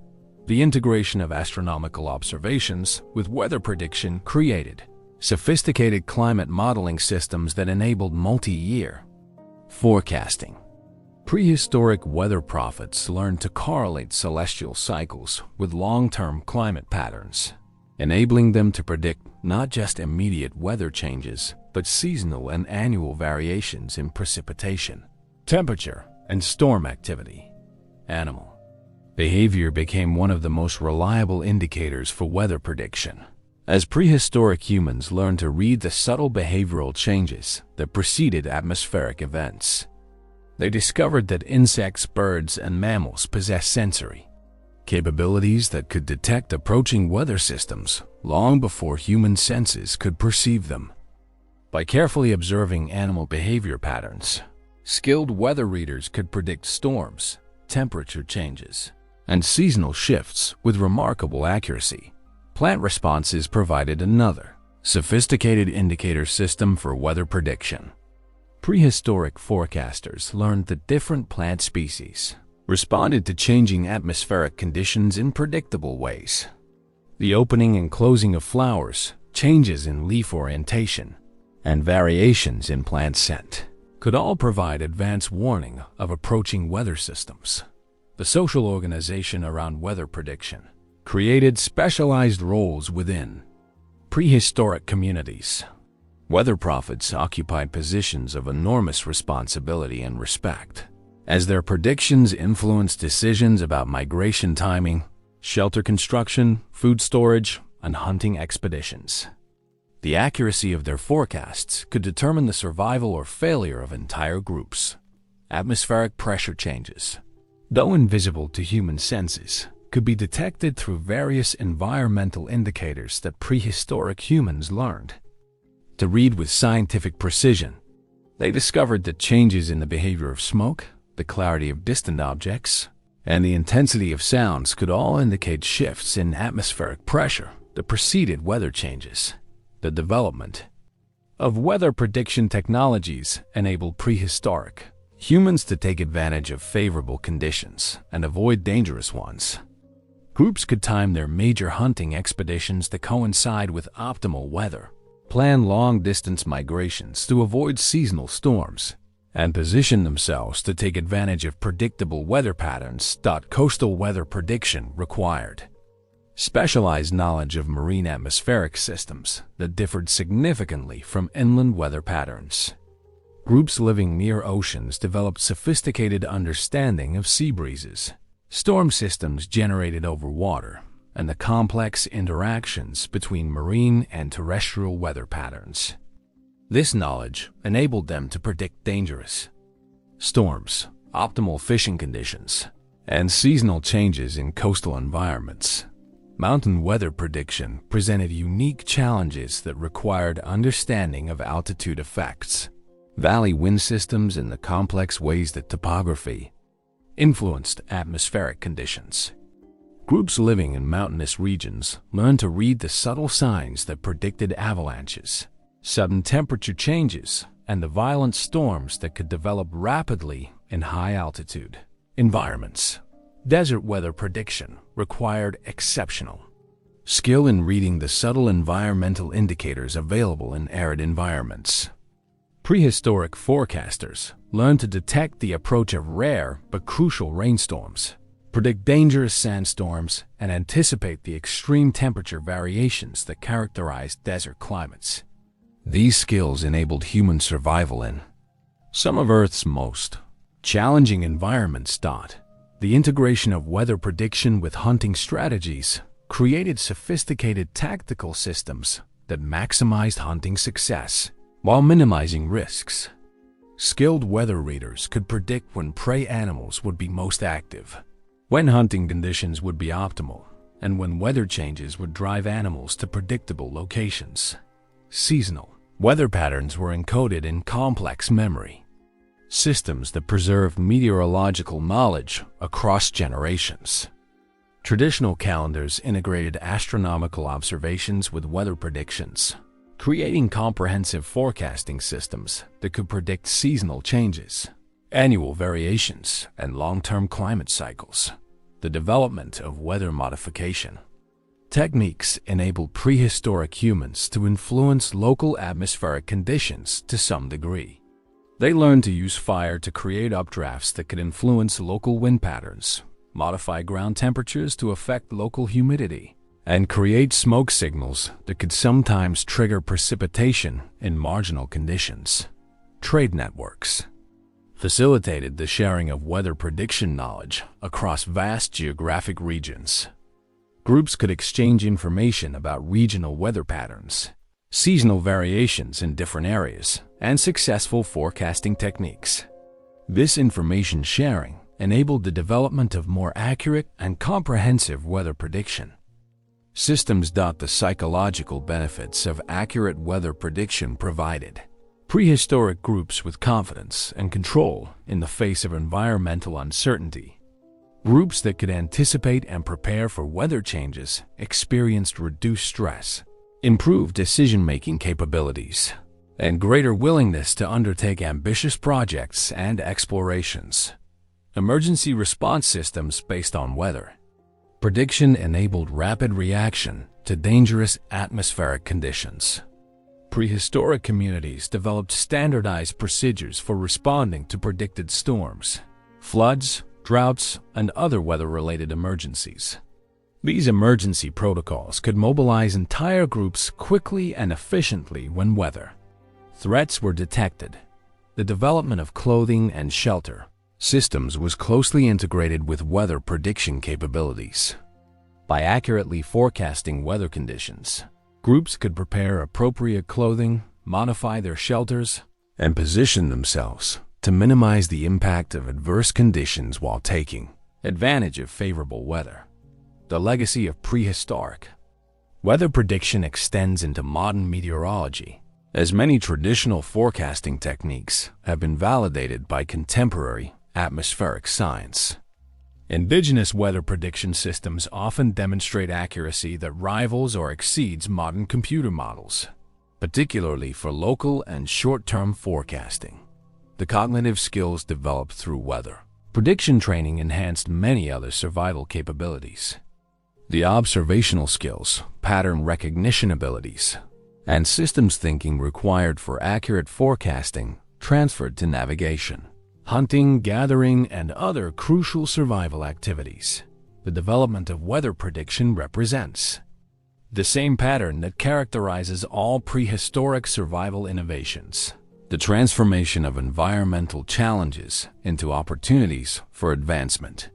The integration of astronomical observations with weather prediction created sophisticated climate modeling systems that enabled multi-year forecasting. Prehistoric weather prophets learned to correlate celestial cycles with long-term climate patterns, enabling them to predict not just immediate weather changes, but seasonal and annual variations in precipitation, temperature, and storm activity. Animal behavior became one of the most reliable indicators for weather prediction. As prehistoric humans learned to read the subtle behavioral changes that preceded atmospheric events, they discovered that insects, birds, and mammals possess sensory capabilities that could detect approaching weather systems long before human senses could perceive them. By carefully observing animal behavior patterns, skilled weather readers could predict storms, temperature changes, and seasonal shifts with remarkable accuracy. Plant responses provided another sophisticated indicator system for weather prediction. Prehistoric forecasters learned that different plant species responded to changing atmospheric conditions in predictable ways. The opening and closing of flowers, changes in leaf orientation, and variations in plant scent could all provide advance warning of approaching weather systems. The social organization around weather prediction created specialized roles within prehistoric communities. Weather prophets occupied positions of enormous responsibility and respect, as their predictions influenced decisions about migration timing, shelter construction, food storage, and hunting expeditions. The accuracy of their forecasts could determine the survival or failure of entire groups. Atmospheric pressure changes, though invisible to human senses, could be detected through various environmental indicators that prehistoric humans learned to read with scientific precision. They discovered that changes in the behavior of smoke, the clarity of distant objects, and the intensity of sounds could all indicate shifts in atmospheric pressure that preceded weather changes. The development of weather prediction technologies enabled prehistoric humans to take advantage of favorable conditions and avoid dangerous ones. Groups could time their major hunting expeditions to coincide with optimal weather, plan long-distance migrations to avoid seasonal storms, and position themselves to take advantage of predictable weather patterns that coastal weather prediction required. Specialized knowledge of marine atmospheric systems that differed significantly from inland weather patterns. Groups living near oceans developed sophisticated understanding of sea breezes, storm systems generated over water, and the complex interactions between marine and terrestrial weather patterns. This knowledge enabled them to predict dangerous storms, optimal fishing conditions, and seasonal changes in coastal environments. Mountain weather prediction presented unique challenges that required understanding of altitude effects, valley wind systems, and the complex ways that topography influenced atmospheric conditions. Groups living in mountainous regions learned to read the subtle signs that predicted avalanches, sudden temperature changes, and the violent storms that could develop rapidly in high-altitude environments. Desert weather prediction required exceptional skill in reading the subtle environmental indicators available in arid environments. Prehistoric forecasters learned to detect the approach of rare but crucial rainstorms, predict dangerous sandstorms, and anticipate the extreme temperature variations that characterized desert climates. These skills enabled human survival in some of Earth's most challenging environments. The integration of weather prediction with hunting strategies created sophisticated tactical systems that maximized hunting success while minimizing risks. Skilled weather readers could predict when prey animals would be most active, when hunting conditions would be optimal, and when weather changes would drive animals to predictable locations. Seasonal weather patterns were encoded in complex memory systems that preserved meteorological knowledge across generations. Traditional calendars integrated astronomical observations with weather predictions, creating comprehensive forecasting systems that could predict seasonal changes, annual variations, and long-term climate cycles. The development of weather modification techniques enabled prehistoric humans to influence local atmospheric conditions to some degree. They learned to use fire to create updrafts that could influence local wind patterns, modify ground temperatures to affect local humidity, and create smoke signals that could sometimes trigger precipitation in marginal conditions. Trade networks facilitated the sharing of weather prediction knowledge across vast geographic regions. Groups could exchange information about regional weather patterns, seasonal variations in different areas, and successful forecasting techniques. This information sharing enabled the development of more accurate and comprehensive weather prediction systems. The psychological benefits of accurate weather prediction provided prehistoric groups with confidence and control in the face of environmental uncertainty. Groups that could anticipate and prepare for weather changes experienced reduced stress, improved decision-making capabilities, and greater willingness to undertake ambitious projects and explorations. Emergency response systems based on weather prediction enabled rapid reaction to dangerous atmospheric conditions. Prehistoric communities developed standardized procedures for responding to predicted storms, floods, droughts, and other weather-related emergencies. These emergency protocols could mobilize entire groups quickly and efficiently when weather threats were detected. The development of clothing and shelter systems was closely integrated with weather prediction capabilities. By accurately forecasting weather conditions, groups could prepare appropriate clothing, modify their shelters, and position themselves to minimize the impact of adverse conditions while taking advantage of favorable weather. The legacy of prehistoric weather prediction extends into modern meteorology, as many traditional forecasting techniques have been validated by contemporary atmospheric science. Indigenous weather prediction systems often demonstrate accuracy that rivals or exceeds modern computer models, particularly for local and short-term forecasting. The cognitive skills developed through weather prediction training enhanced many other survival capabilities. The observational skills, pattern recognition abilities, and systems thinking required for accurate forecasting transferred to navigation, hunting, gathering, and other crucial survival activities. The development of weather prediction represents the same pattern that characterizes all prehistoric survival innovations: the transformation of environmental challenges into opportunities for advancement.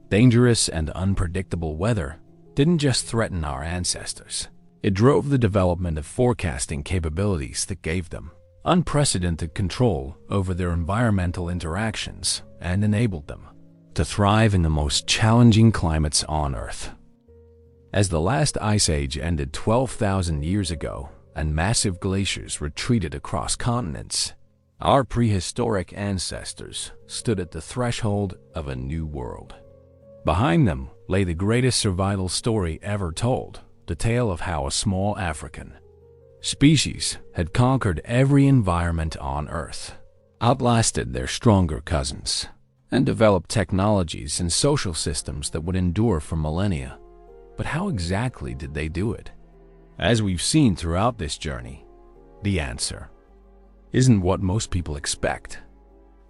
Dangerous and unpredictable weather didn't just threaten our ancestors. It drove the development of forecasting capabilities that gave them unprecedented control over their environmental interactions and enabled them to thrive in the most challenging climates on Earth. As the last ice age ended 12,000 years ago and massive glaciers retreated across continents, our prehistoric ancestors stood at the threshold of a new world. Behind them lay the greatest survival story ever told, the tale of how a small African species had conquered every environment on Earth, outlasted their stronger cousins, and developed technologies and social systems that would endure for millennia. But how exactly did they do it? As we've seen throughout this journey, the answer isn't what most people expect.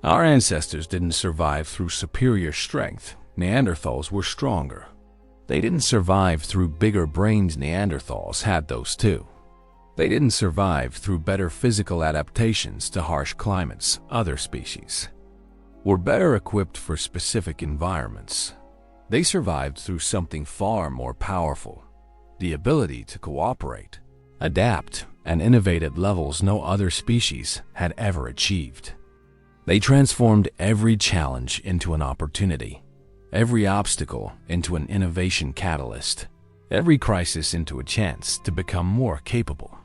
Our ancestors didn't survive through superior strength. Neanderthals were stronger. They didn't survive through bigger brains. Neanderthals had those too. They didn't survive through better physical adaptations to harsh climates. Other species were better equipped for specific environments. They survived through something far more powerful: the ability to cooperate, adapt, and innovate at levels no other species had ever achieved. They transformed every challenge into an opportunity, every obstacle into an innovation catalyst, every crisis into a chance to become more capable.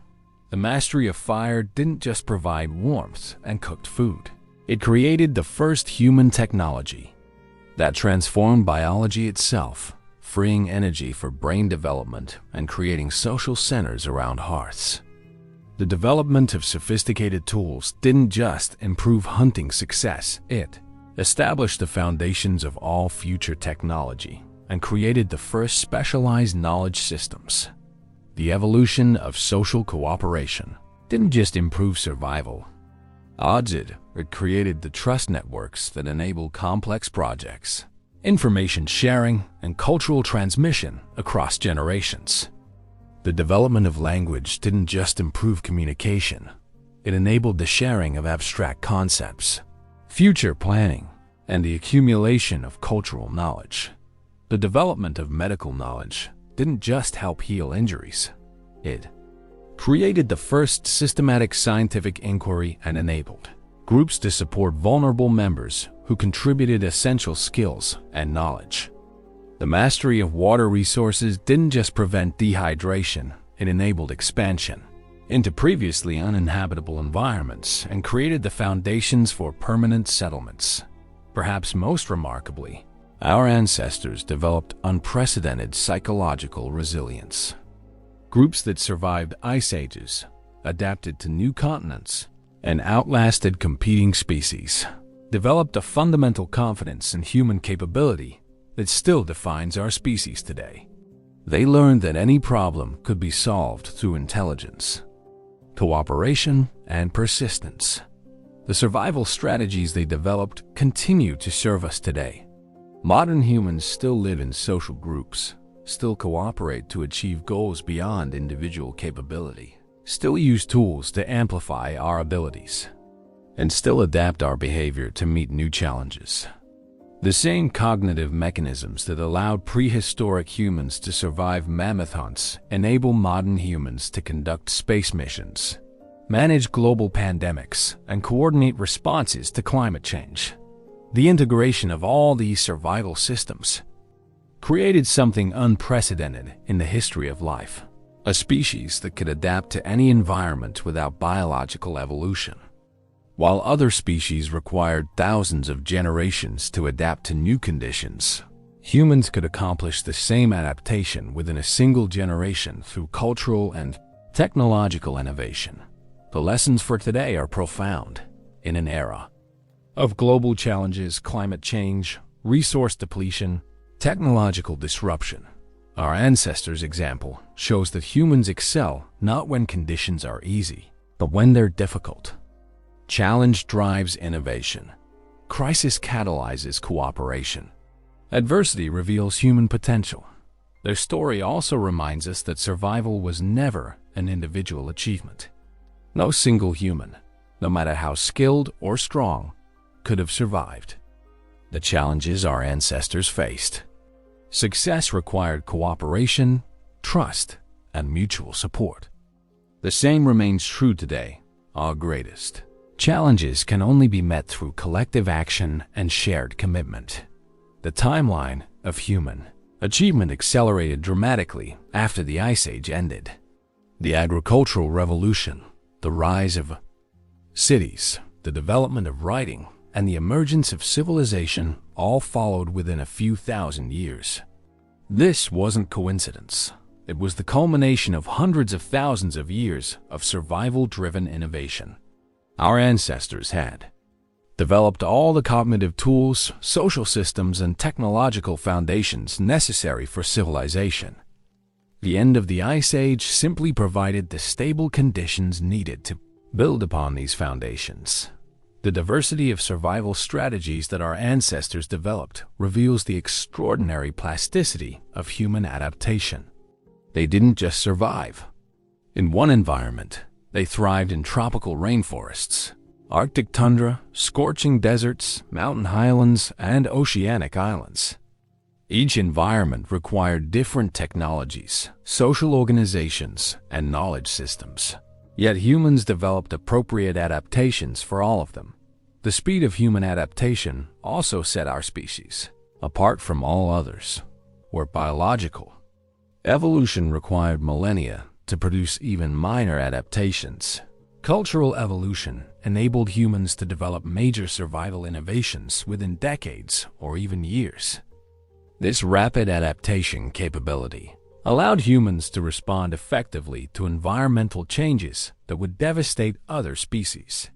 The mastery of fire didn't just provide warmth and cooked food. It created the first human technology that transformed biology itself, freeing energy for brain development and creating social centers around hearths. The development of sophisticated tools didn't just improve hunting success, it established the foundations of all future technology and created the first specialized knowledge systems. The evolution of social cooperation didn't just improve survival. It created the trust networks that enable complex projects, information sharing, and cultural transmission across generations. The development of language didn't just improve communication. It enabled the sharing of abstract concepts, future planning, and the accumulation of cultural knowledge. The development of medical knowledge didn't just help heal injuries. It created the first systematic scientific inquiry and enabled groups to support vulnerable members who contributed essential skills and knowledge. The mastery of water resources didn't just prevent dehydration, it enabled expansion into previously uninhabitable environments and created the foundations for permanent settlements. Perhaps most remarkably, our ancestors developed unprecedented psychological resilience. Groups that survived ice ages, adapted to new continents, and outlasted competing species developed a fundamental confidence in human capability that still defines our species today. They learned that any problem could be solved through intelligence, cooperation, and persistence. The survival strategies they developed continue to serve us today. Modern humans still live in social groups, still cooperate to achieve goals beyond individual capability, still use tools to amplify our abilities, and still adapt our behavior to meet new challenges. The same cognitive mechanisms that allowed prehistoric humans to survive mammoth hunts enable modern humans to conduct space missions, manage global pandemics, and coordinate responses to climate change. The integration of all these survival systems created something unprecedented in the history of life, a species that could adapt to any environment without biological evolution. While other species required thousands of generations to adapt to new conditions, humans could accomplish the same adaptation within a single generation through cultural and technological innovation. The lessons for today are profound. In an era of global challenges, climate change, resource depletion, technological disruption, our ancestors' example shows that humans excel not when conditions are easy, but when they're difficult. Challenge drives innovation. Crisis catalyzes cooperation. Adversity reveals human potential. Their story also reminds us that survival was never an individual achievement. No single human, no matter how skilled or strong, could have survived the challenges our ancestors faced. Success required cooperation, trust, and mutual support. The same remains true today. Our greatest challenges can only be met through collective action and shared commitment. The timeline of human achievement accelerated dramatically after the Ice Age ended. The agricultural revolution, the rise of cities, the development of writing, and the emergence of civilization all followed within a few thousand years. This wasn't coincidence. It was the culmination of hundreds of thousands of years of survival-driven innovation. Our ancestors had developed all the cognitive tools, social systems, and technological foundations necessary for civilization. The end of the Ice Age simply provided the stable conditions needed to build upon these foundations. The diversity of survival strategies that our ancestors developed reveals the extraordinary plasticity of human adaptation. They didn't just survive. In one environment, they thrived in tropical rainforests, Arctic tundra, scorching deserts, mountain highlands, and oceanic islands. Each environment required different technologies, social organizations, and knowledge systems. Yet humans developed appropriate adaptations for all of them. The speed of human adaptation also set our species apart from all others. We're biological. Evolution required millennia to produce even minor adaptations. Cultural evolution enabled humans to develop major survival innovations within decades or even years. This rapid adaptation capability allowed humans to respond effectively to environmental changes that would devastate other species.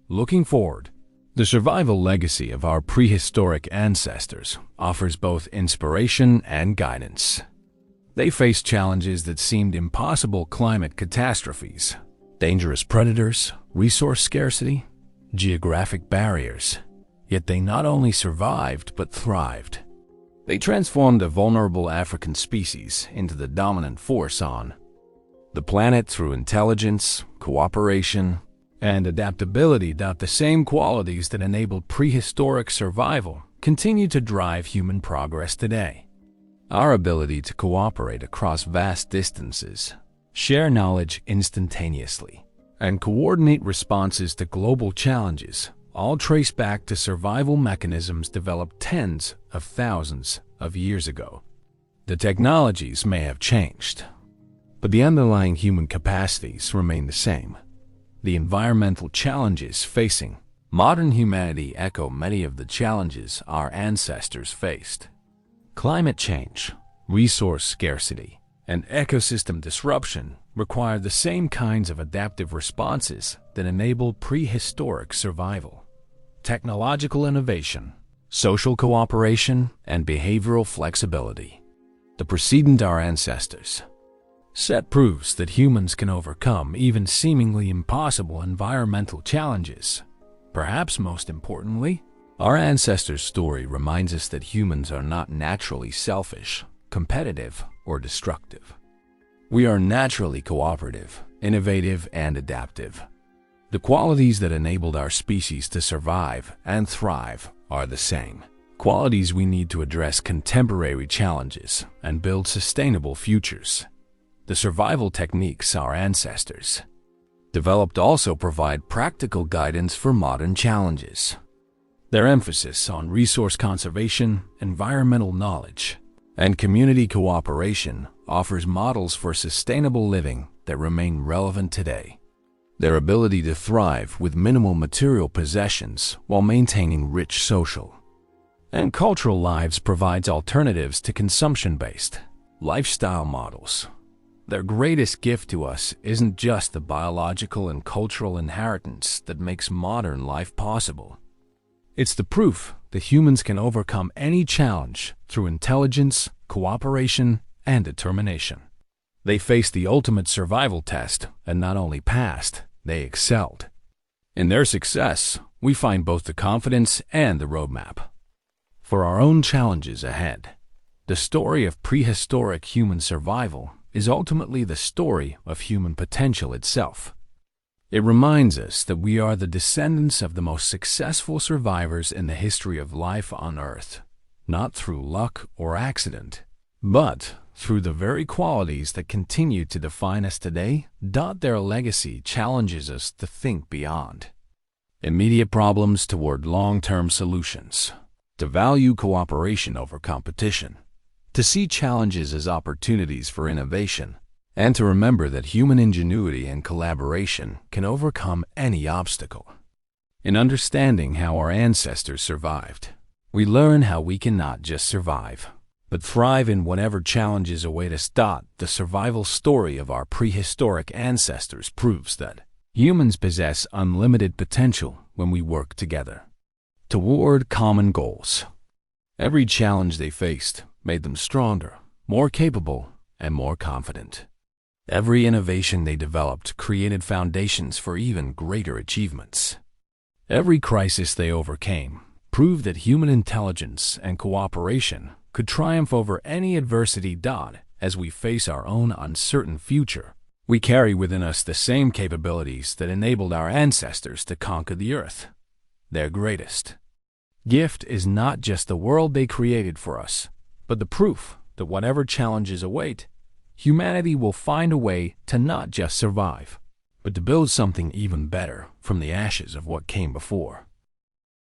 Looking forward, the survival legacy of our prehistoric ancestors offers both inspiration and guidance. They faced challenges that seemed impossible: climate catastrophes, dangerous predators, resource scarcity, geographic barriers. Yet they not only survived but thrived. They transformed a vulnerable African species into the dominant force on the planet through intelligence, cooperation, and adaptability. The same qualities that enabled prehistoric survival continue to drive human progress today. Our ability to cooperate across vast distances, share knowledge instantaneously, and coordinate responses to global challenges all trace back to survival mechanisms developed tens of thousands of years ago. The technologies may have changed, but the underlying human capacities remain the same. The environmental challenges facing modern humanity echo many of the challenges our ancestors faced. Climate change, resource scarcity, and ecosystem disruption require the same kinds of adaptive responses that enabled prehistoric survival. Technological innovation, social cooperation, and behavioral flexibility. The precedent our ancestors set proves that humans can overcome even seemingly impossible environmental challenges. Perhaps most importantly, our ancestors' story reminds us that humans are not naturally selfish, competitive, or destructive. We are naturally cooperative, innovative, and adaptive. The qualities that enabled our species to survive and thrive are the same qualities we need to address contemporary challenges and build sustainable futures. The survival techniques our ancestors developed also provide practical guidance for modern challenges. Their emphasis on resource conservation, environmental knowledge, and community cooperation offers models for sustainable living that remain relevant today. Their ability to thrive with minimal material possessions while maintaining rich social and cultural lives provides alternatives to consumption-based lifestyle models. Their greatest gift to us isn't just the biological and cultural inheritance that makes modern life possible. It's the proof that humans can overcome any challenge through intelligence, cooperation, and determination. They faced the ultimate survival test and not only passed, they excelled. In their success, we find both the confidence and the roadmap for our own challenges ahead. The story of prehistoric human survival is ultimately the story of human potential itself. It reminds us that we are the descendants of the most successful survivors in the history of life on Earth, not through luck or accident, but through the very qualities that continue to define us today. Their legacy challenges us to think beyond immediate problems toward long-term solutions, to value cooperation over competition, to see challenges as opportunities for innovation, and to remember that human ingenuity and collaboration can overcome any obstacle. In understanding how our ancestors survived, we learn how we can not just survive, but thrive in whatever challenges await us. The survival story of our prehistoric ancestors proves that humans possess unlimited potential when we work together toward common goals. Every challenge they faced made them stronger, more capable, and more confident. Every innovation they developed created foundations for even greater achievements. Every crisis they overcame proved that human intelligence and cooperation could triumph over any adversity. As we face our own uncertain future, we carry within us the same capabilities that enabled our ancestors to conquer the earth. Their greatest gift is not just the world they created for us, but the proof that whatever challenges await, humanity will find a way to not just survive, but to build something even better from the ashes of what came before.